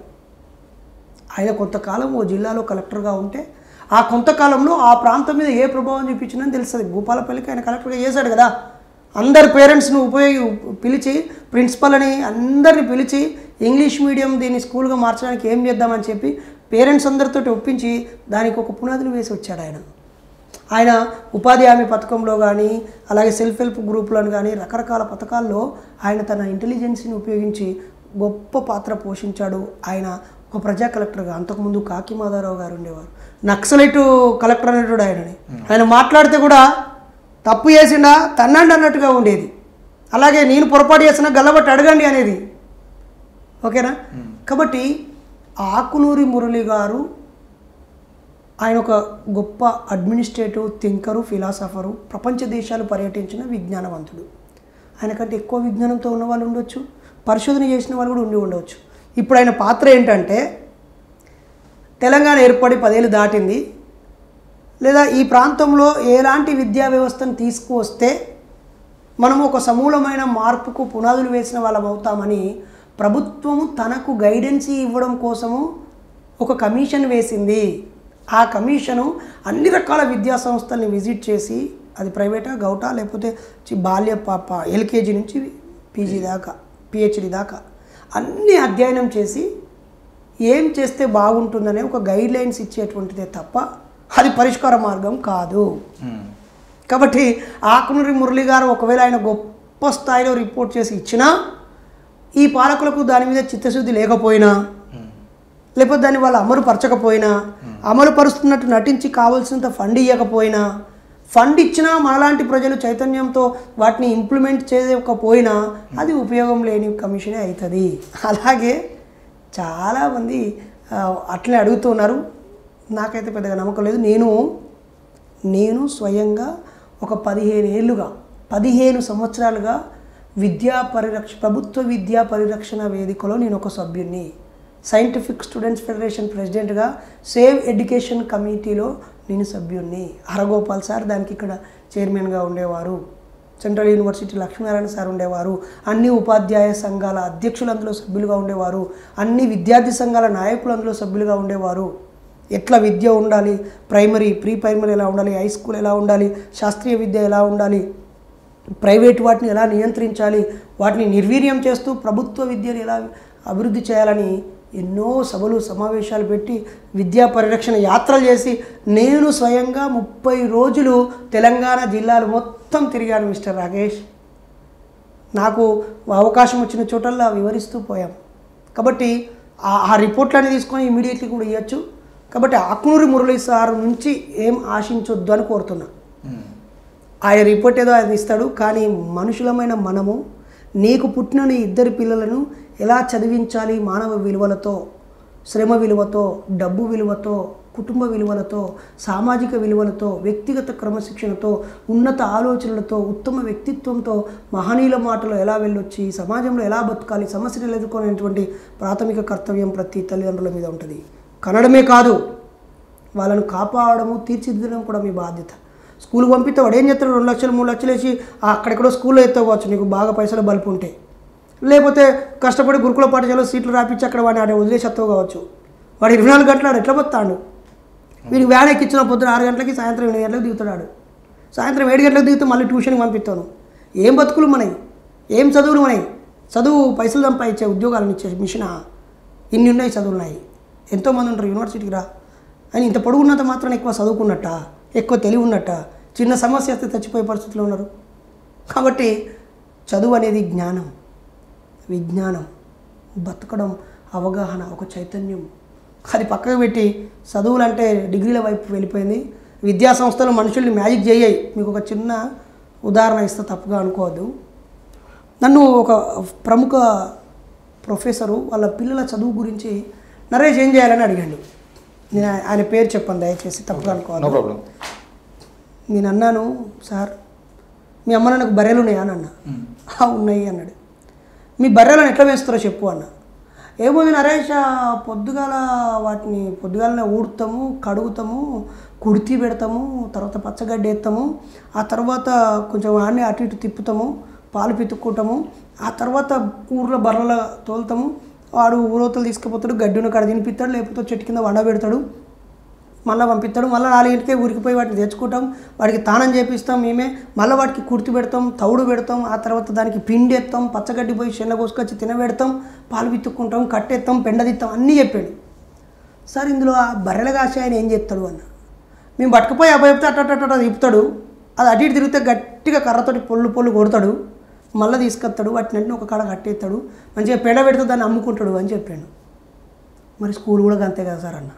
ఆయన కొంతకాలం ఓ జిల్లాలో కలెక్టర్గా ఉంటే ఆ కొంతకాలంలో ఆ ప్రాంతం మీద ఏ ప్రభావం చూపించిందని తెలుస్తుంది. భూపాలపల్లికి ఆయన కలెక్టర్గా చేశాడు కదా. అందరి పేరెంట్స్ను పిలిచి, ప్రిన్సిపల్ అని అందరిని పిలిచి ఇంగ్లీష్ మీడియం దీన్ని స్కూల్గా మార్చడానికి ఏం చేద్దామని చెప్పి పేరెంట్స్ అందరితో ఒప్పించి దానికి ఒక పునాదులు వేసి వచ్చాడు ఆయన. ఆయన ఉపాధి హామీ పథకంలో కానీ, అలాగే సెల్ఫ్ హెల్ప్ గ్రూపులను కానీ, రకరకాల పథకాల్లో ఆయన తన ఇంటెలిజెన్స్ని ఉపయోగించి గొప్ప పాత్ర పోషించాడు. ఆయన ఒక ప్రజా కలెక్టర్గా, అంతకుముందు కాకి మాధవరావు గారు ఉండేవారు, నక్సలైటు కలెక్టర్ అనేటువంటి ఆయనని. ఆయన మాట్లాడితే కూడా తప్పు చేసిండా తన్నండి అన్నట్టుగా ఉండేది. అలాగే నేను పొరపాటు చేసినా గల్లబట్టి అడగండి అనేది, ఓకేనా? కాబట్టి ఆకునూరి మురళి గారు ఆయన ఒక గొప్ప అడ్మినిస్ట్రేటివ్ థింకరు, ఫిలాసఫరు, ప్రపంచ దేశాలు పర్యటించిన విజ్ఞానవంతుడు. ఆయనకంటే ఎక్కువ విజ్ఞానంతో ఉన్న వాళ్ళు ఉండొచ్చు, పరిశోధన చేసిన వాళ్ళు కూడా ఉండి ఉండవచ్చు. ఇప్పుడు ఆయన పాత్ర ఏంటంటే, తెలంగాణ ఏర్పడి 10 ఏళ్ళు దాటింది, లేదా ఈ ప్రాంతంలో ఎలాంటి విద్యా వ్యవస్థను తీసుకువస్తే మనము ఒక సమూలమైన మార్పుకు పునాదులు వేసిన వాళ్ళం అవుతామని ప్రభుత్వము తనకు గైడెన్స్ ఇవ్వడం కోసము ఒక కమిషన్ వేసింది. ఆ కమిషను అన్ని రకాల విద్యా సంస్థల్ని విజిట్ చేసి, అది ప్రైవేటా గౌటా లేకపోతే బాల్య ఎల్కేజీ నుంచి పీజీ దాకా, పిహెచ్డి దాకా అన్నీ అధ్యయనం చేసి ఏం చేస్తే బాగుంటుందనే ఒక గైడ్ లైన్స్ ఇచ్చేటువంటిదే తప్ప అది పరిష్కార మార్గం కాదు. కాబట్టి ఆకునూరి మురళి గారు ఒకవేళ ఆయన గొప్ప స్థాయిలో రిపోర్ట్ చేసి ఇచ్చినా, ఈ పాలకులకు దాని మీద చిత్తశుద్ధి లేకపోయినా, లేకపోతే దాన్ని వాళ్ళు అమలు పరచకపోయినా, అమలు పరుస్తున్నట్టు నటించి కావాల్సినంత ఫండ్ ఇవ్వకపోయినా, ఫండ్ ఇచ్చినా మనలాంటి ప్రజలు చైతన్యంతో వాటిని ఇంప్లిమెంట్ చేయకపోయినా అది ఉపయోగం లేని కమిషనే అవుతుంది. అలాగే చాలామంది అట్లే అడుగుతున్నారు. నాకైతే పెద్దగా నమ్మకం లేదు. నేను స్వయంగా ఒక 15 సంవత్సరాలుగా ప్రభుత్వ విద్యా పరిరక్షణ వేదికలో నేను ఒక సభ్యుడిని. సైంటిఫిక్ స్టూడెంట్స్ ఫెడరేషన్ ప్రెసిడెంట్గా సేవ్ ఎడ్యుకేషన్ కమిటీలో నేను సభ్యుడిని. హరగోపాల్ సార్ దానికి ఇక్కడ చైర్మన్గా ఉండేవారు. సెంట్రల్ యూనివర్సిటీ లక్ష్మీనారాయణ సార్ ఉండేవారు. అన్ని ఉపాధ్యాయ సంఘాల అధ్యక్షులు అందులో సభ్యులుగా ఉండేవారు. అన్ని విద్యార్థి సంఘాల నాయకులు అందులో సభ్యులుగా ఉండేవారు. ఎట్లా విద్య ఉండాలి, ప్రైమరీ, ప్రీ ప్రైమరీ ఎలా ఉండాలి, హై స్కూల్ ఎలా ఉండాలి, శాస్త్రీయ విద్య ఎలా ఉండాలి, ప్రైవేట్ వాటిని ఎలా నియంత్రించాలి, వాటిని నిర్వీర్యం చేస్తూ ప్రభుత్వ విద్యను ఎలా అభివృద్ధి చేయాలని ఎన్నో సభలు సమావేశాలు పెట్టి విద్యా పరిరక్షణ యాత్రలు చేసి నేను స్వయంగా 30 రోజులు తెలంగాణ జిల్లాలు మొత్తం తిరిగాను మిస్టర్ రాకేష్. నాకు అవకాశం వచ్చిన చోటల్లా వివరిస్తూ పోయాం. కాబట్టి ఆ రిపోర్ట్లన్నీ తీసుకొని ఇమీడియట్లీ కూడా ఇవ్వచ్చు. కాబట్టి ఆకునూరి మురళి సార్ నుంచి ఏం ఆశించొద్దు అని కోరుతున్నా. ఆయన రిపోర్ట్ ఏదో ఆయన ఇస్తాడు, కానీ మనుషులమైన మనము నీకు పుట్టిన నీ 2 పిల్లలను ఎలా చదివించాలి, మానవ విలువలతో, శ్రమ విలువతో, డబ్బు విలువతో, కుటుంబ విలువలతో, సామాజిక విలువలతో, వ్యక్తిగత క్రమశిక్షణతో, ఉన్నత ఆలోచనలతో, ఉత్తమ వ్యక్తిత్వంతో, మహనీయుల మాటలు ఎలా వెళ్ళొచ్చి సమాజంలో ఎలా బతకాలి, సమస్యలు ఎదుర్కొనేటువంటి ప్రాథమిక కర్తవ్యం ప్రతి తల్లిదండ్రుల మీద ఉంటుంది. కనడమే కాదు, వాళ్ళను కాపాడము, తీర్చిదిద్దడం కూడా మీ బాధ్యత. స్కూల్కి పంపిస్తే వాడు ఏం చేస్తాడు, 2 లక్షలు 3 లక్షలు వేసి అక్కడెక్కడో స్కూల్లో ఎత్తుకోవచ్చు నీకు బాగా పైసలు బల్పు ఉంటే. లేకపోతే కష్టపడి గురుకుల పాఠశాలలో సీట్లు రాపించి అక్కడ వాడిని ఆడ వదిలేసి ఎత్తవు కావచ్చు. వాడు 24 గంటలు ఎట్లా పోతాడు? వీడికి వ్యాన్ ఎక్కించిన పొద్దున 6 గంటలకి, సాయంత్రం 8 గంటలకు దిగుతాడు. సాయంత్రం 7 గంటలకు దిగితే మళ్ళీ ట్యూషన్కి పంపిస్తాను. ఏం బతుకులు మనవి, ఏం చదువులు మనవి? చదువు పైసలు సంపాదించే ఉద్యోగాలను ఇచ్చే మిషనా? ఇన్ని ఉన్నాయి చదువులున్నాయి. ఎంతోమంది ఉంటారు యూనివర్సిటీకి రా అని. ఇంత పొడుగున్నంత మాత్రం ఎక్కువ చదువుకున్నట్ట, ఎక్కువ తెలివి ఉన్నట్ట, చిన్న సమస్య వస్తే చచ్చిపోయే పరిస్థితిలో ఉన్నారు. కాబట్టి చదువు అనేది జ్ఞానం, విజ్ఞానం, బతకడం, అవగాహన, ఒక చైతన్యం. అది పక్కకు పెట్టి చదువులు అంటే డిగ్రీల వైపు వెళ్ళిపోయింది. విద్యా సంస్థలు మనుషుల్ని మ్యాజిక్ చేయాయి. మీకు ఒక చిన్న ఉదాహరణ ఇస్తే తప్పుగా అనుకోవద్దు. నన్ను ఒక ప్రముఖ ప్రొఫెసరు వాళ్ళ పిల్లల చదువు గురించి నరేష్ ఏం చేయాలని అడిగాడు. నేను ఆయన పేరు చెప్పాను, దయచేసి తప్పుగా అనుకోవద్దు. నేను అన్నాను, సార్ మీ అమ్మ నాకు బర్రెలు ఉన్నాయా అని అన్నా. ఉన్నాయి అన్నాడు. మీ బర్రెలను ఎట్లా వేస్తారో చెప్పు అన్న. ఏముంది నరేష్, పొద్దుగాల వాటిని పొద్దుగాలనే ఊడుతాము, కడుగుతాము, కుడితి పెడతాము, తర్వాత పచ్చగడ్డి వేస్తాము, ఆ తర్వాత కొంచెం వాడిని అటు ఇటు తిప్పుతాము, పాలు పితుక్కుంటాము, ఆ తర్వాత ఊర్లో బర్రెల తోలుతాము, వాడు ఊరోతలు తీసుకుపోతాడు, గడ్డిన కాడ తినిపిస్తాడు, లేకపోతే చెట్టు కింద వండ పెడతాడు, మళ్ళీ పంపిస్తాడు. మళ్ళీ 4 గంటలకే ఊరికి పోయి వాటిని తెచ్చుకుంటాం, వాడికి తానం చేపిస్తాం మేమే, మళ్ళీ వాటికి కుర్తి పెడతాం, తౌడు పెడతాం, ఆ తర్వాత దానికి పిండి ఎత్తాం, పచ్చగడ్డి పోయి చెన్న కోసుకొచ్చి తినబెడతాం, పాలు పితుక్కుంటాం, కట్టెత్తాం, పెండదిత్తాం, అన్నీ చెప్పాడు. సార్ ఇందులో ఆ బర్రెల కాసి ఆయన ఏం చెప్తాడు అన్న. మేము పట్టుకుపోయి చెప్తే అట్ట తిప్పుతాడు, అది అటు ఇటు తిరిగితే గట్టిగా కర్రతోటి పొల్లు కొడతాడు, మళ్ళీ తీసుకొస్తాడు, వాటిని ఒక కాడ కట్టేస్తాడు, మంచిగా పెండ పెడితే దాన్ని అమ్ముకుంటాడు అని చెప్పాడు. మరి స్కూల్ కూడా అంతే కదా సార్ అన్న.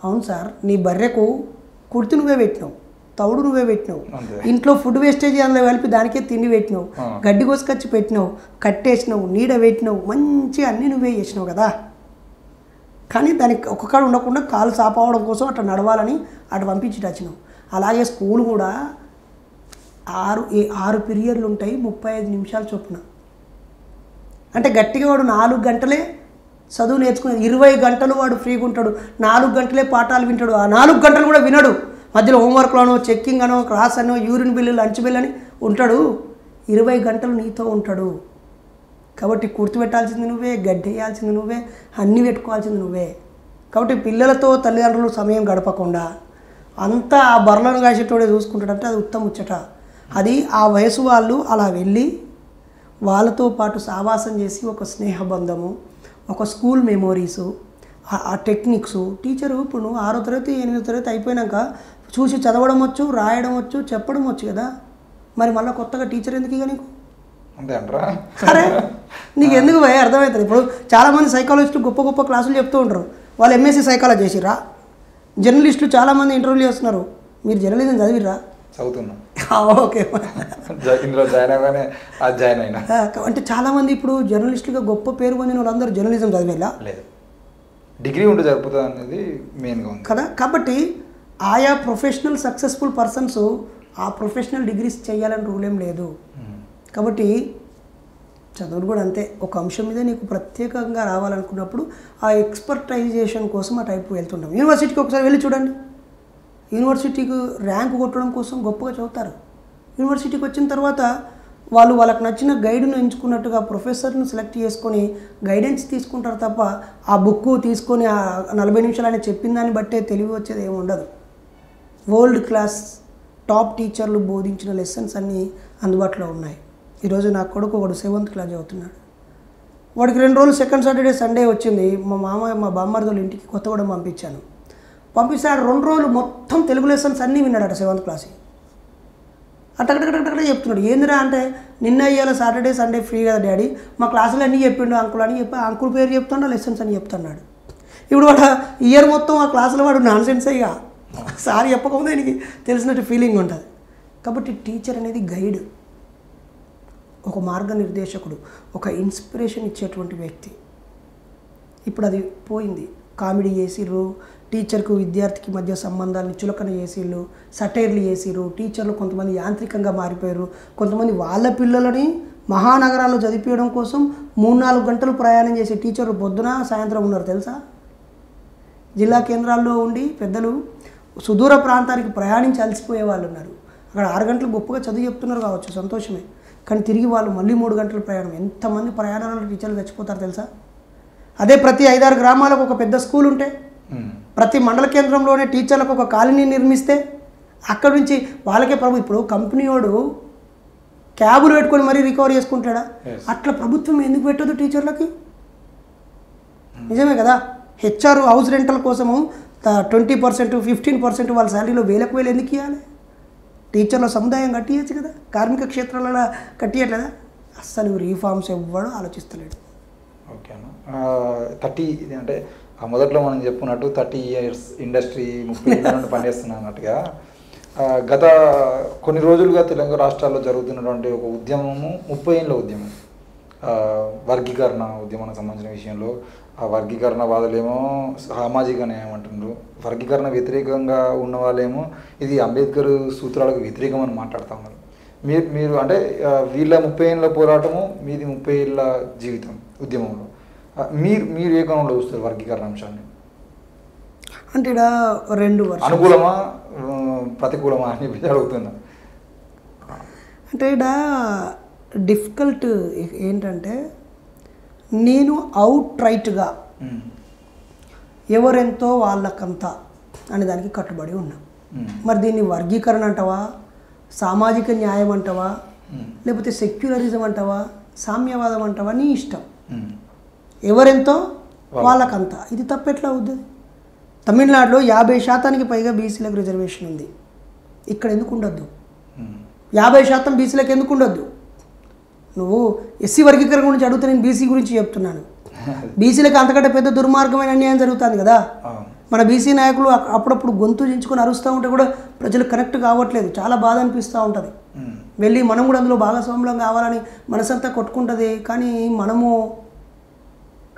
అవును సార్, నీ బర్రెకు కుర్తి నువ్వే పెట్టినావు, తౌడు నువ్వే పెట్టినావు, ఇంట్లో ఫుడ్ వేస్టేజ్ అందులో కలిపి దానికే తిండి పెట్టినావు, గడ్డి కోసుకొచ్చి పెట్టినావు, కట్టేసినావు, నీడ పెట్టినావు, మంచిగా అన్నీ నువ్వే చేసినావు కదా. కానీ దానికి ఒక్కకాడ ఉండకుండా కాలు సాపవడం కోసం అట్లా నడవాలని అటు పంపించి వచ్చినావు. అలాగే స్కూల్ కూడా 6 పీరియడ్లు ఉంటాయి, 35 నిమిషాలు చొప్పున. అంటే గట్టిగా వాడు 4 గంటలే చదువు నేర్చుకునేది, 20 గంటలు వాడు ఫ్రీగా ఉంటాడు, 4 గంటలే పాఠాలు వింటాడు. ఆ 4 గంటలు కూడా వినడు, మధ్యలో హోంవర్క్లోనో, చెక్కింగ్ అనో, క్లాస్ అనో, యూరిన్ బిల్లు, లంచ్ బిల్ అని ఉంటాడు. 20 గంటలు నీతో ఉంటాడు. కాబట్టి గుర్తుపెట్టాల్సింది నువ్వే, గడ్డి వేయాల్సింది నువ్వే, అన్నీ పెట్టుకోవాల్సింది నువ్వే. కాబట్టి పిల్లలతో తల్లిదండ్రులు సమయం గడపకుండా అంతా ఆ బర్రెలను కాసేటోడే చూసుకుంటాడంటే అది ఉత్తమ ముచ్చట. అది ఆ వయసు వాళ్ళు అలా వెళ్ళి వాళ్ళతో పాటు సావాసం చేసి ఒక స్నేహబంధము, ఒక స్కూల్ మెమోరీసు, ఆ టెక్నిక్స్. టీచరు ఇప్పుడు నువ్వు 6వ తరగతి 8వ తరగతి అయిపోయినాక చూసి చదవడం వచ్చు, రాయడం వచ్చు, చెప్పడం వచ్చు కదా. మరి మళ్ళీ కొత్తగా టీచర్ ఎందుకు ఇక నీకు? అంతే అంటారా? అరే నీకు ఎందుకు భయ అర్థమవుతుంది. ఇప్పుడు చాలామంది సైకాలజిస్టులు గొప్ప గొప్ప క్లాసులు చెప్తూ ఉంటారు, వాళ్ళు ఎంఎస్సీ సైకాలజీ చేసిరా. జర్నలిస్టులు చాలామంది ఇంటర్వ్యూలు చేస్తున్నారు, మీరు జర్నలిజం చదివిరా? చదువుతున్నా. ఓకే, ఇందులో జాయిన్ అవగానే అది జాయిన్ అయినా. అంటే చాలామంది ఇప్పుడు జర్నలిస్టులుగా గొప్ప పేరు పొందిన వాళ్ళందరూ జర్నలిజం చదివేలా? లేదు, డిగ్రీ ఉంటే జరుపుతుంది అనేది మెయిన్గా ఉంది కదా. కాబట్టి ఆయా ప్రొఫెషనల్ సక్సెస్ఫుల్ పర్సన్స్ ఆ ప్రొఫెషనల్ డిగ్రీస్ చేయాలని రూల్ ఏం లేదు. కాబట్టి చదువులు కూడా అంతే. ఒక అంశం మీద నీకు ప్రత్యేకంగా రావాలనుకున్నప్పుడు ఆ ఎక్స్పర్టైజేషన్ కోసం ఆ టైపు వెళ్తుంటాం. యూనివర్సిటీకి ఒకసారి వెళ్ళి చూడండి, యూనివర్సిటీకి ర్యాంక్ కొట్టడం కోసం గొప్పగా చదువుతారు. యూనివర్సిటీకి వచ్చిన తర్వాత వాళ్ళకి నచ్చిన గైడ్ను ఎంచుకున్నట్టుగా ప్రొఫెసర్ను సెలెక్ట్ చేసుకొని గైడెన్స్ తీసుకుంటారు తప్ప ఆ బుక్ తీసుకొని ఆ 40 నిమిషాలు ఆయన చెప్పిన దాన్ని బట్టే తెలివి వచ్చేది ఏమి ఉండదు. వరల్డ్ క్లాస్ టాప్ టీచర్లు బోధించిన లెసన్స్ అన్నీ అందుబాటులో ఉన్నాయి. ఈరోజు నా కొడుకు ఒకడు 7th క్లాస్ చదువుతున్నాడు. వాడికి 2 రోజులు సెకండ్ సాటర్డే సండే వచ్చింది. మా బామ్మర్దోళ్ళ ఇంటికి కొత్తగూడెం పంపించాను. పంపిస్తే 2 రోజులు మొత్తం తెలుగు లెసన్స్ అన్నీ విన్నాడట 7th క్లాస్. అట్టకటకటకట చెప్తున్నాడు. ఏందిరా అంటే, నిన్న ఇయ్యాల సాటర్డే సండే ఫ్రీ కదా డాడీ, మా క్లాసులు అన్నీ చెప్పిండు అంకుల్ అని చెప్పి అంకుల్ పేరు చెప్తాడు, లెసన్స్ అని చెప్తున్నాడు. ఇప్పుడు వాడు ఇయర్ మొత్తం ఆ క్లాసులో వాడు నాన్ సెన్స్ ఇక సార్ చెప్పకుండా ఆయనకి తెలిసినట్టు ఫీలింగ్ ఉంటుంది. కాబట్టి టీచర్ అనేది గైడ్, ఒక మార్గనిర్దేశకుడు, ఒక ఇన్స్పిరేషన్ ఇచ్చేటువంటి వ్యక్తి. ఇప్పుడు అది పోయింది. కామెడీ చేసిర్రు, టీచర్కు విద్యార్థికి మధ్య సంబంధాలను చులకన చేసిర్రు, సటైర్లు చేసిర్రు. టీచర్లు కొంతమంది యాంత్రికంగా మారిపోయారు. కొంతమంది వాళ్ళ పిల్లలని మహానగరాల్లో చదివించడం కోసం 3-4 గంటలు ప్రయాణం చేసే టీచర్లు పొద్దున సాయంత్రం ఉన్నారు తెలుసా. జిల్లా కేంద్రాల్లో ఉండి పెద్దలు సుదూర ప్రాంతానికి ప్రయాణించి అలసిపోయే వాళ్ళు ఉన్నారు. అక్కడ 6 గంటలు గొప్పగా చదువు చెప్తున్నారు కావచ్చు, సంతోషమే. కానీ తిరిగి వాళ్ళు మళ్ళీ 3 గంటల ప్రయాణం. ఎంతమంది ప్రయాణాలలో టీచర్లు చచ్చిపోతారు తెలుసా. అదే ప్రతి 5-6 గ్రామాలకు ఒక పెద్ద స్కూల్ ఉంటే, ప్రతి మండల కేంద్రంలోనే టీచర్లకు ఒక కాలనీ నిర్మిస్తే, అక్కడి నుంచి వాళ్ళకే ఇప్పుడు కంపెనీ వాడు క్యాబులు పెట్టుకొని మరీ రికవర్ చేసుకుంటాడా? అట్లా ప్రభుత్వం ఎందుకు పెట్టదు టీచర్లకి? నిజమే కదా. హెచ్ఆర్ హౌస్ రెంటల్ కోసము 20%, 15% వాళ్ళ శాలరీలో వేలకు వేలు ఎందుకు ఇవ్వాలి? టీచర్ల సముదాయం కట్టియచ్చు కదా, కార్మిక క్షేత్రాలలో కట్టియట్లేదా? అస్సలు రీఫార్మ్స్ ఎవ్వడు ఆలోచిస్తలేడు. ఓకే అన్న. 30 అంటే మొదట్లో మనం చెప్పుకున్నట్టు 30 years ఇండస్ట్రీ 30 ఏళ్ళ నుండి పనిచేస్తున్నా అన్నట్టుగా గత కొన్ని రోజులుగా తెలంగాణ రాష్ట్రాల్లో జరుగుతున్నటువంటి ఒక ఉద్యమము 30 ఏళ్ళ ఉద్యమం, వర్గీకరణ ఉద్యమానికి సంబంధించిన విషయంలో. ఆ వర్గీకరణ వాదులేమో సామాజిక న్యాయం అంటున్నారు, వర్గీకరణ వ్యతిరేకంగా ఉన్న వాళ్ళేమో ఇది అంబేద్కర్ సూత్రాలకు వ్యతిరేకం అని మాట్లాడుతూ ఉన్నారు. మీరు అంటే వీళ్ళ 30 ఏళ్ళ పోరాటము, మీది 30 ఏళ్ళ జీవితం ఉద్యమంలో. మీరు ఏ కోణంలో చూస్తారు వర్గీకరణ అంశాన్ని? అంటే ఇక్కడ 2 వర్షాలు అనుకూలమా ప్రతికూలమా అని అడుగుతున్నా. అంటే ఇక్కడ డిఫికల్ట్ ఏంటంటే, నేను అవుట్ రైట్గా ఎవరెంతో వాళ్ళకంతా అనే దానికి కట్టుబడి ఉన్నా. మరి దీన్ని వర్గీకరణ అంటావా, సామాజిక న్యాయం అంటావా, లేకపోతే సెక్యులరిజం అంటావా, సామ్యవాదం అంటావా, నీ ఇష్టం. ఎవరెంతో వాళ్ళకంతా, ఇది తప్పెట్లా అవుద్ది? తమిళనాడులో 50% పైగా బీసీలకు రిజర్వేషన్ ఉంది. ఇక్కడ ఎందుకు ఉండొద్దు? 50% బీసీలకు ఎందుకు ఉండొద్దు? నువ్వు ఎస్సీ వర్గీకరణ గురించి అడిగితే నేను బీసీ గురించి చెప్తున్నాను. బీసీలకు అంతకంటే పెద్ద దుర్మార్గమైన అన్యాయం జరుగుతుంది కదా. మన బీసీ నాయకులు అప్పుడప్పుడు గొంతు దించుకొని అరుస్తూ ఉంటే కూడా ప్రజలు కనెక్ట్ కావట్లేదు, చాలా బాధ అనిపిస్తూ ఉంటుంది. వెళ్ళి మనం కూడా అందులో భాగస్వామ్యం కావాలని మనసంతా కొట్టుకుంటుంది. కానీ మనము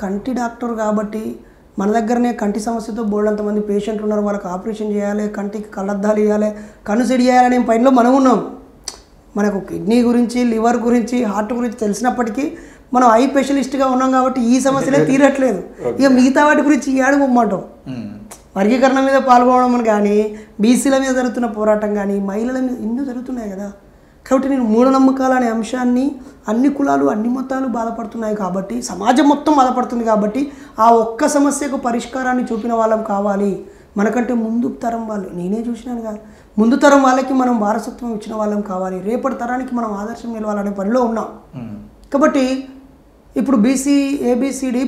కంటి డాక్టర్ కాబట్టి మన దగ్గరనే కంటి సమస్యతో బోల్డంతమంది పేషెంట్లు ఉన్నారు, వాళ్ళకి ఆపరేషన్ చేయాలి, కంటికి కళ్ళద్దాలు ఇవ్వాలి, కన్ను సెడి చేయాలనే పనిలో మనం ఉన్నాం. మనకు కిడ్నీ గురించి, లివర్ గురించి, హార్ట్ గురించి తెలిసినప్పటికీ మనం ఐ స్పెషలిస్ట్గా ఉన్నాం కాబట్టి ఈ సమస్యలే తీరట్లేదు. ఇక మిగతా వాటి గురించి ఏడుకోమంటాం. వర్గీకరణ మీద పాల్గొనడం కానీ, బీసీల మీద జరుగుతున్న పోరాటం కానీ, మహిళల మీద ఎన్నో జరుగుతున్నాయి కదా. కాబట్టి నేను మూఢనమ్మకాలు అనే అంశాన్ని, అన్ని కులాలు అన్ని మతాలు బాధపడుతున్నాయి కాబట్టి, సమాజం మొత్తం బాధపడుతుంది కాబట్టి, ఆ ఒక్క సమస్యకు పరిష్కారాన్ని చూపిన వాళ్ళం కావాలి. మనకంటే ముందు తరం వాళ్ళు, నేనే చూసినాను కదా, ముందు తరం వాళ్ళకి మనం వారసత్వం ఇచ్చిన వాళ్ళం కావాలి. రేపటి తరానికి మనం ఆదర్శం నిలవాలనే పనిలో ఉన్నాం. కాబట్టి ఇప్పుడు బీసీ ఏబిసిడి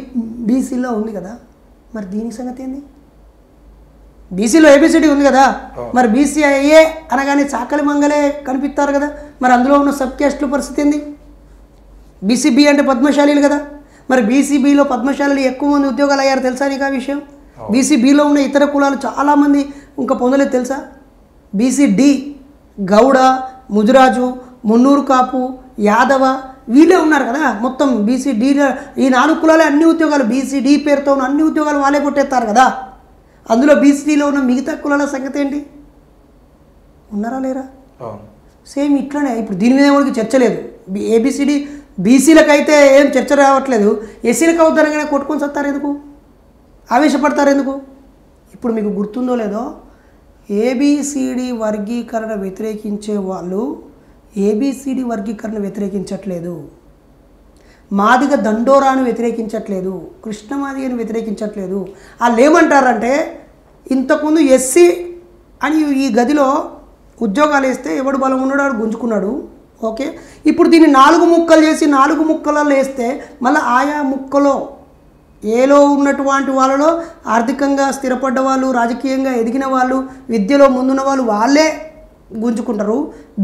బీసీలో ఉంది కదా, మరి దీని సంగతి ఏంది? బీసీలో ఏబిసిడి ఉంది కదా, మరి బీసీఐఏ అనగానే చాకలి మంగలే కనిపిస్తారు కదా, మరి అందులో ఉన్న సబ్ క్యాస్ట్ల పరిస్థితి ఏంది? బీసీబీ అంటే పద్మశాలీలు కదా, మరి బీసీబీలో పద్మశాలీలు ఎక్కువ మంది ఉద్యోగాలు అయ్యారు తెలుసా నీకు ఆ విషయం? బీసీబీలో ఉన్న ఇతర కులాలు చాలామంది ఇంకా పొందలేదు తెలుసా? బీసీడి గౌడ, ముజరాజు, మున్నూరు కాపు, యాదవ వీళ్ళే ఉన్నారు కదా. మొత్తం బీసీడీ ఈ 4 కులాలే అన్ని ఉద్యోగాలు, బీసీడీ పేరుతో ఉన్న అన్ని ఉద్యోగాలు వాళ్ళే కొట్టేస్తారు కదా. అందులో బీసీడీలో ఉన్న మిగతా కులాల సంగతి ఏంటి? ఉన్నారా లేరా? సేమ్ ఇట్లనే. ఇప్పుడు దీని మీద ఎవరికి చర్చ లేదు. ఏబిసిడి బీసీలకైతే ఏం చర్చ రావట్లేదు, ఎస్సీలకు అవుతారగానే కొట్టుకొని సత్తారు ఎందుకు, ఆవేశపడతారు ఎందుకు? ఇప్పుడు మీకు గుర్తుందో లేదో, ఏబిసిడి వర్గీకరణ వ్యతిరేకించే వాళ్ళు ఏబిసిడి వర్గీకరణ వ్యతిరేకించట్లేదు, మాదిగ దండోరాను వ్యతిరేకించట్లేదు, కృష్ణమాదిగని వ్యతిరేకించట్లేదు. వాళ్ళు ఏమంటారంటే, ఇంతకుముందు ఎస్సీ అని ఈ గదిలో ఉద్యోగాలు వేస్తే ఎవడు బలం ఉన్నాడు వాడు గుంజుకున్నాడు, ఓకే. ఇప్పుడు దీన్ని 4 ముక్కలు చేసి 4 ముక్కలలో వేస్తే మళ్ళీ ఆయా ముక్కలో ఏలో ఉన్నటువంటి వాళ్ళలో ఆర్థికంగా స్థిరపడ్డ వాళ్ళు, రాజకీయంగా ఎదిగిన వాళ్ళు, విద్యలో ముందున్న వాళ్ళు వాళ్ళే గుంజుకుంటారు,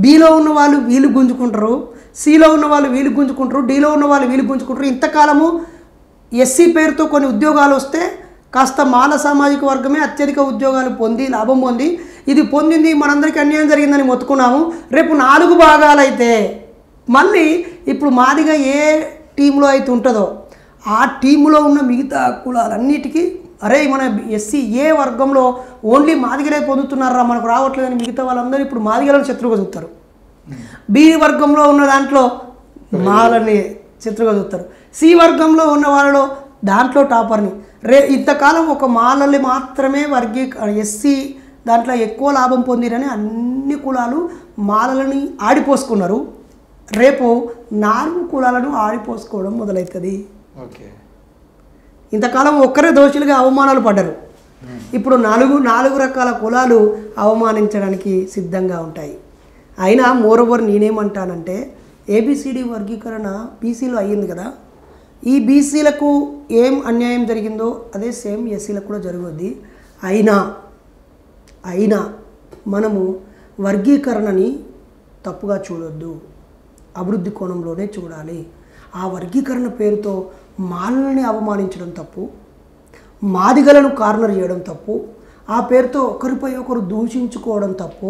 బీలో ఉన్న వాళ్ళు వీళ్ళు గుంజుకుంటారు, సిలో ఉన్న వాళ్ళు వీళ్ళు గుంజుకుంటారు, డీలో ఉన్న వాళ్ళు వీళ్ళు గుంజుకుంటారు. ఇంతకాలము ఎస్సీ పేరుతో కొన్ని ఉద్యోగాలు వస్తే కాస్త మాల సామాజిక వర్గమే అత్యధిక ఉద్యోగాలు పొంది లాభం పొంది, ఇది పొందింది మనందరికీ అన్యాయం జరిగిందని మొత్తుకున్నాము. రేపు 4 భాగాలు అయితే మళ్ళీ ఇప్పుడు మాదిగా ఏ టీంలో అయితే ఉంటుందో ఆ టీంలో ఉన్న మిగతా కులాలన్నిటికీ అరే మన ఎస్సీ ఏ వర్గంలో ఓన్లీ మాదిగలే పొందుతున్నారా, మనకు రావట్లేదని మిగతా వాళ్ళందరూ ఇప్పుడు మాదిగలను శత్రువుగా చూస్తారు. బి వర్గంలో ఉన్న దాంట్లో మాలని శత్రువుగా చూస్తారు. సి వర్గంలో ఉన్న వాళ్ళలో దాంట్లో టాపర్ని. ఇంతకాలం ఒక మాలల్ని మాత్రమే ఎస్సీ దాంట్లో ఎక్కువ లాభం పొందిరని అన్ని కులాలు మాలలని ఆడిపోసుకున్నారు. రేపు 4 కులాలను ఆడిపోసుకోవడం మొదలవుతుంది. ఓకే, ఇంతకాలం ఒక్కరే దోషులుగా అవమానాలు పడ్డారు. ఇప్పుడు 4 రకాల కులాలు అవమానించడానికి సిద్ధంగా ఉంటాయి. అయినా మోరోవర్ నేనేమంటానంటే ఏబిసిడి వర్గీకరణ బీసీలో అయ్యింది కదా, ఈ బీసీలకు ఏం అన్యాయం జరిగిందో అదే సేమ్ ఎస్సీలకు కూడా జరుగుద్ది. అయినా మనము వర్గీకరణని తప్పుగా చూడొద్దు, అభివృద్ధి కోణంలోనే చూడాలి. ఆ వర్గీకరణ పేరుతో మాలల్ని అవమానించడం తప్పు, మాదిగలను కార్నర్ చేయడం తప్పు, ఆ పేరుతో ఒకరిపై ఒకరు దూషించుకోవడం తప్పు.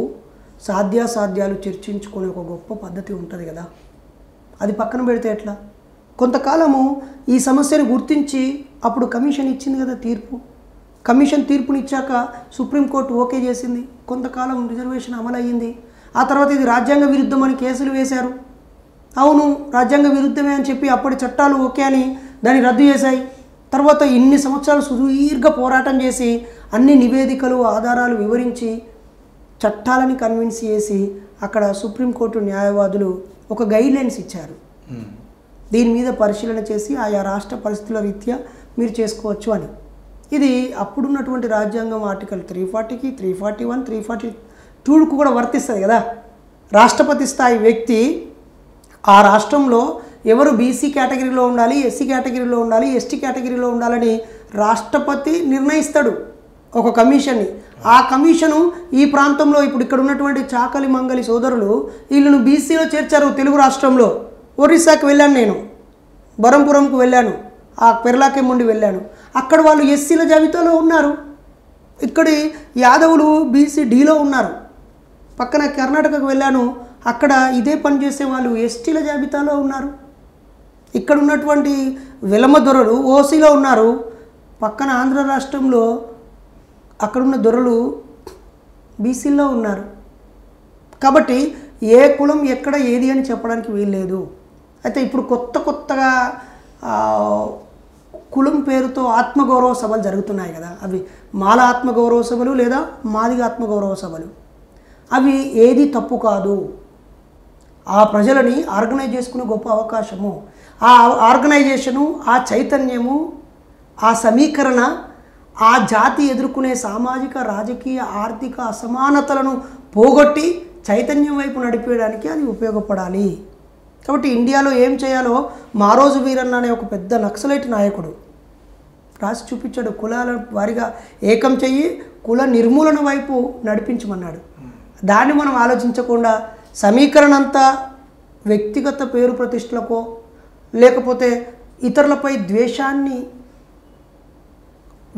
సాధ్యాసాధ్యాలు చర్చించుకునే ఒక గొప్ప పద్ధతి ఉంటుంది కదా, అది పక్కన పెడితే ఎట్లా? కొంతకాలము ఈ సమస్యను గుర్తించి అప్పుడు కమిషన్ ఇచ్చింది కదా తీర్పు. కమిషన్ తీర్పునిచ్చాక సుప్రీంకోర్టు ఓకే చేసింది. కొంతకాలం రిజర్వేషన్ అమలయ్యింది. ఆ తర్వాత ఇది రాజ్యాంగ విరుద్ధం అని కేసులు వేశారు. అవును, రాజ్యాంగ విరుద్ధమే అని చెప్పి అప్పటి చట్టాలు ఓకే అని దాన్ని రద్దు చేశాయి. తర్వాత ఇన్ని సంవత్సరాలు సుదీర్ఘ పోరాటం చేసి అన్ని నివేదికలు ఆధారాలు వివరించి చట్టాలని కన్విన్స్ చేసి అక్కడ సుప్రీంకోర్టు న్యాయవాదులు ఒక గైడ్లైన్స్ ఇచ్చారు. దీని మీద పరిశీలన చేసి ఆయా రాష్ట్ర పరిస్థితుల రీత్యా మీరు చేసుకోవచ్చు అని. ఇది అప్పుడున్నటువంటి రాజ్యాంగం ఆర్టికల్ 340కి 341 342కు కూడా వర్తిస్తుంది కదా. రాష్ట్రపతి స్థాయి వ్యక్తి ఆ రాష్ట్రంలో ఎవరు బీసీ కేటగిరీలో ఉండాలి, ఎస్సీ కేటగిరీలో ఉండాలి, ఎస్టీ కేటగిరీలో ఉండాలని రాష్ట్రపతి నిర్ణయిస్తాడు ఒక కమిషన్ని. ఆ కమిషను ఈ ప్రాంతంలో ఇప్పుడు ఇక్కడ ఉన్నటువంటి చాకలి మంగలి సోదరులు వీళ్ళను బీసీలో చేర్చారు. తెలుగు రాష్ట్రంలో ఒరిస్సాకి వెళ్ళాను, నేను బరంపురంకు వెళ్ళాను, ఆ పెర్లాకెమ్ముండి వెళ్ళాను. అక్కడ వాళ్ళు ఎస్సీల జాబితాలో ఉన్నారు. ఇక్కడి యాదవులు బీసీ డీలో ఉన్నారు. పక్కన కర్ణాటకకు వెళ్ళాను, అక్కడ ఇదే పని చేసే వాళ్ళు ఎస్టీల జాబితాలో ఉన్నారు. ఇక్కడ ఉన్నటువంటి వెలమ దొరలు ఓసీలో ఉన్నారు. పక్కన ఆంధ్ర రాష్ట్రంలో అక్కడున్న దొరలు బీసీల్లో ఉన్నారు. కాబట్టి ఏ కులం ఎక్కడ ఏది అని చెప్పడానికి వీల్లేదు. అయితే ఇప్పుడు కొత్తగా కులం పేరుతో ఆత్మగౌరవ సభలు జరుగుతున్నాయి కదా, అవి మాల ఆత్మగౌరవ సభలు లేదా మాదిగ ఆత్మగౌరవ సభలు. అవి ఏది తప్పు కాదు. ఆ ప్రజలని ఆర్గనైజ్ చేసుకునే గొప్ప అవకాశము, ఆ ఆర్గనైజేషను, ఆ చైతన్యము, ఆ సమీకరణ, ఆ జాతి ఎదుర్కొనే సామాజిక రాజకీయ ఆర్థిక అసమానతలను పోగొట్టి చైతన్యం వైపు నడిపేయడానికి అది ఉపయోగపడాలి. కాబట్టి ఇండియాలో ఏం చేయాలో మారోజు వీరన్న అనే ఒక పెద్ద నక్సలైట్ నాయకుడు రాసి చూపించాడు. కులాల వారిగా ఏకం చెయ్యి, కుల నిర్మూలన వైపు నడిపించమన్నాడు. దాన్ని మనం ఆలోచించకుండా సమీకరణ అంతా వ్యక్తిగత పేరు ప్రతిష్టలకో లేకపోతే ఇతరులపై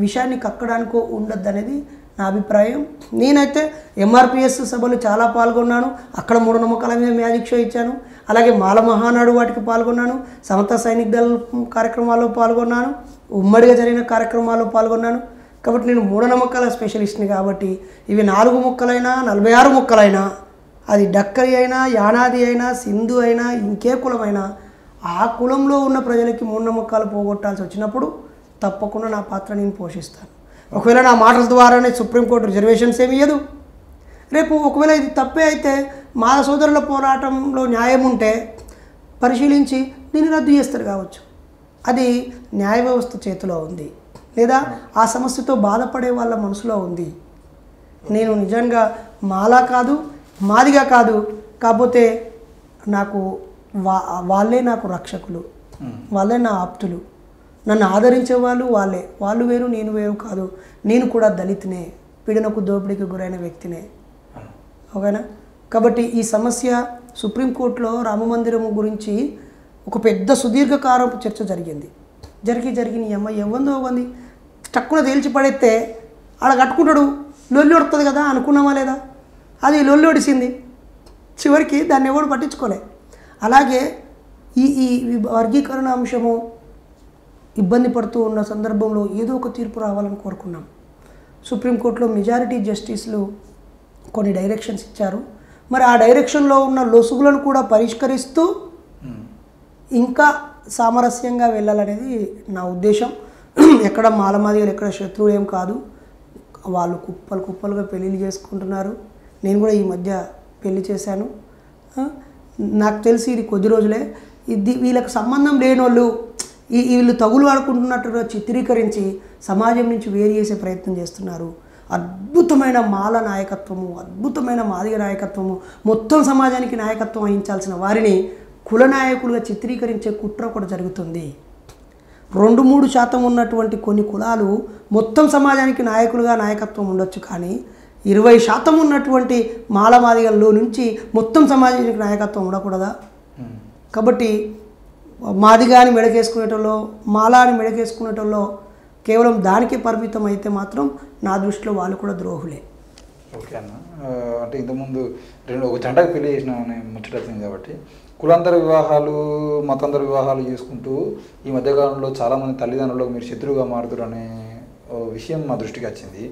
విషయాన్ని కక్కడానికో ఉండద్దు అనేది నా అభిప్రాయం. నేనైతే ఎంఆర్పిఎస్ సభలు చాలా పాల్గొన్నాను. అక్కడ మూఢనమ్మకాల మీద మ్యాజిక్ షో ఇచ్చాను. అలాగే మాల మహానాడు వాటికి పాల్గొన్నాను. సమతా సైనిక దళ కార్యక్రమాల్లో పాల్గొన్నాను. ఉమ్మడిగా జరిగిన కార్యక్రమాల్లో పాల్గొన్నాను. కాబట్టి నేను మూఢనమ్మకాల స్పెషలిస్ట్ని. కాబట్టి ఇవి 4 ముక్కలైనా 46 ముక్కలైనా, అది డక్కరి అయినా యానాది అయినా సింధు అయినా ఇంకే కులమైనా, ఆ కులంలో ఉన్న ప్రజలకి మూఢనమ్మకాలు పోగొట్టాల్సి వచ్చినప్పుడు తప్పకుండా నా పాత్ర నేను పోషిస్తాను. ఒకవేళ నా మాటల ద్వారానే సుప్రీంకోర్టు రిజర్వేషన్స్ ఏమి ఇయ్యదు. రేపు ఒకవేళ ఇది తప్పే అయితే మా సోదరుల పోరాటంలో న్యాయం ఉంటే పరిశీలించి దీన్ని రద్దు చేస్తారు కావచ్చు. అది న్యాయ వ్యవస్థ చేతిలో ఉంది, లేదా ఆ సమస్యతో బాధపడే వాళ్ళ మనసులో ఉంది. నేను నిజంగా మాలా కాదు, మాదిగా కాదు, కాకపోతే నాకు వాళ్ళే నాకు రక్షకులు, వాళ్ళే నా ఆప్తులు, నన్ను ఆదరించే వాళ్ళు వేరు నేను వేరు కాదు. నేను కూడా దళితునే, పీడనకు దోపిడీకి గురైన వ్యక్తినే. ఓకేనా? కాబట్టి ఈ సమస్య సుప్రీంకోర్టులో రామమందిరం గురించి ఒక పెద్ద సుదీర్ఘకాలపు చర్చ జరిగి నీ అమ్మాయి ఎవ్వందో అవ్వంది తక్కువ తేల్చి పడేస్తే ఆడ కట్టుకుంటాడు, లొల్లి వడుతుంది కదా అనుకున్నామా లేదా? అది లొల్లి ఒడిసింది. చివరికి దాన్ని ఎవడు పట్టించుకోలే. అలాగే ఈ వర్గీకరణ అంశము ఇబ్బంది పడుతూ ఉన్న సందర్భంలో ఏదో ఒక తీర్పు రావాలని కోరుకున్నాం. సుప్రీంకోర్టులో మెజారిటీ జస్టిస్లు కొన్ని డైరెక్షన్స్ ఇచ్చారు. మరి ఆ డైరెక్షన్లో ఉన్న లొసుగులను కూడా పరిష్కరిస్తూ ఇంకా సామరస్యంగా వెళ్ళాలనేది నా ఉద్దేశం. ఎక్కడ మాలమాదిగలు ఎక్కడ శత్రువులు ఏం కాదు, వాళ్ళు కుప్పలు కుప్పలుగా పెళ్ళిళ్ళు చేసుకుంటున్నారు. నేను కూడా ఈ మధ్య పెళ్లి చేశాను. నాకు తెలిసి ఇది కొద్ది రోజులే. ఇది వీళ్ళకి సంబంధం లేని వాళ్ళు వీళ్ళు తగులు ఆడుకుంటున్నట్టుగా చిత్రీకరించి సమాజం నుంచి వేరు చేసే ప్రయత్నం చేస్తున్నారు. అద్భుతమైన మాల నాయకత్వము, అద్భుతమైన మాదిగ నాయకత్వము, మొత్తం సమాజానికి నాయకత్వం వహించాల్సిన వారిని కుల నాయకులుగా చిత్రీకరించే కుట్ర కూడా జరుగుతుంది. 2-3% ఉన్నటువంటి కొన్ని కులాలు మొత్తం సమాజానికి నాయకులుగా నాయకత్వం ఉండొచ్చు, కానీ 20% ఉన్నటువంటి మాల మాదిగల్లో నుంచి మొత్తం సమాజానికి నాయకత్వం ఉండకూడదా? కాబట్టి మాదిగాని మెడకేసుకునేటోళ్ళు, మాలాని మెడకేసుకునేటోళ్ళు కేవలం దానికే పరిమితం అయితే మాత్రం నా దృష్టిలో వాళ్ళు కూడా ద్రోహులే. ఓకే అన్న, అంటే ఇంతకుముందు ఒక జంటకు పెళ్లి చేసిన ముచ్చటొచ్చింది కాబట్టి కులాంతర వివాహాలు, మతాంతర వివాహాలు చేసుకుంటూ ఈ మధ్యకాలంలో చాలామంది తల్లిదండ్రులకు మీరు శత్రువుగా మారుతారు అనే విషయం మా దృష్టికి వచ్చింది.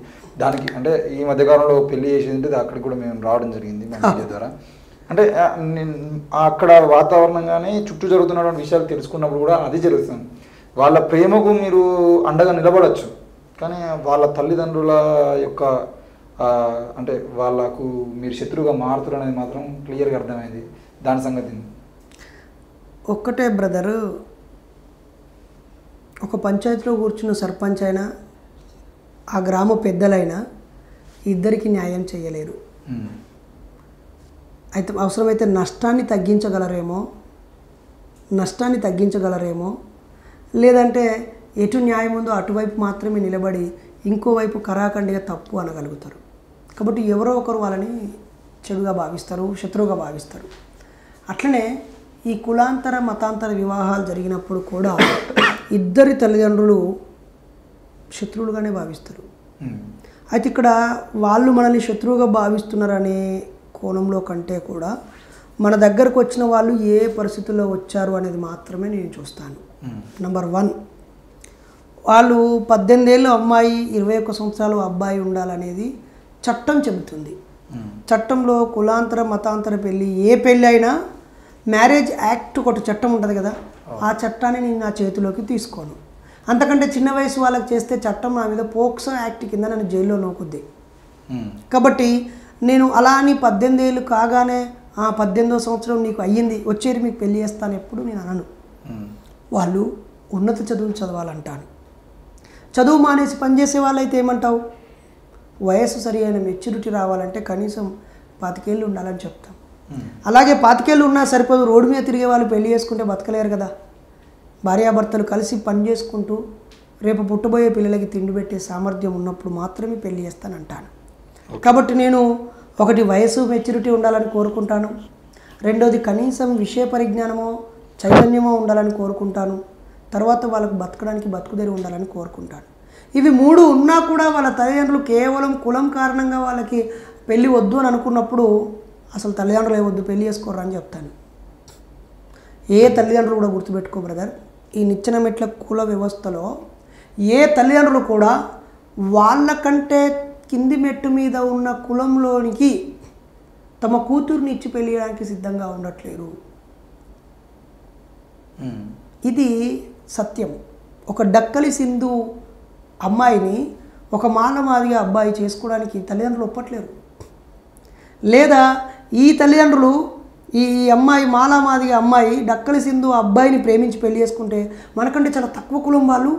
దానికి అంటే ఈ మధ్యకాలంలో పెళ్లి చేసేది అక్కడికి కూడా మేము రావడం జరిగింది మా మీడియా ద్వారా. అంటే అక్కడ వాతావరణం కానీ చుట్టూ జరుగుతున్నటువంటి విషయాలు తెలుసుకున్నప్పుడు కూడా అది జరుగుతుంది. వాళ్ళ ప్రేమకు మీరు అండగా నిలబడచ్చు, కానీ వాళ్ళ తల్లిదండ్రుల యొక్క అంటే వాళ్ళకు మీరు శత్రువుగా మారుతారు అనేది మాత్రం క్లియర్గా అర్థమైంది. దాని సంగతి ఒక్కటే బ్రదరు, ఒక పంచాయతీలో కూర్చున్న సర్పంచ్ అయినా ఆ గ్రామ పెద్దలైనా ఇద్దరికి న్యాయం చేయలేరు. అయితే అవసరమైతే నష్టాన్ని తగ్గించగలరేమో, లేదంటే ఎటు న్యాయం ఉందో అటువైపు మాత్రమే నిలబడి ఇంకోవైపు కరాఖండిగా తప్పు అనగలుగుతారు. కాబట్టి ఎవరో ఒకరు వాళ్ళని చెడుగా భావిస్తారు, శత్రువుగా భావిస్తారు. అట్లనే ఈ కులాంతర మతాంతర వివాహాలు జరిగినప్పుడు కూడా ఇద్దరి తల్లిదండ్రులు శత్రువులుగానే భావిస్తారు. అయితే ఇక్కడ వాళ్ళు మనల్ని శత్రువుగా భావిస్తున్నారనే కోణంలో కంటే కూడా మన దగ్గరకు వచ్చిన వాళ్ళు ఏ పరిస్థితుల్లో వచ్చారు అనేది మాత్రమే నేను చూస్తాను. నంబర్ 1, వాళ్ళు 18 ఏళ్ళు అమ్మాయి, 21 సంవత్సరాలు అబ్బాయి ఉండాలనేది చట్టం చెబుతుంది. చట్టంలో కులాంతర మతాంతర పెళ్ళి, ఏ పెళ్ళి అయినా మ్యారేజ్ యాక్ట్ ఒకటి చట్టం ఉంటుంది కదా, ఆ చట్టాన్ని నేను నా చేతిలోకి తీసుకోను. అంతకంటే చిన్న వయసు వాళ్ళకి చేస్తే చట్టం నా మీద పోక్సో యాక్ట్ కింద నన్ను జైల్లో నోకుద్ది. కాబట్టి నేను అలా అని 18 ఏళ్ళు కాగానే 18వ సంవత్సరం నీకు అయ్యింది, వచ్చేది మీకు పెళ్ళి చేస్తాను ఎప్పుడు నేను అనను. వాళ్ళు ఉన్నత చదువులు చదవాలంటాను. చదువు మానేసి పనిచేసే వాళ్ళైతే ఏమంటావు, వయస్సు సరి అయిన మెచ్యూరిటీ రావాలంటే కనీసం 25 ఏళ్ళు ఉండాలని చెప్తాం. అలాగే 25 ఏళ్ళు ఉన్నా సరిపోదు, రోడ్డు మీద తిరిగే వాళ్ళు పెళ్లి చేసుకుంటే బతకలేరు కదా. భార్యాభర్తలు కలిసి పని చేసుకుంటూ రేపు పుట్టబోయే పిల్లలకి తిండి పెట్టే సామర్థ్యం ఉన్నప్పుడు మాత్రమే పెళ్లి చేస్తానంటాను. కాబట్టి నేను ఒకటి వయసు మెచ్యూరిటీ ఉండాలని కోరుకుంటాను, రెండోది కనీసం విషయ పరిజ్ఞానమో చైతన్యమో ఉండాలని కోరుకుంటాను, తర్వాత వాళ్ళకు బతకడానికి బతుకుదేరి ఉండాలని కోరుకుంటాను. ఇవి 3 ఉన్నా కూడా వాళ్ళ తల్లిదండ్రులు కేవలం కులం కారణంగా వాళ్ళకి పెళ్ళి వద్దు అని అనుకున్నప్పుడు అసలు తల్లిదండ్రులు ఏవద్దు పెళ్ళి చేసుకోరు అని చెప్తాను. ఏ తల్లిదండ్రులు కూడా గుర్తుపెట్టుకో బ్రదర్, ఈ నిచ్చెన మెట్ల కుల వ్యవస్థలో ఏ తల్లిదండ్రులు కూడా వాళ్ళకంటే కింది మెట్టు మీద ఉన్న కులంలోనికి తమ కూతుర్ని ఇచ్చి పెళ్ళి చేయడానికి సిద్ధంగా ఉండట్లేరు. ఇది సత్యం. ఒక డక్కలి సింధు అమ్మాయిని ఒక మానవాదిగా అబ్బాయి చేసుకోవడానికి తల్లిదండ్రులు ఒప్పట్లేరు. లేదా ఈ తల్లిదండ్రులు ఈ అమ్మాయి మాలామాదిగా అమ్మాయి డక్కలి సింధు అబ్బాయిని ప్రేమించి పెళ్లి చేసుకుంటే మనకంటే చాలా తక్కువ కులం వాళ్ళు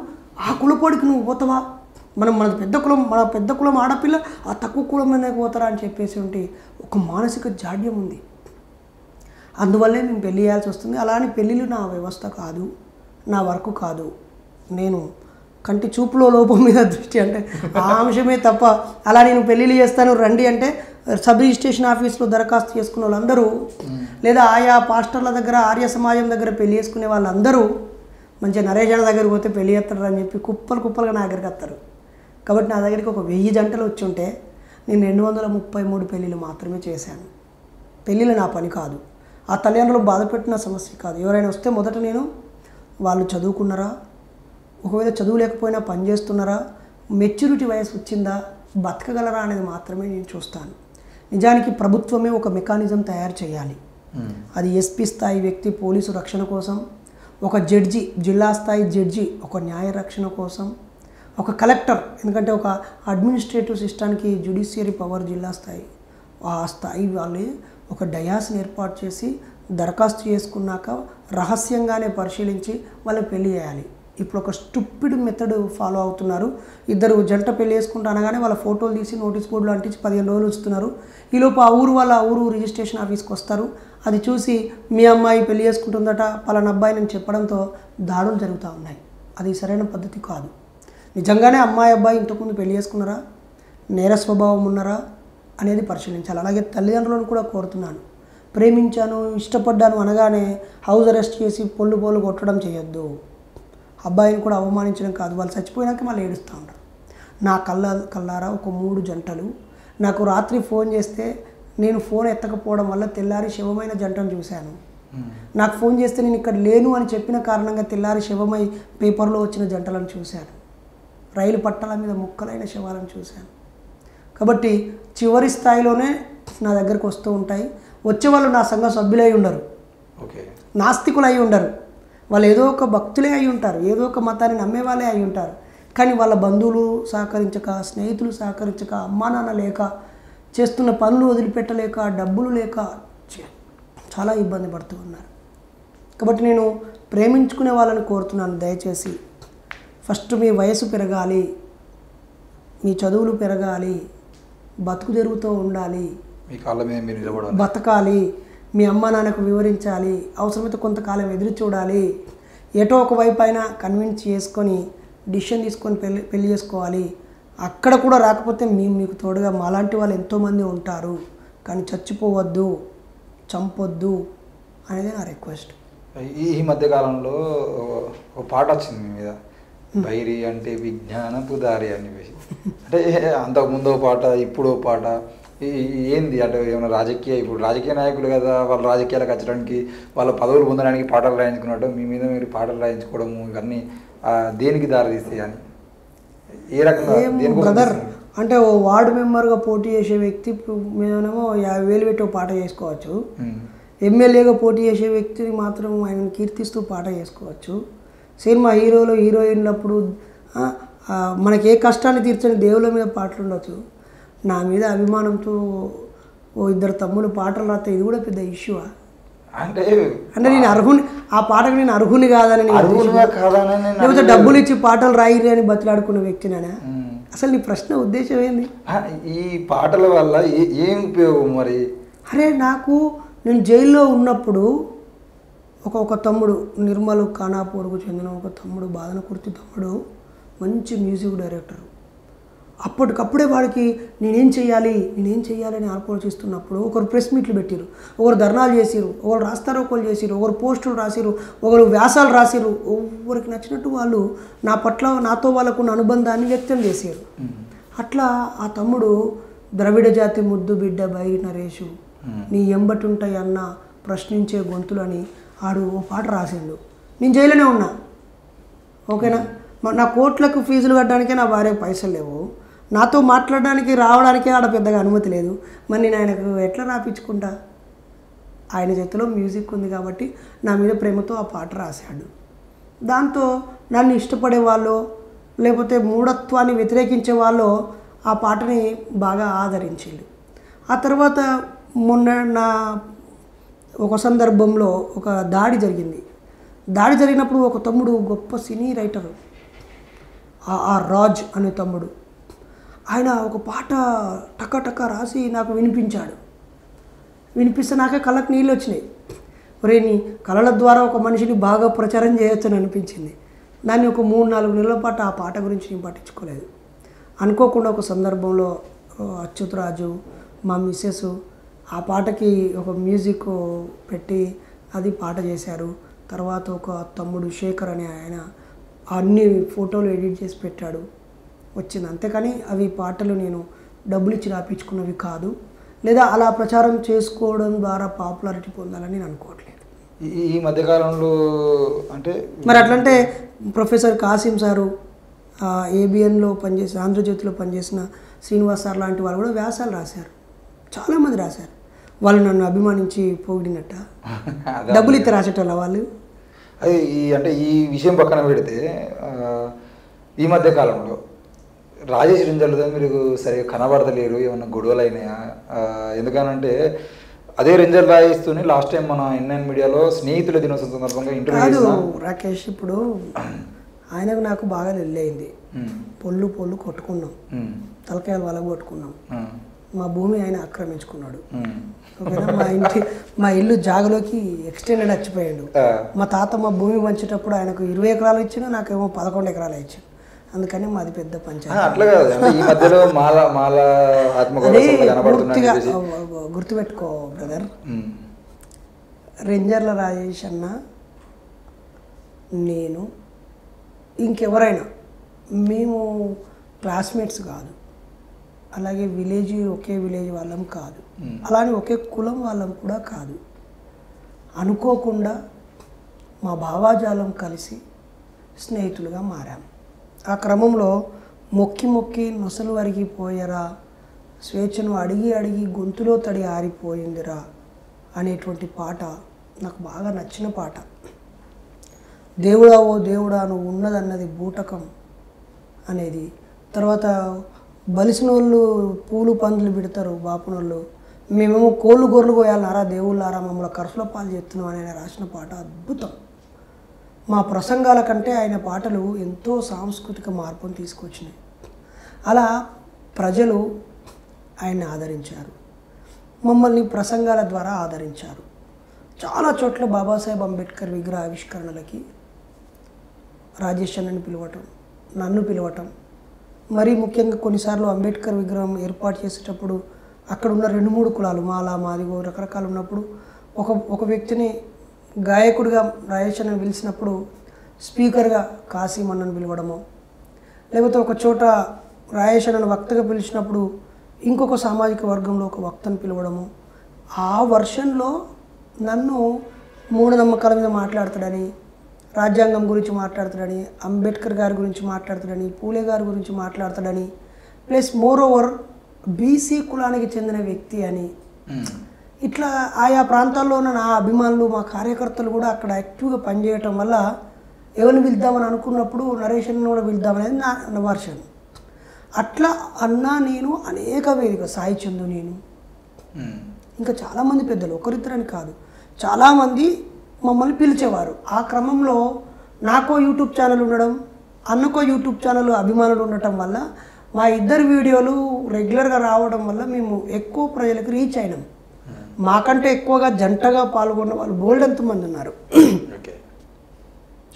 ఆ కులపోడికి నువ్వు పోతావా, మన పెద్ద కులం ఆడపిల్ల ఆ తక్కువ కులం మీదకి పోతారా అని చెప్పేసి ఉంటే ఒక మానసిక జాడ్యం ఉంది. అందువల్లే మేము పెళ్లి చేయాల్సి వస్తుంది. అలా అని పెళ్ళిళ్ళు నా వ్యవస్థ కాదు, నా వర్క్ కాదు. నేను కంటి చూపులో లోపం మీద దృష్టి అంటే ఆ అంశమే తప్ప అలా నేను పెళ్ళిళ్ళు చేస్తాను రండి అంటే సబ్ రిజిస్ట్రేషన్ ఆఫీస్లో దరఖాస్తు చేసుకున్న వాళ్ళందరూ, లేదా ఆయా పాస్టర్ల దగ్గర ఆర్య సమాజం దగ్గర పెళ్లి చేసుకునే వాళ్ళందరూ మంచిగా నరేజన దగ్గరికి పోతే పెళ్లి చేస్తారు అని చెప్పి కుప్పలుగా నా దగ్గరికి వస్తారు. కాబట్టి నా దగ్గరికి ఒక 1000 జంటలు వచ్చి ఉంటే నేను 233 పెళ్ళిళ్ళు మాత్రమే చేశాను. పెళ్ళిళ్ళు నా పని కాదు, ఆ తల్లిదండ్రులు బాధపెట్టిన సమస్య కాదు. ఎవరైనా వస్తే మొదట నేను వాళ్ళు చదువుకున్నారా, ఒకవేళ చదువు లేకపోయినా పని చేస్తున్నారా, మెచ్యూరిటీ వయసు వచ్చిందా, బతకగలరా అనేది మాత్రమే నేను చూస్తాను. నిజానికి ప్రభుత్వమే ఒక మెకానిజం తయారు చేయాలి. అది ఎస్పీ స్థాయి వ్యక్తి పోలీసు రక్షణ కోసం, ఒక జడ్జి జిల్లా స్థాయి జడ్జి ఒక న్యాయ రక్షణ కోసం, ఒక కలెక్టర్ ఎందుకంటే ఒక అడ్మినిస్ట్రేటివ్ సిస్టానికి జ్యుడిషియరీ పవర్ జిల్లా స్థాయి, ఆ స్థాయి వాళ్ళే ఒక డయాస్ని ఏర్పాటు చేసి దరఖాస్తు చేసుకున్నాక రహస్యంగానే పరిశీలించి వాళ్ళకి పెళ్లి చేయాలి. ఇప్పుడు ఒక స్టూపిడ్ మెథడ్ ఫాలో అవుతున్నారు. ఇద్దరు జంట పెళ్లి చేసుకుంటా అనగానే వాళ్ళ ఫోటోలు తీసి నోటీస్ బోర్డులో అంటించి 15 రోజులు ఉంచుతున్నారు. ఈలోపు ఆ ఊరు రిజిస్ట్రేషన్ ఆఫీస్కి వస్తారు. అది చూసి మీ అమ్మాయి పెళ్లి చేసుకుంటుందట పలానా అబ్బాయి నేను చెప్పడంతో దాడులు జరుగుతూ ఉన్నాయి. అది సరైన పద్ధతి కాదు. నిజంగానే అమ్మాయి అబ్బాయి ఇంతకుముందు పెళ్లి చేసుకున్నారా, నేర స్వభావం ఉన్నారా అనేది పరిశీలించాలి. అలాగే తల్లిదండ్రులను కూడా కోరుతున్నాను, ప్రేమించాను ఇష్టపడ్డాను అనగానే హౌస్ అరెస్ట్ చేసి పొల్లు కొట్టడం చేయొద్దు. అబ్బాయిని కూడా అవమానించడం కాదు, వాళ్ళు చచ్చిపోయినాక మళ్ళీ ఏడుస్తూ ఉంటారు. నా కళ్ళారా ఒక 3 జంటలు నాకు రాత్రి ఫోన్ చేస్తే నేను ఫోన్ ఎత్తకపోవడం వల్ల తెల్లారి శవమైన జంటను చూశాను. నాకు ఫోన్ చేస్తే నేను ఇక్కడ లేను అని చెప్పిన కారణంగా తెల్లారి శవమై పేపర్లో వచ్చిన జంటలను చూశాను. రైలు పట్టాల మీద ముక్కలైన శవాలను చూశాను. కాబట్టి చివరి స్థాయిలోనే నా దగ్గరకు వస్తూ ఉంటాయి. వచ్చేవాళ్ళు నా సంఘ సభ్యులై ఉండరు, నాస్తికులు అయి ఉండరు, వాళ్ళు ఏదో ఒక భక్తులే అయి ఉంటారు, ఏదో ఒక మతాన్ని నమ్మే వాళ్ళే అయి ఉంటారు. కానీ వాళ్ళ బంధువులు సహకరించక, స్నేహితులు సహకరించక, అమ్మా నాన్న లేక, చేస్తున్న పనులు వదిలిపెట్టలేక, డబ్బులు లేక చాలా ఇబ్బంది పడుతూ ఉన్నారు. కాబట్టి నేను ప్రేమించుకునే వాళ్ళని కోరుతున్నాను, దయచేసి ఫస్ట్ మీ వయసు పెరగాలి, మీ చదువులు పెరగాలి, బతుకు తెరుగుతూ ఉండాలి, మీ కాళ్ళ మీద మీరు నిలబడాలి, బతకాలి, మీ అమ్మ నాన్నకు వివరించాలి, అవసరమైతే కొంతకాలం ఎదురు చూడాలి, ఏటో ఒకవైపు అయినా కన్విన్స్ చేసుకొని డిసిషన్ తీసుకొని పెళ్లి చేసుకోవాలి. అక్కడ కూడా రాకపోతే మీకు తోడుగా మాలాంటి వాళ్ళు ఎంతోమంది ఉంటారు. కానీ చచ్చిపోవద్దు, చంపొద్దు అనేది నా రిక్వెస్ట్. ఈ మధ్యకాలంలో ఒక పాట వచ్చింది మీ మీద, బైరి అంటే విజ్ఞానపు దారి అని చెప్పేసి. అంటే అంతకుముందో పాట ఇప్పుడు పాట ఏంది అంటే ఏమైనా ఇప్పుడు రాజకీయ నాయకులు కదా, వాళ్ళ రాజకీయాలకు వచ్చడానికి వాళ్ళ పదవులు పొందడానికి పాటలు రాయించుకున్నట్టు మీ మీద మీరు పాటలు రాయించుకోవడము ఇవన్నీ దేనికి దారి తీస్తాయి అని ఏ రకంగా బ్రదర్ అంటే ఓ వార్డు మెంబర్గా పోటీ చేసే వ్యక్తి మీదనేమో 50,000 పెట్టి పాట చేసుకోవచ్చు. ఎమ్మెల్యేగా పోటీ చేసే వ్యక్తిని మాత్రం ఆయనను కీర్తిస్తూ పాట చేసుకోవచ్చు. సినిమా హీరోలు హీరోయిన్లప్పుడు మనకి ఏ కష్టాన్ని తీర్చని దేవుళ్ళ మీద పాటలు ఉండొచ్చు. నా మీద అభిమానంతో ఓ 2 తమ్ముళ్ళు పాటలు రాస్తే ఇది కూడా పెద్ద ఇష్యూ అంటే నేను అర్హుని, ఆ పాటకు నేను అర్హుని కాదని, లేకపోతే డబ్బులు ఇచ్చి పాటలు రాయిరి అని బతిలాడుకున్న వ్యక్తినేనా? అసలు నీ ప్రశ్న ఉద్దేశం ఏంది? ఈ పాటల వల్ల ఏం ఉపయోగం మరి? అరే నేను జైల్లో ఉన్నప్పుడు ఒక తమ్ముడు నిర్మల్ ఖానాపూర్కు చెందిన ఒక తమ్ముడు, బాదనకుర్తి తమ్ముడు, మంచి మ్యూజిక్ డైరెక్టర్. అప్పటికప్పుడే వాడికి నేనేం చేయాలి అని ఆలోచిస్తున్నప్పుడు ఒకరు ప్రెస్ మీట్లు పెట్టిరు, ఒకరు ధర్నాలు చేసిరు, ఒకరు రాస్తారోకోలు చేసిరు, ఒకరు పోస్టులు రాసిరు, ఒకరు వ్యాసాలు రాసిరు. ఎవరికి నచ్చినట్టు వాళ్ళు నా పట్ల నాతో వాళ్ళకున్న అనుబంధాన్ని వ్యక్తం చేశారు. అట్లా ఆ తమ్ముడు ద్రవిడ జాతి ముద్దు బిడ్డ బైరి నరేషు, నీ ఎంబటుంటాయి అన్న ప్రశ్నించే గొంతులని ఆడు ఓ పాట రాసిండు. నేను జైల్లోనే ఉన్నా, ఓకేనా. నా కోట్లకు ఫీజులు కట్టడానికే నా భార్యకు పైసలు లేవు, నాతో మాట్లాడడానికి రావడానికే ఆడ పెద్దగా అనుమతి లేదు. మరి నేను ఆయనకు ఎట్లా రాపించుకుంటా? ఆయన చేతిలో మ్యూజిక్ ఉంది కాబట్టి నా మీద ప్రేమతో ఆ పాట రాశాడు. దాంతో నన్ను ఇష్టపడే వాళ్ళు లేకపోతే మూఢత్వాన్ని వ్యతిరేకించే వాళ్ళు ఆ పాటని బాగా ఆదరించారు. ఆ తర్వాత మొన్న ఒక సందర్భంలో ఒక దాడి జరిగినప్పుడు ఒక తమ్ముడు, గొప్ప సినీ రైటరు ఆ రాజ్ అనే తమ్ముడు, ఆయన ఒక పాట టక్క రాసి నాకు వినిపించాడు. వినిపిస్తే నాకే కళ్ళకు నీళ్ళు వచ్చినాయి. ఒరే, నీ కళల ద్వారా ఒక మనిషిని బాగా ప్రచారం చేయొచ్చని అనిపించింది. దాన్ని ఒక 3-4 నెలల పాటు ఆ పాట గురించి నేను పట్టించుకోలేదు. అనుకోకుండా ఒక సందర్భంలో అచ్యుతరాజు, మా మిస్సెస్ ఆ పాటకి ఒక మ్యూజిక్ పెట్టి అది పాట చేశారు. తర్వాత ఒక తమ్ముడు శేఖర్ అనే ఆయన అన్ని ఫోటోలు ఎడిట్ చేసి పెట్టాడు, వచ్చింది. అంతేకాని అవి పాటలు నేను డబ్బులు ఇచ్చి రాపించుకున్నవి కాదు, లేదా అలా ప్రచారం చేసుకోవడం ద్వారా పాపులారిటీ పొందాలని నేను అనుకోవట్లేదు. ఈ మధ్యకాలంలో అంటే మరి అట్లంటే ప్రొఫెసర్ కాసిం సారు ఏబిఎన్లో పనిచేసిన ఆంధ్రజ్యోతిలో పనిచేసిన శ్రీనివాస్ సార్ లాంటి వాళ్ళు కూడా వ్యాసాలు రాశారు, చాలామంది రాశారు. వాళ్ళు నన్ను అభిమానించి పొగిడినట్ట, డబ్బులు ఇస్తే రాసేటోళ్ళ వాళ్ళు. అది అంటే ఈ విషయం పక్కన పెడితే ఈ మధ్య కాలంలో రాజేష్ రింజల్తో మీరు సరిగా కనబడతలేరు, ఏమన్నా గొడవలు అయినాయా? ఎందుకనంటే అదే రింజల్ రాజేస్తూనే లాస్ట్ టైం మన ఎన్ఎన్ మీడియాలో స్నేహితుల దినోత్సవం సందర్భంగా ఇంటర్వ్యూ రాకేష్. ఇప్పుడు ఆయనకు నాకు బాగా వెళ్ళయింది, పొల్లు కొట్టుకున్నాం, తలకాయలు వాళ్ళకు కొట్టుకున్నాం, మా భూమి ఆయన ఆక్రమించుకున్నాడు. మా ఇల్లు జాగలోకి ఎక్స్టెండెడ్ వచ్చిపోయాడు. మా తాత మా భూమి పంచేటప్పుడు ఆయనకు 20 ఎకరాలు ఇచ్చిన, నాకేమో 11 ఎకరాలు ఇచ్చాను. అందుకని మాది పెద్ద పంచాయతీ. అట్లా కాదు, ఈ మధ్యలో పూర్తిగా గుర్తుపెట్టుకో బ్రదర్. రేంజర్ల రాజేష్ అన్న, నేను, ఇంకెవరైనా మేము క్లాస్మేట్స్ కాదు, అలాగే ఒకే విలేజ్ వాళ్ళం కాదు, అలానే ఒకే కులం వాళ్ళం కూడా కాదు. అనుకోకుండా మా భావాజాలం కలిసి స్నేహితులుగా మారాం. ఆ క్రమంలో మొక్కి నొసలు వరిగిపోయరా, స్వేచ్ఛను అడిగి గొంతులో తడి ఆరిపోయిందిరా అనేటువంటి పాట నాకు బాగా నచ్చిన పాట. దేవుడా ఓ దేవుడా నువ్వు ఉన్నదన్నది బూటకం అనేది. తర్వాత బలిసినోళ్ళు పూలు పందులు పెడతారు బాపునోళ్ళు, మేమేమో కోళ్ళు గొర్రెలు పోయాలన్నారా దేవుళ్ళారా మమ్మల్ని ఖర్చుల పాలు చేస్తున్నాం అని ఆయన రాసిన పాట అద్భుతం. మా ప్రసంగాల కంటే ఆయన పాటలు ఎంతో సాంస్కృతిక మార్పును తీసుకొచ్చినాయి. అలా ప్రజలు ఆయన్ని ఆదరించారు, మమ్మల్ని ప్రసంగాల ద్వారా ఆదరించారు. చాలా చోట్ల బాబాసాహెబ్ అంబేద్కర్ విగ్రహ ఆవిష్కరణలకి రాజేష్ అన్నని పిలవటం, నన్ను పిలవటం, మరీ ముఖ్యంగా కొన్నిసార్లు అంబేద్కర్ విగ్రహం ఏర్పాటు చేసేటప్పుడు అక్కడ ఉన్న 2-3 కులాలు, మాలా మాదిగో రకరకాలు ఉన్నప్పుడు ఒక వ్యక్తిని గాయకుడిగా రాజేష్ అన్నని పిలిచినప్పుడు స్పీకర్గా కాసిం అన్నను పిలవడము, లేకపోతే ఒక చోట రాజేష్ అన్నను వక్తగా పిలిచినప్పుడు ఇంకొక సామాజిక వర్గంలో ఒక వక్తను పిలవడము. ఆ వర్షన్లో నన్ను మూఢనమ్మకాల మీద మాట్లాడతాడని, రాజ్యాంగం గురించి మాట్లాడతాడని, అంబేద్కర్ గారి గురించి మాట్లాడతాడని, పూలే గారి గురించి మాట్లాడతాడని, ప్లస్ మోర్ ఓవర్ బీసీ కులానికి చెందిన వ్యక్తి అని, ఇట్లా ఆయా ప్రాంతాల్లో ఉన్న నా అభిమానులు, మా కార్యకర్తలు కూడా అక్కడ యాక్టివ్గా పనిచేయటం వల్ల ఎవరిని పిలుద్దామని అనుకున్నప్పుడు నరేషన్ కూడా పిలుద్దామనేది నా వర్షన్. అట్లా అన్నా నేను అనేక వేదిక సాయి చందు, నేను ఇంకా చాలామంది పెద్దలు, ఒకరిద్దరని కాదు, చాలామంది మమ్మల్ని పిలిచేవారు. ఆ క్రమంలో నాకో యూట్యూబ్ ఛానల్ ఉండడం, అన్నకో యూట్యూబ్ ఛానల్ అభిమానులు ఉండటం వల్ల మా ఇద్దరు వీడియోలు రెగ్యులర్గా రావడం వల్ల మేము ఎక్కువ ప్రజలకు రీచ్ అయినాం. మాకంటే ఎక్కువగా జంటగా పాల్గొన్న వాళ్ళు బోల్డంత మంది ఉన్నారు.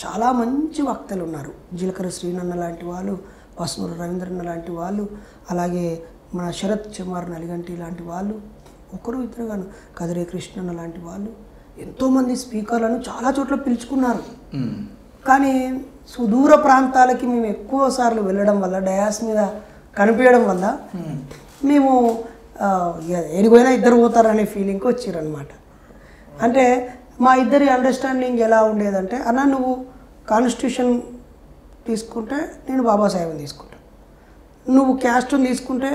చాలా మంచి వక్తలు ఉన్నారు, జీలకర్ర శ్రీనన్న లాంటి వాళ్ళు, పసునూరు రవీంద్రన్న లాంటి వాళ్ళు, అలాగే మన శరత్ చమార్ నలిగంటి లాంటి వాళ్ళు, ఒకరు ఇద్దరు గాను కదిరే కృష్ణన్న లాంటి వాళ్ళు, ఎంతోమంది స్పీకర్లను చాలా చోట్ల పిలుచుకున్నారు. కానీ సుదూర ప్రాంతాలకి మేము ఎక్కువ సార్లు వెళ్ళడం వల్ల, డయాస్ మీద కనిపించడం వల్ల మేము ఎడిపోయినా ఇద్దరు పోతారనే ఫీలింగ్కి వచ్చారనమాట. అంటే మా ఇద్దరి అండర్స్టాండింగ్ ఎలా ఉండేదంటే, అన్న నువ్వు కాన్స్టిట్యూషన్ తీసుకుంటే నేను బాబాసాహెబ్ని తీసుకుంటా, నువ్వు క్యాస్ట్ని తీసుకుంటే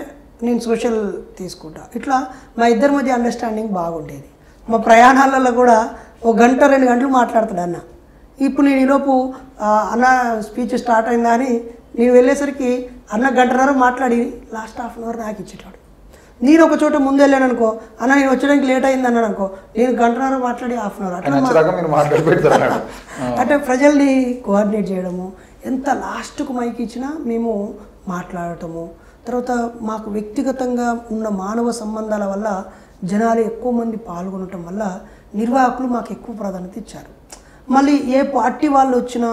నేను సోషల్ తీసుకుంటా, ఇట్లా మా ఇద్దరి మధ్య అండర్స్టాండింగ్ బాగుండేది. మా ప్రయాణాలలో కూడా 1 గంట 2 గంటలు మాట్లాడతాడు అన్న. ఇప్పుడు నేను ఈలోపు అన్న స్పీచ్ స్టార్ట్ అయిందా అని నేను వెళ్ళేసరికి అన్న 1.5 గంటన్నర మాట్లాడి లాస్ట్ హాఫ్ అన్ అవర్ నాకు ఇచ్చేటాడు. నేను ఒక చోట ముందు వెళ్ళాను అనుకో, అన్న నేను వచ్చడానికి లేట్ అయింది అన్నాను అనుకో, నేను 1.5 గంటన్నర మాట్లాడి హాఫ్ అన్ అవర్ అట్లా అంటే ప్రజల్ని కోఆర్డినేట్ చేయడము, ఎంత లాస్ట్కు మైక్ ఇచ్చినా మేము మాట్లాడటము. తర్వాత మాకు వ్యక్తిగతంగా ఉన్న మానవ సంబంధాల వల్ల జనాలు ఎక్కువ మంది పాల్గొనటం వల్ల నిర్వాహకులు మాకు ఎక్కువ ప్రాధాన్యత ఇచ్చారు. మళ్ళీ ఏ పార్టీ వాళ్ళు వచ్చినా,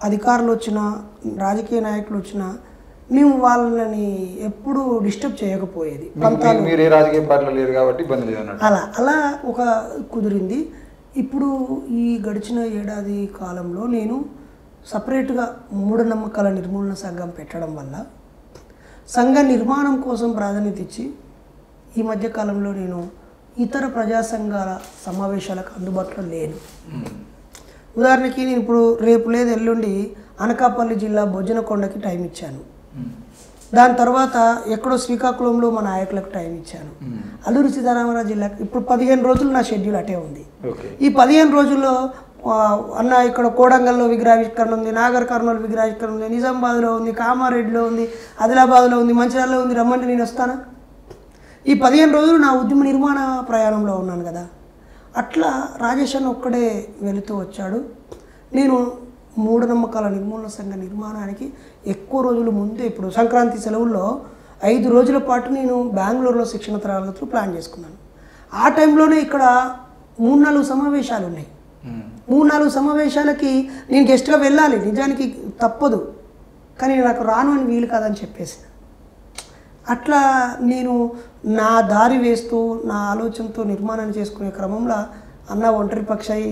అధికారులు వచ్చినా, రాజకీయ నాయకులు వచ్చినా మేము వాళ్ళని ఎప్పుడు డిస్టర్బ్ చేయకపోయేది. అలా ఒక కుదిరింది. ఇప్పుడు ఈ గడిచిన ఏడాది కాలంలో నేను సపరేట్గా మూఢనమ్మకాల నిర్మూలన సంఘం పెట్టడం వల్ల సంఘ నిర్మాణం కోసం ప్రాధాన్యత ఇచ్చి ఈ మధ్యకాలంలో నేను ఇతర ప్రజా సంఘాల సమావేశాలకు అందుబాటులో లేను. ఉదాహరణకి నేను ఇప్పుడు రేపు లేదు ఎల్లుండి అనకాపల్లి జిల్లా బొజ్జనకొండకి టైం ఇచ్చాను. దాని తర్వాత ఎక్కడో శ్రీకాకుళంలో మా నాయకులకు టైం ఇచ్చాను. అల్లూరి సీతారామరాజు జిల్లాకి ఇప్పుడు 15 రోజులు నా షెడ్యూల్ అటే ఉంది. ఈ 15 రోజుల్లో అన్న ఇక్కడ కోడంగల్లో విగ్రహావిష్కరణ ఉంది, నాగర్ కర్నూలు విగ్రహావిష్కరణ ఉంది, నిజామాబాద్లో ఉంది, కామారెడ్డిలో ఉంది, ఆదిలాబాద్లో ఉంది, మంచిర్యాలలో ఉంది, రమ్మంటే నేను వస్తానా? ఈ 15 రోజులు నా ఉద్యమ నిర్మాణ ప్రయాణంలో ఉన్నాను కదా. అట్లా రాజేష్ అన్న ఒక్కడే వెళుతూ వచ్చాడు. నేను మూఢనమ్మకాల నిర్మూలన సంఘ నిర్మాణానికి ఎక్కువ రోజుల ముందే ఇప్పుడు సంక్రాంతి సెలవుల్లో 5 రోజుల పాటు నేను బెంగళూరులో శిక్షణ తరగతులు ప్లాన్ చేసుకున్నాను. ఆ టైంలోనే ఇక్కడ 3-4 సమావేశాలు ఉన్నాయి. 3-4 సమావేశాలకి నేను గెస్ట్గా వెళ్ళాలి, నిజానికి తప్పదు, కానీ నాకు రాను అని వీలు కాదని చెప్పేసి అట్లా నేను నా దారి వేస్తూ నా ఆలోచనతో నిర్మాణాన్ని చేసుకునే క్రమంలో అన్న ఒంటరి పక్షాయి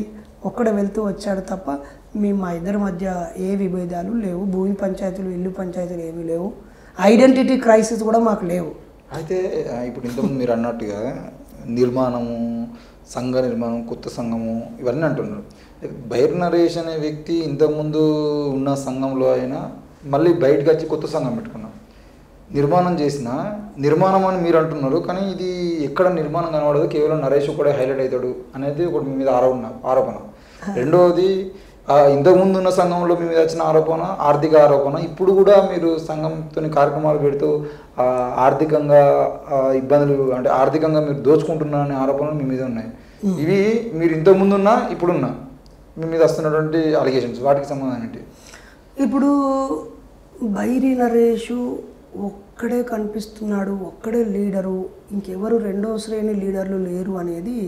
ఒక్కడే వెళ్తూ వచ్చాడు తప్ప మా ఇద్దరి మధ్య ఏ విభేదాలు లేవు. భూమి పంచాయతీలు, ఇల్లు పంచాయతీలు ఏమీ లేవు. ఐడెంటిటీ క్రైసిస్ కూడా మాకు లేవు. అయితే ఇప్పుడు ఇంతకుముందు మీరు అన్నట్టుగా నిర్మాణము, సంఘ నిర్మాణం, కొత్త సంఘము ఇవన్నీ అంటున్నారు. బైర్ నరేష్ అనే వ్యక్తి ఇంతకుముందు ఉన్న సంఘంలో అయినా మళ్ళీ బయటకు వచ్చి కొత్త సంఘం పెట్టుకున్నాం, నిర్మాణం చేసిన నిర్మాణం అని మీరు అంటున్నారు. కానీ ఇది ఎక్కడ నిర్మాణం కనబడదు, కేవలం నరేష్ ఒకడే హైలైట్ అవుతాడు అనేది ఒకటి మీ మీద ఆరోపణ. రెండవది ఇంతకుముందు ఉన్న సంఘంలో మీ మీద వచ్చిన ఆర్థిక ఆరోపణ. ఇప్పుడు కూడా మీరు సంఘంతో కార్యక్రమాలు పెడుతూ ఆర్థికంగా ఇబ్బందులు, అంటే ఆర్థికంగా మీరు దోచుకుంటున్నారనే ఆరోపణలు మీ మీద ఉన్నాయి. ఇవి మీరు ఇంతకుముందున్నా ఇప్పుడున్నా మీ మీద వస్తున్నటువంటి అలిగేషన్స్, వాటికి సంబంధం ఏంటి? ఇప్పుడు బైరి నరేషు ఒక్కడే కనిపిస్తున్నాడు, ఒక్కడే లీడరు, ఇంకెవరు రెండో శ్రేణి లీడర్లు లేరు అనేది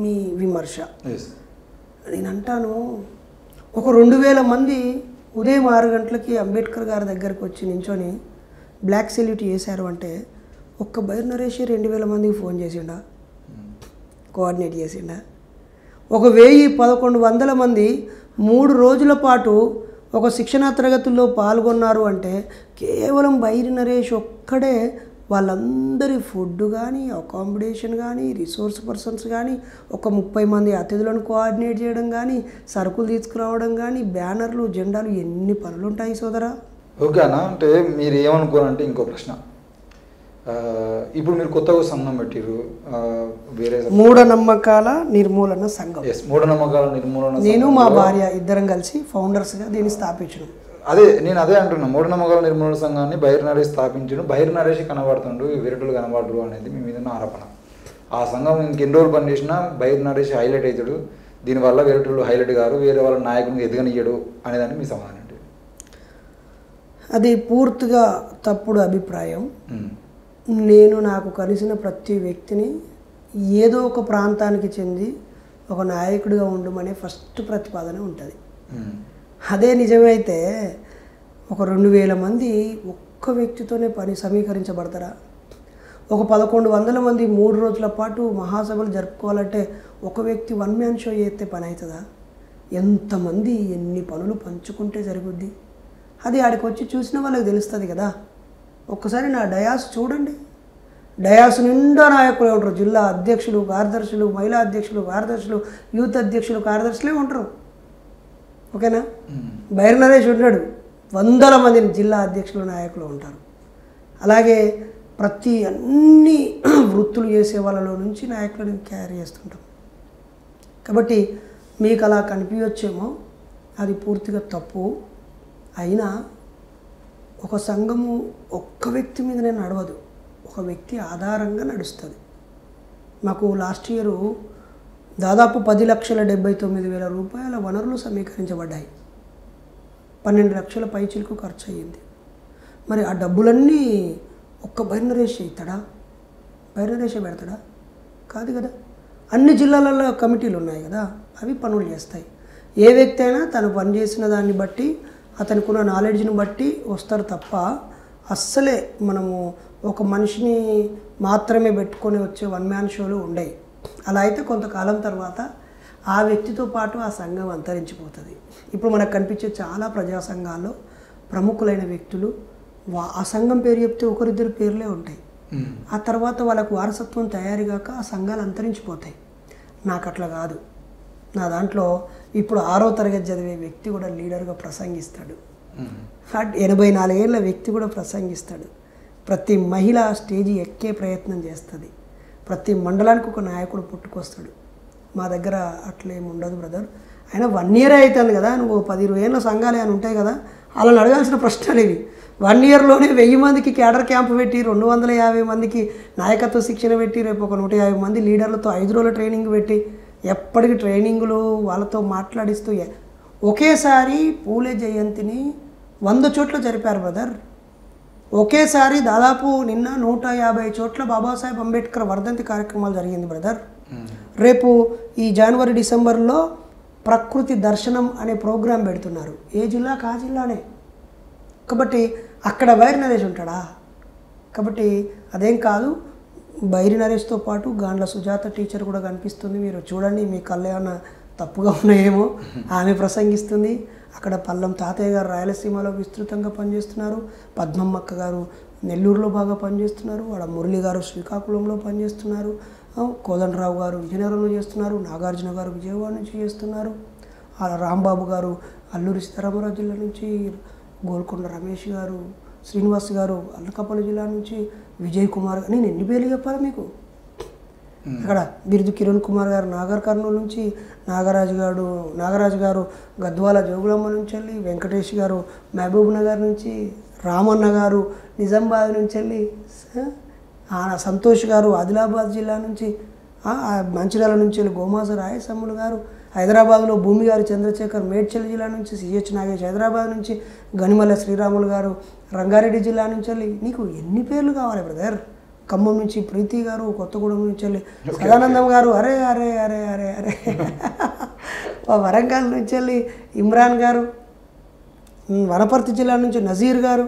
మీ విమర్శ. నేను అంటాను, ఒక 2000 మంది ఉదయం 6 గంటలకి అంబేద్కర్ గారి దగ్గరికి వచ్చి నించొని బ్లాక్ సెల్యూట్ చేశారు అంటే ఒక్క బైర్ నరేష్ 2000 మందికి ఫోన్ చేసిండా, కోఆర్డినేట్ చేసిండా? 1000-1100 మంది 3 రోజుల పాటు ఒక శిక్షణా తరగతుల్లో పాల్గొన్నారు అంటే కేవలం బైరి నరేష్ ఒక్కడే వాళ్ళందరి ఫుడ్ కానీ, అకామిడేషన్ కానీ, రిసోర్స్ పర్సన్స్ కానీ, ఒక 30 మంది అతిథులను కోఆర్డినేట్ చేయడం కానీ, సరుకులు తీసుకురావడం కానీ, బ్యానర్లు, జెండాలు, ఎన్ని పనులు ఉంటాయి సోదరా. ఓకేనా? అంటే మీరు ఏమనుకోరంటే ఇంకో ప్రశ్న, ఇప్పుడు మీరు కొత్తగా సంఘం పెట్టిరు, వేరే మూఢనమ్మకాల నిర్మూలన సంఘం. మూఢనమ్మకాల నిర్మూలన, నేను మా భార్య ఇద్దరం కలిసి ఫౌండర్స్గా దీన్ని స్థాపించడం. నేను అదే అంటున్నా, మూఢనమ్మకాల నిర్మూలన సంఘాన్ని బైర్ నరేష్ స్థాపించడం, బైర్ నరేష్ కనబడుతుండు, విరటులు కనబడరు అనేది మీ మీద ఆరోపణ. ఆ సంఘం ఇంకెన్ని రోజులు పనిచేసినా బైర్ నరేష్ హైలైట్ అవుతాడు, దీనివల్ల విరటులు హైలైట్ గారు, వేరే వాళ్ళ నాయకుడిని ఎదగనియ్యడు అనేదాన్ని మీ సమాధానం ఏంటి? అది పూర్తిగా తప్పుడు అభిప్రాయం. నేను నాకు కలిసిన ప్రతి వ్యక్తిని ఏదో ఒక ప్రాంతానికి చెంది ఒక నాయకుడిగా ఉండమనే ఫస్ట్ ప్రతిపాదన ఉంటుంది. అదే నిజమైతే ఒక 2000 మంది ఒక్క వ్యక్తితోనే పని సమీకరించబడతారా? ఒక 1100 మంది 3 రోజుల పాటు మహాసభలు జరుపుకోవాలంటే ఒక వ్యక్తి వన్ మ్యాన్ షో చేస్తే పని అవుతుందా? ఎంతమంది ఎన్ని పనులు పంచుకుంటే జరుగుద్ది? అది ఆడికి వచ్చి చూసిన వాళ్ళకి తెలుస్తుంది కదా. ఒక్కసారి నా డయాస్ చూడండి, డయాస్ నిండా నాయకులు ఉంటారు. జిల్లా అధ్యక్షులు, కార్యదర్శులు, మహిళా అధ్యక్షులు, కార్యదర్శులు, యూత్ అధ్యక్షులు, కార్యదర్శులే ఉంటారు. ఓకేనా? బైర్ నరేష్ ఉన్నాడు, 100 మంది జిల్లా అధ్యక్షులు, నాయకులు ఉంటారు. అలాగే ప్రతి అన్ని వృత్తులు చేసే వాళ్ళలో నుంచి నాయకులను క్యారీ చేస్తుంటాం. కాబట్టి మీకు అలా కనిపించచ్చేమో, అది పూర్తిగా తప్పు. అయినా ఒక సంఘము ఒక్క వ్యక్తి మీదనే నడవదు, ఒక వ్యక్తి ఆధారంగా నడుస్తుంది. మాకు లాస్ట్ ఇయర్ దాదాపు 10,79,000 రూపాయల వనరులు సమీకరించబడ్డాయి. 12 లక్షల పైచిలకు ఖర్చు అయ్యింది. మరి ఆ డబ్బులన్నీ ఒక్క బైర్ నరేష్ ఇస్తాడా? బైర్ నరేష్ పెడతాడా? కాదు కదా. అన్ని జిల్లాలలో కమిటీలు ఉన్నాయి కదా, అవి పనులు చేస్తాయి. ఏ వ్యక్తి అయినా తను పనిచేసిన దాన్ని బట్టి, అతనికి ఉన్న నాలెడ్జ్ని బట్టి వస్తారు తప్ప అస్సలే మనము ఒక మనిషిని మాత్రమే పెట్టుకొని వచ్చే వన్ మ్యాన్ షోలు ఉండవు. అలా అయితే కొంతకాలం తర్వాత ఆ వ్యక్తితో పాటు ఆ సంఘం అంతరించిపోతుంది. ఇప్పుడు మనకు కనిపించే చాలా ప్రజా సంఘాల్లో ప్రముఖులైన వ్యక్తులు ఆ సంఘం పేరు చెప్తే ఒకరిద్దరు పేర్లే ఉంటాయి. ఆ తర్వాత వాళ్ళకు వారసత్వం తయారుగాక ఆ సంఘాలు అంతరించిపోతాయి. నాకు అట్లా కాదు. నా దాంట్లో ఇప్పుడు 6వ తరగతి చదివే వ్యక్తి కూడా లీడర్గా ప్రసంగిస్తాడు. 84 ఏళ్ళ వ్యక్తి కూడా ప్రసంగిస్తాడు. ప్రతి మహిళ స్టేజీ ఎక్కే ప్రయత్నం చేస్తుంది. ప్రతి మండలానికి ఒక నాయకుడు పుట్టుకొస్తాడు. మా దగ్గర అట్లేం ఉండదు బ్రదర్. అయినా 1 ఇయర్ అవుతుంది కదా, నువ్వు 10-20 ఏళ్ళ సంఘాలు అని ఉంటాయి కదా, వాళ్ళని అడగాల్సిన ప్రశ్నలు ఇవి. 1 ఇయర్లోనే 1000 మందికి క్యాడర్ క్యాంప్ పెట్టి 250 మందికి నాయకత్వ శిక్షణ పెట్టి రేపు ఒక 150 మంది లీడర్లతో 5 రోజుల ట్రైనింగ్ పెట్టి ఎప్పటికీ ట్రైనింగులు వాళ్ళతో మాట్లాడిస్తూ ఒకేసారి పూలే జయంతిని 100 చోట్ల జరిపారు బ్రదర్. ఒకేసారి దాదాపు నిన్న 150 చోట్ల బాబాసాహెబ్ అంబేద్కర్ వర్ధంతి కార్యక్రమాలు జరిగింది బ్రదర్. రేపు ఈ జనవరి డిసెంబర్లో ప్రకృతి దర్శనం అనే ప్రోగ్రాం పెడుతున్నారు. ఏ జిల్లాకు ఆ జిల్లానే. కాబట్టి అక్కడ బైరి నరేష్ ఉంటాడా? కాబట్టి అదేం కాదు. బైరి నరేష్తో పాటు గాండ్ల సుజాత టీచర్ కూడా కనిపిస్తుంది. మీరు చూడండి, మీ కళ్ళు ఏమన్నా తప్పుగా ఉన్నాయేమో. ఆమె ప్రసంగిస్తుంది. అక్కడ పల్లం తాతయ్య గారు రాయలసీమలో విస్తృతంగా పనిచేస్తున్నారు. పద్మమ్మక్క గారు నెల్లూరులో బాగా పనిచేస్తున్నారు. వాడ మురళి గారు శ్రీకాకుళంలో పనిచేస్తున్నారు. కోదండరావు గారు విజయనగరంలో చేస్తున్నారు. నాగార్జున గారు విజయవాడ నుంచి చేస్తున్నారు. రాంబాబు గారు అల్లూరి సీతారామరాజు జిల్లా నుంచి, గోల్కొండ రమేష్ గారు, శ్రీనివాస్ గారు అనకాపల్లి జిల్లా నుంచి, విజయ్ కుమార్ గారు. నేను ఎన్ని పేర్లు చెప్పాలి మీకు? అక్కడ బిరుదు కిరణ్ కుమార్ గారు నాగర్ కర్నూలు నుంచి, నాగరాజు గారు గద్వాల జోగులమ్మ నుంచి వెళ్ళి, వెంకటేష్ గారు మహబూబ్ నగర్ నుంచి, రామన్న గారు నిజామాబాద్ నుంచి వెళ్ళి, సంతోష్ గారు ఆదిలాబాద్ జిల్లా నుంచి, మంచిర్యాల నుంచి వెళ్ళి గోమాస రాయసమ్ములు గారు, హైదరాబాద్లో భూమి గారు చంద్రశేఖర్ మేడ్చల్ జిల్లా నుంచి, సిహెచ్ నాగేష్ హైదరాబాద్ నుంచి, గనిమల్ల శ్రీరాములు గారు రంగారెడ్డి జిల్లా నుంచి వెళ్ళి. నీకు ఎన్ని పేర్లు కావాలి బ్రదర్? ఖమ్మం నుంచి ప్రీతి గారు, కొత్తగూడెం నుంచి వెళ్ళి సదానందం గారు, అరే అరే అరే అరే అరే వరంగల్ నుంచి వెళ్ళి ఇమ్రాన్ గారు, వనపర్తి జిల్లా నుంచి నజీర్ గారు,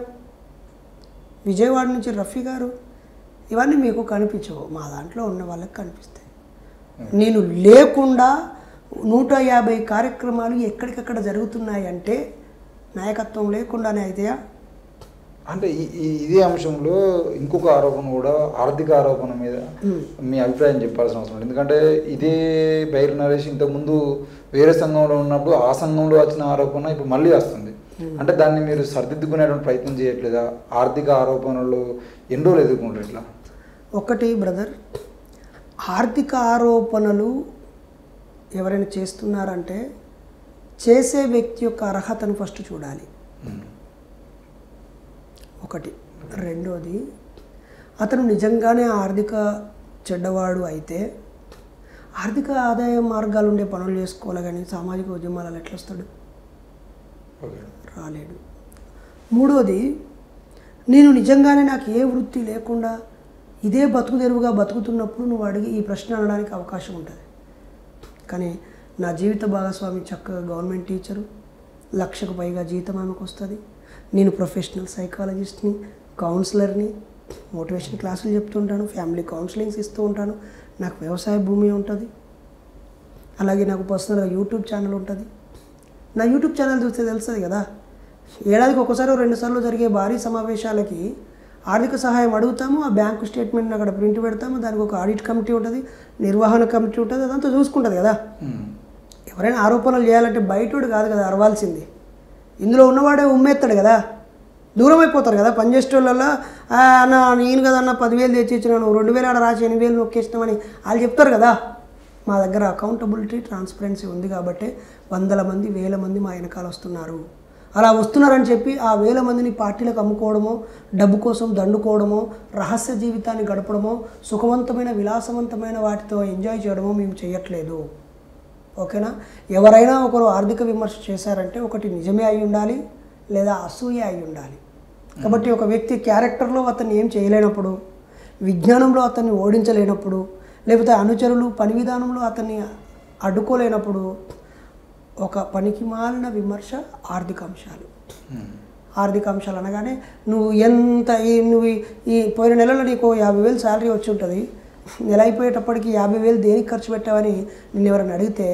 విజయవాడ నుంచి రఫీ గారు. ఇవన్నీ మీకు కనిపించవు, మా దాంట్లో ఉన్న వాళ్ళకి కనిపిస్తాయి. నేను లేకుండా 150 కార్యక్రమాలు ఎక్కడికక్కడ జరుగుతున్నాయి అంటే నాయకత్వం లేకుండానే అయితాయా? అంటే ఇదే అంశంలో ఇంకొక ఆరోపణ కూడా, ఆర్థిక ఆరోపణ మీద మీ అభిప్రాయం చెప్పాల్సిన అవసరం ఉంది. ఎందుకంటే ఇదే బైరి నరేష్ ఇంతకుముందు వేరే సంఘంలో ఉన్నప్పుడు ఆ సంఘంలో వచ్చిన ఆరోపణ ఇప్పుడు మళ్ళీ వస్తుంది. అంటే దాన్ని మీరు సరిదిద్దుకునేటువంటి ప్రయత్నం చేయట్లేదా? ఆర్థిక ఆరోపణలు ఎన్ని రోజులు ఎదుర్కొంటారు ఇట్లా? ఒకటి బ్రదర్, ఆర్థిక ఆరోపణలు ఎవరైనా చేస్తున్నారంటే చేసే వ్యక్తి యొక్క అర్హతను ఫస్ట్ చూడాలి. ఒకటి. రెండోది, అతను నిజంగానే ఆర్థిక చెడ్డవాడు అయితే ఆర్థిక ఆదాయ మార్గాలు ఉండే పనులు చేసుకోవాలి, కానీ సామాజిక ఉద్యమాలలో ఎట్లా వస్తాడు? రాలేడు. మూడోది, నేను నిజంగానే నాకు ఏ వృత్తి లేకుండా ఇదే బతుకు తెరువుగా బతుకుతున్నప్పుడు నువ్వు అడిగి ఈ ప్రశ్న అనడానికి అవకాశం ఉంటుంది. కానీ నా జీవిత భాగస్వామి చక్కగా గవర్నమెంట్ టీచరు, 1,00,000కు పైగా జీతం ఆమెకు వస్తుంది. నేను ప్రొఫెషనల్ సైకాలజిస్ట్ని, కౌన్సిలర్ని, మోటివేషన్ క్లాసులు చెప్తుంటాను, ఫ్యామిలీ కౌన్సిలింగ్స్ ఇస్తూ ఉంటాను. నాకు వ్యవసాయ భూమి ఉంటుంది. అలాగే నాకు పర్సనల్గా యూట్యూబ్ ఛానల్ ఉంటుంది. నా యూట్యూబ్ ఛానల్ చూస్తే తెలుస్తుంది కదా, ఏడాదికి ఒకసారి 2 సార్లు జరిగే భారీ సమావేశాలకి ఆర్థిక సహాయం అడుగుతాము. ఆ బ్యాంకు స్టేట్మెంట్ని అక్కడ ప్రింట్ పెడతాము. దానికి ఒక ఆడిట్ కమిటీ ఉంటుంది, నిర్వహణ కమిటీ ఉంటుంది, అదంతా చూసుకుంటుంది కదా. ఎవరైనా ఆరోపణలు చేయాలంటే బయటోడు కాదు కదా అరవాల్సింది, ఇందులో ఉన్నవాడే ఉమ్మేస్తాడు కదా, దూరం అయిపోతారు కదా. పనిచేసేటోళ్ళ అన్న నేను కదా అన్న 10,000 తెచ్చి ఇచ్చినాను, 2,000 ఆడ రాసి 8,000 నొక్కేసినామని వాళ్ళు చెప్తారు కదా. మా దగ్గర అకౌంటబిలిటీ, ట్రాన్స్పరెన్సీ ఉంది కాబట్టి 100 మంది 1000 మంది మా వెనకాల వస్తున్నారు. అలా వస్తున్నారని చెప్పి ఆ 1000 మందిని పార్టీలకు అమ్ముకోవడమో, డబ్బు కోసం దండుకోవడమో, రహస్య జీవితాన్ని గడపడమో, సుఖవంతమైన విలాసవంతమైన వాటితో ఎంజాయ్ చేయడమో మేము చేయట్లేదు. ఓకేనా? ఎవరైనా ఒకరు ఆర్థిక విమర్శ చేశారంటే ఒకటి నిజమే అయి ఉండాలి, లేదా అసూయ అయి ఉండాలి. కాబట్టి ఒక వ్యక్తి క్యారెక్టర్లో అతన్ని ఏం చేయలేనప్పుడు, విజ్ఞానంలో అతన్ని ఓడించలేనప్పుడు, లేకపోతే అనుచరులు పని విధానంలో అతన్ని అడ్డుకోలేనప్పుడు ఒక పనికి మాలిన విమర్శ ఆర్థిక అంశాలు. ఆర్థిక అంశాలు అనగానే నువ్వు ఎంత నువ్వు ఈ పోయిన నెలలో నీకు 50,000 శాలరీ వచ్చి ఉంటుంది, నెల అయిపోయేటప్పటికి 50,000 దేనికి ఖర్చు పెట్టావని నిన్ను ఎవరైనా అడిగితే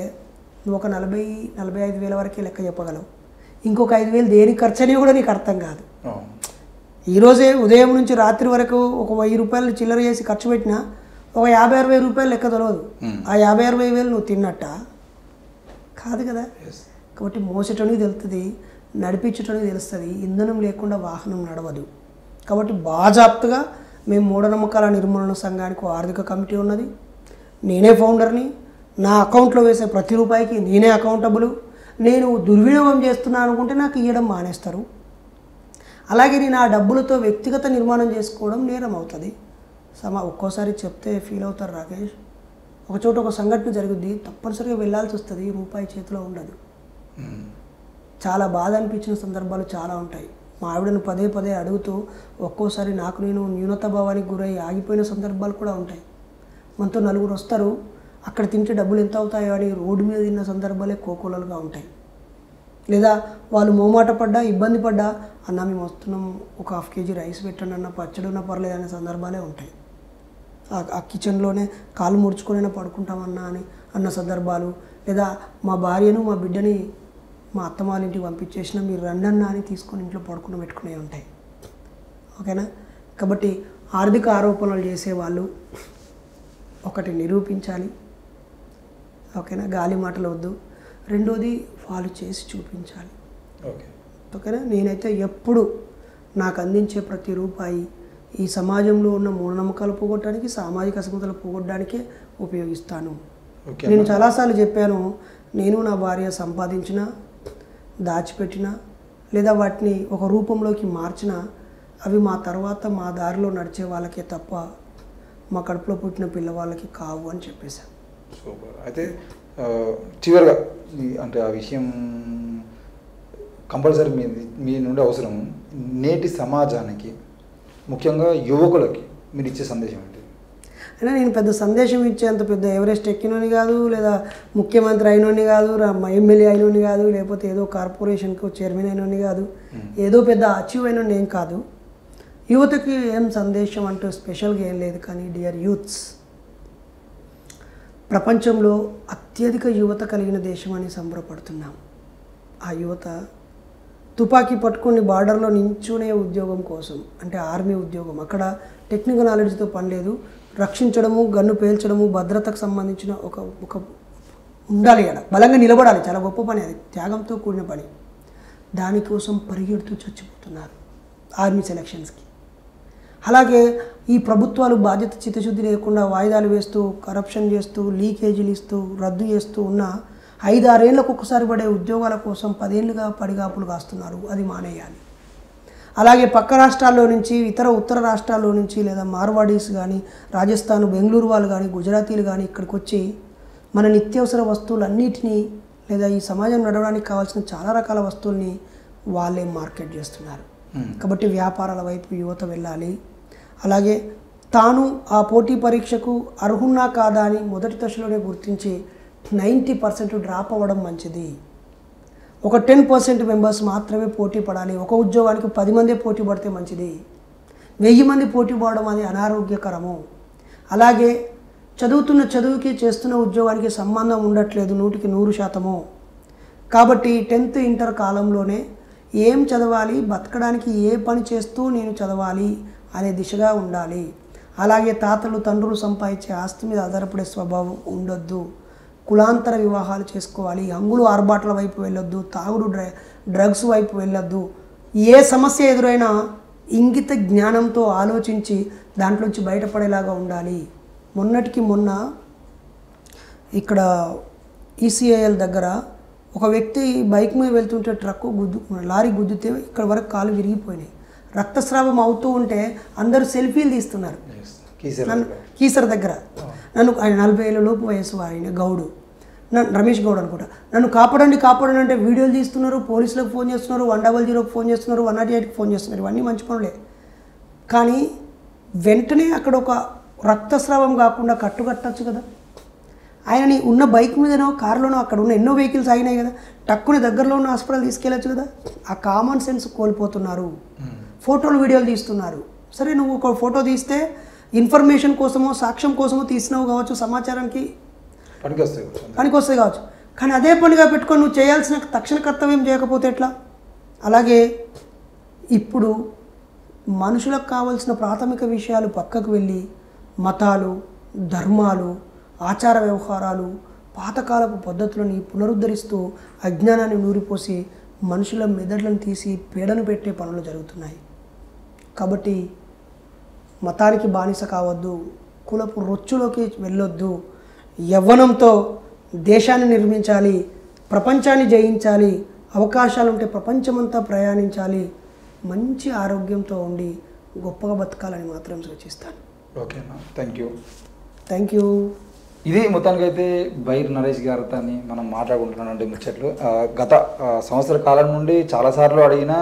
నువ్వు ఒక 40,000-45,000 వరకే లెక్క చెప్పగలవు. ఇంకొక 5,000 దేనికి ఖర్చు అని కూడా నీకు అర్థం కాదు. ఈరోజే ఉదయం నుంచి రాత్రి వరకు ఒక 1000 రూపాయలు చిల్లర చేసి ఖర్చు పెట్టినా ఒక 50-60 రూపాయలు లెక్క తెలియదు. ఆ 50-60 వేలు నువ్వు తిన్నట్ట కాదు కదా. కాబట్టి మోసేటోనికి తెలుస్తుంది, నడిపించడానికి తెలుస్తుంది. ఇంధనం లేకుండా వాహనం నడవదు. కాబట్టి బాజాప్తుగా మేము మూఢనమ్మకాల నిర్మూలన సంఘానికి ఆర్థిక కమిటీ ఉన్నది. నేనే ఫౌండర్ని. నా అకౌంట్లో వేసే ప్రతి రూపాయికి నేనే అకౌంటబుల్. నేను దుర్వినియోగం చేస్తున్నా అనుకుంటే నాకు ఇవ్వడం మానేస్తారు. అలాగే నేను ఆ డబ్బులతో వ్యక్తిగత నిర్మాణం చేసుకోవడం నేరం అవుతుంది. ఒక్కోసారి చెప్తే ఫీల్ అవుతారు రాకేష్. ఒక చోట ఒక సంఘటన జరుగుద్ది, తప్పనిసరిగా వెళ్ళాల్సి వస్తుంది, రూపాయి చేతిలో ఉండదు. చాలా బాధ అనిపించిన సందర్భాలు చాలా ఉంటాయి. మా ఆవిడను పదే పదే అడుగుతూ ఒక్కోసారి నాకు నేను న్యూనతాభావానికి గురై ఆగిపోయిన సందర్భాలు కూడా ఉంటాయి. మనతో నలుగురు వస్తారు, అక్కడ తింటే డబ్బులు ఎంత అవుతాయో అని రోడ్డు మీద తిన్న సందర్భాలే కోకోలలుగా ఉంటాయి. లేదా వాళ్ళు మోమాట పడ్డా, ఇబ్బంది పడ్డా, అన్న మేము వస్తున్నాం, ఒక 1/2 kg రైస్ పెట్టండి అన్న, పచ్చడి ఉన్న పర్లేదు అనే సందర్భాలే ఉంటాయి. ఆ కిచెన్లోనే కాలు ముడుచుకొనైనా పడుకుంటామన్నా అని అన్న సందర్భాలు. లేదా మా భార్యను మా బిడ్డని మా అత్తమాల ఇంటికి పంపించేసిన, మీరు రండన్నా అని తీసుకొని ఇంట్లో పడుకుని పెట్టుకునే ఉంటాయి. ఓకేనా. కాబట్టి ఆర్థిక ఆరోపణలు చేసేవాళ్ళు ఒకటి నిరూపించాలి. ఓకేనా. గాలి మాటలు వద్దు. రెండోది వాళ్ళు చేసి చూపించాలి. ఓకేనా. నేనైతే ఎప్పుడు నాకు అందించే ప్రతి రూపాయి ఈ సమాజంలో ఉన్న మూఢనమ్మకాలు పోగొట్టడానికి, సామాజిక అసమతలు పోగొట్టడానికే ఉపయోగిస్తాను. నేను చాలాసార్లు చెప్పాను, నేను నా భార్య సంపాదించిన, దాచిపెట్టిన, లేదా వాటిని ఒక రూపంలోకి మార్చిన, అవి మా తర్వాత మా దారిలో నడిచే వాళ్ళకే తప్ప మా కడుపులో పుట్టిన పిల్లవాళ్ళకి కావు అని చెప్పేశాను. సూపర్. అయితే చివరిగా అంటే ఆ విషయం కంపల్సరీ మీ నుండి అవసరం. నేటి సమాజానికి, ముఖ్యంగా యువకులకి మీరు ఇచ్చే సందేశం ఏంటి? అయినా నేను పెద్ద సందేశం ఇచ్చేంత పెద్ద ఎవరెస్ట్ ఎక్కినోని కాదు, లేదా ముఖ్యమంత్రి అయినోని కాదు, ఎమ్మెల్యే అయినోని కాదు, లేకపోతే ఏదో కార్పొరేషన్కి చైర్మన్ అయినోని కాదు, ఏదో పెద్ద అచీవ్ అయినోని ఏం కాదు. యువతకి ఏం సందేశం అంటూ స్పెషల్గా ఏం లేదు. కానీ డియర్ యూత్స్, ప్రపంచంలో అత్యధిక యువత కలిగిన దేశం అని సంబరపడుతున్నాం. ఆ యువత తుపాకీ పట్టుకొని బార్డర్లో నించునే ఉద్యోగం కోసం, అంటే ఆర్మీ ఉద్యోగం, అక్కడ టెక్నికల్ నాలెడ్జ్తో పని లేదు, రక్షించడము, గన్ను పేల్చడము, భద్రతకు సంబంధించిన ఒక ఉండాలి, అక్కడ బలంగా నిలబడాలి. చాలా గొప్ప పని అది, త్యాగంతో కూడిన పని. దానికోసం పరిగెడుతూ చచ్చిపోతున్నారు ఆర్మీ సెలక్షన్స్కి. అలాగే ఈ ప్రభుత్వాలు బాధ్యత చిత్తశుద్ధి లేకుండా వాయిదాలు వేస్తూ, కరప్షన్ చేస్తూ, లీకేజీలు ఇస్తూ, రద్దు చేస్తూ ఉన్న 5-6 ఏళ్ళకు ఒకసారి పడే ఉద్యోగాల కోసం 10 ఏళ్ళుగా పడిగాపులు కాస్తున్నారు. అది మానేయాలి. అలాగే పక్క రాష్ట్రాల్లో నుంచి, ఉత్తర రాష్ట్రాల్లో నుంచి, లేదా మార్వాడీస్ కానీ, రాజస్థాన్, బెంగళూరు వాళ్ళు కానీ, గుజరాతీలు కానీ ఇక్కడికి వచ్చి మన నిత్యావసర వస్తువులన్నిటినీ, లేదా ఈ సమాజం నడవడానికి కావాల్సిన చాలా రకాల వస్తువుల్ని వాళ్ళే మార్కెట్ చేస్తున్నారు. కాబట్టి వ్యాపారాల వైపు యువత వెళ్ళాలి. అలాగే తాను ఆ పోటీ పరీక్షకు అర్హున్నా కాదా అని మొదటి దశలోనే గుర్తించి 90% డ్రాప్ అవ్వడం మంచిది. ఒక 10% మెంబర్స్ మాత్రమే పోటీ పడాలి. ఒక ఉద్యోగానికి 10 మందే పోటీ పడితే మంచిది. 1000 మంది పోటీ పడడం అది అనారోగ్యకరము. అలాగే చదువుతున్న చదువుకి చేస్తున్న ఉద్యోగానికి సంబంధం ఉండట్లేదు 100%. కాబట్టి 10th ఇంటర్ కాలంలోనే ఏం చదవాలి, బతకడానికి ఏ పని చేస్తూ నేను చదవాలి అనే దిశగా ఉండాలి. అలాగే తాతలు తండ్రులు సంపాదించే ఆస్తి మీద ఆధారపడే స్వభావం ఉండొద్దు. కులాంతర వివాహాలు చేసుకోవాలి. హంగులు ఆర్బాట్ల వైపు వెళ్ళొద్దు. తాగుడు డ్రగ్స్ వైపు వెళ్ళొద్దు. ఏ సమస్య ఎదురైనా ఇంగిత జ్ఞానంతో ఆలోచించి దాంట్లోంచి బయటపడేలాగా ఉండాలి. మొన్నటికి మొన్న ఇక్కడ ఈసీఐఎల్ దగ్గర ఒక వ్యక్తి బైక్ మీద వెళ్తుంటే లారీ గుద్దితే ఇక్కడ వరకు కాలు విరిగిపోయినాయి. రక్తస్రావం అవుతూ ఉంటే అందరూ సెల్ఫీలు తీస్తున్నారు. కీసర దగ్గర నన్ను, ఆయన 40 ఏళ్ళ లోపు వయసు, ఆయన గౌడు, రమేష్ గౌడ్ అనుకుంటా, నన్ను కాపాడండి అంటే వీడియోలు తీస్తున్నారు, పోలీసులకు ఫోన్ చేస్తున్నారు, 100కి ఫోన్ చేస్తున్నారు, 108కి ఫోన్ చేస్తున్నారు. ఇవన్నీ మంచి పనులే. కానీ వెంటనే అక్కడ ఒక రక్తస్రావం కాకుండా కట్టచ్చు కదా. ఆయనని ఉన్న బైక్ మీదనో కారులోనో అక్కడ ఉన్న ఎన్నో వెహికల్స్ ఆగినాయి కదా, టక్కుని దగ్గరలో ఉన్న హాస్పిటల్ తీసుకెళ్ళచ్చు కదా. ఆ కామన్ సెన్స్ కోల్పోతున్నారు. ఫోటోలు వీడియోలు తీస్తున్నారు. సరే, నువ్వు ఒక ఫోటో తీస్తే ఇన్ఫర్మేషన్ కోసమో సాక్ష్యం కోసమో తీసినావు కావచ్చు, సమాచారానికి పనికొస్తాయి కావచ్చు. కానీ అదే పనిగా పెట్టుకొని నువ్వు చేయాల్సిన తక్షణ కర్తవ్యం చేయకపోతే ఎట్లా? అలాగే ఇప్పుడు మనుషులకు కావాల్సిన ప్రాథమిక విషయాలు పక్కకు వెళ్ళి మతాలు, ధర్మాలు, ఆచార వ్యవహారాలు, పాతకాలపు పద్ధతులని పునరుద్ధరిస్తూ అజ్ఞానాన్ని నూరిపోసి మనుషుల మెదడులను తీసి పీడను పెట్టే పనులు జరుగుతున్నాయి. కాబట్టి మతానికి బానిస కావద్దు, కులపు రొచ్చులోకి వెళ్ళొద్దు, యవ్వనంతో దేశాన్ని నిర్మించాలి, ప్రపంచాన్ని జయించాలి, అవకాశాలు ఉంటే ప్రపంచమంతా ప్రయాణించాలి, మంచి ఆరోగ్యంతో ఉండి గొప్పగా బతకాలని మాత్రం సూచిస్తాను. ఓకేనా, థ్యాంక్ యూ. Thank you. ఇది మొత్తానికైతే బైర్ నరేష్ గారితో మనం మాట్లాడుకుంటున్నామండి ముచ్చట్లు. గత సంవత్సర కాలం నుండి చాలాసార్లు అడిగిన,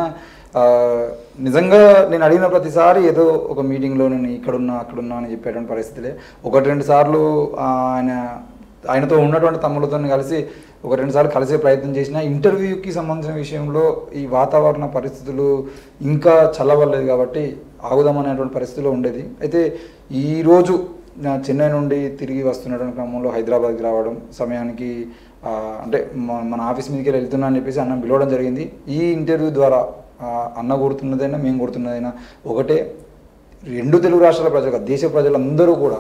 నిజంగా నేను అడిగిన ప్రతిసారి ఏదో ఒక మీటింగ్లో నేను ఇక్కడున్నా అక్కడున్నా అని చెప్పేటువంటి పరిస్థితులే. 1-2 సార్లు ఆయనతో ఉన్నటువంటి తమ్ములతో కలిసి 1-2 సార్లు కలిసే ప్రయత్నం చేసిన. ఇంటర్వ్యూకి సంబంధించిన విషయంలో ఈ వాతావరణ పరిస్థితులు ఇంకా చల్లవలేదు కాబట్టి ఆగుదామనేటువంటి పరిస్థితిలో ఉండేది. అయితే ఈరోజు చెన్నై నుండి తిరిగి వస్తున్నటువంటి క్రమంలో హైదరాబాద్కి రావడం సమయానికి అంటే మన ఆఫీస్ మీదకి వెళ్తున్నా అని చెప్పేసి అన్న పిలవడం జరిగింది. ఈ ఇంటర్వ్యూ ద్వారా అన్న కోరుతున్నదైనా మేము కోరుతున్నదైనా ఒకటే, 2 తెలుగు రాష్ట్రాల ప్రజలు, దేశ ప్రజలందరూ కూడా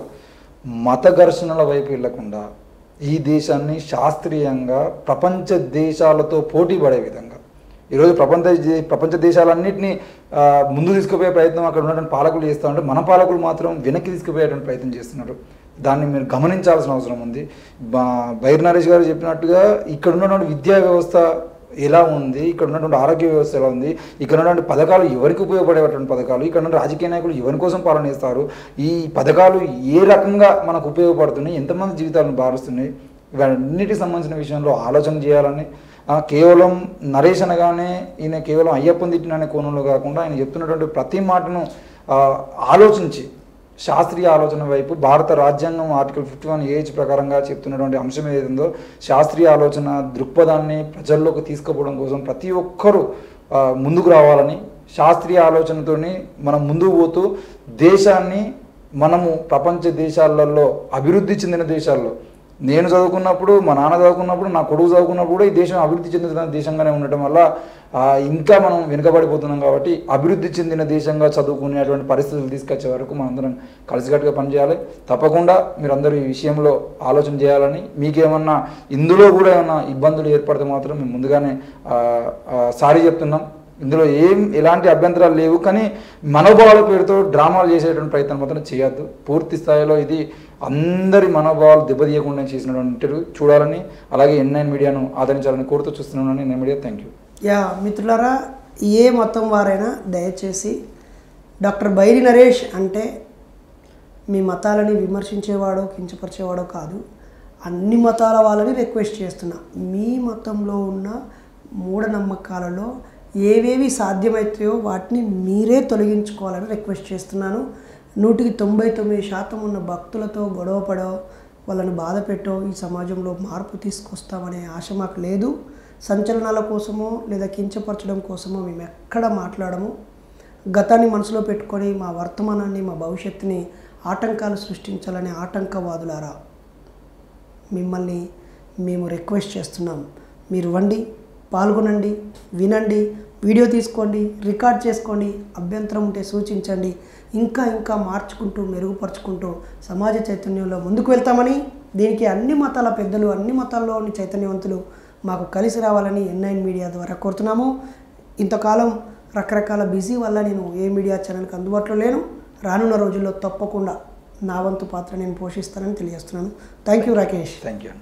మత ఘర్షణల వైపు వెళ్లకుండా ఈ దేశాన్ని శాస్త్రీయంగా ప్రపంచ దేశాలతో పోటీ పడే విధంగా ఈరోజు ప్రపంచ దేశాలన్నింటినీ ముందు తీసుకుపోయే ప్రయత్నం అక్కడ ఉన్నటువంటి పాలకులు చేస్తూ ఉంటే మన పాలకులు మాత్రం వెనక్కి తీసుకుపోయేటువంటి ప్రయత్నం చేస్తున్నారు. దాన్ని మీరు గమనించాల్సిన అవసరం ఉంది. బైర్ నరేష్ గారు చెప్పినట్టుగా ఇక్కడ ఉన్నటువంటి విద్యా వ్యవస్థ ఎలా ఉంది, ఇక్కడ ఉన్నటువంటి ఆరోగ్య వ్యవస్థ ఎలా ఉంది, ఇక్కడ ఉన్నటువంటి పథకాలు ఎవరికి ఉపయోగపడేటువంటి పథకాలు, ఇక్కడ ఉన్న రాజకీయ నాయకులు ఎవరి కోసం పాలన చేస్తారు, ఈ పథకాలు ఏ రకంగా మనకు ఉపయోగపడుతున్నాయి, ఎంతమంది జీవితాలను మారుస్తున్నాయి, ఇవన్నిటికి సంబంధించిన విషయంలో ఆలోచన చేయాలని, కేవలం నరేష్ అనగానే ఈయన కేవలం అయ్యప్పని తిట్టిననే కోణంలో కాకుండా ఆయన చెప్తున్నటువంటి ప్రతి మాటను ఆలోచించి శాస్త్రీయ ఆలోచన వైపు భారత రాజ్యాంగం ఆర్టికల్ 51 ప్రకారంగా చెప్తున్నటువంటి అంశం ఏదైందో శాస్త్రీయ ఆలోచన దృక్పథాన్ని ప్రజల్లోకి తీసుకుపోవడం కోసం ప్రతి ఒక్కరూ ముందుకు రావాలని, శాస్త్రీయ ఆలోచనతోని మనం ముందుకు పోతూ దేశాన్ని మనము ప్రపంచ దేశాలలో అభివృద్ధి చెందిన దేశాల్లో, నేను చదువుకున్నప్పుడు, మా నాన్న చదువుకున్నప్పుడు, నా కొడుకు చదువుకున్నప్పుడు ఈ దేశం అభివృద్ధి చెందిన దేశంగానే ఉండటం వల్ల ఇంకా మనం వెనుకబడిపోతున్నాం. కాబట్టి అభివృద్ధి చెందిన దేశంగా చదువుకునేటువంటి పరిస్థితులు తీసుకొచ్చే వరకు మనందరం కలిసికట్టుగా పనిచేయాలి. తప్పకుండా మీరందరూ ఈ విషయంలో ఆలోచన చేయాలని, మీకేమన్నా ఇందులో కూడా ఏమన్నా ఇబ్బందులు ఏర్పడితే మాత్రం మేము ముందుగానే సారీ చెప్తున్నాం. ఇందులో ఎలాంటి అభ్యంతరాలు లేవు. కానీ మనోభావాల పేరుతో డ్రామాలు చేసేటువంటి ప్రయత్నం మాత్రం చేయొద్దు. పూర్తి స్థాయిలో ఇది అందరి మనోభావాలు దెబ్బతీయకుండా చేసినటువంటి ఇంటర్వ్యూ చూడాలని, అలాగే N9 మీడియాను ఆదరించాలని కోరుతూ చూస్తున్నాను. N9 media, thank you. మిత్రులారా, ఏ మతం వారైనా దయచేసి డాక్టర్ బైరి నరేష్ అంటే మీ మతాలని విమర్శించేవాడో కించపరిచేవాడో కాదు, అన్ని మతాల వాళ్ళని రిక్వెస్ట్ చేస్తున్నా. మీ మతంలో ఉన్న మూఢనమ్మకాలలో ఏవేవి సాధ్యమవుతాయో వాటిని మీరే తొలగించుకోవాలని రిక్వెస్ట్ చేస్తున్నాను. 99% ఉన్న భక్తులతో గొడవపడో, వాళ్ళని బాధ పెట్టో ఈ సమాజంలో మార్పు తీసుకొస్తామనే ఆశ మాకు లేదు. సంచలనాల కోసమో లేదా కించపరచడం కోసమో మేము ఎక్కడ మాట్లాడము. గతాన్ని మనసులో పెట్టుకొని మా వర్తమానాన్ని, మా భవిష్యత్తుని ఆటంకాలు సృష్టించాలనే ఆటంకవాదులారా, మిమ్మల్ని మేము రిక్వెస్ట్ చేస్తున్నాం. మీరు వండి, పాల్గొనండి, వినండి, వీడియో తీసుకోండి, రికార్డ్ చేసుకోండి, అభ్యంతరం ఉంటే సూచించండి. ఇంకా ఇంకా మార్చుకుంటూ మెరుగుపరుచుకుంటూ సమాజ చైతన్యంలో ముందుకు వెళ్తామని, దీనికి అన్ని మతాల పెద్దలు, అన్ని మతాల్లోని చైతన్యవంతులు మాకు కలిసి రావాలని N9 మీడియా ద్వారా కోరుతున్నాము. ఇంతకాలం రకరకాల బిజీ వల్ల నేను ఏ మీడియా ఛానల్కి అందుబాటులో లేను. రానున్న రోజుల్లో తప్పకుండా నా వంతు పాత్ర నేను పోషిస్తానని తెలియజేస్తున్నాను. Thank you Rakesh. Thank you.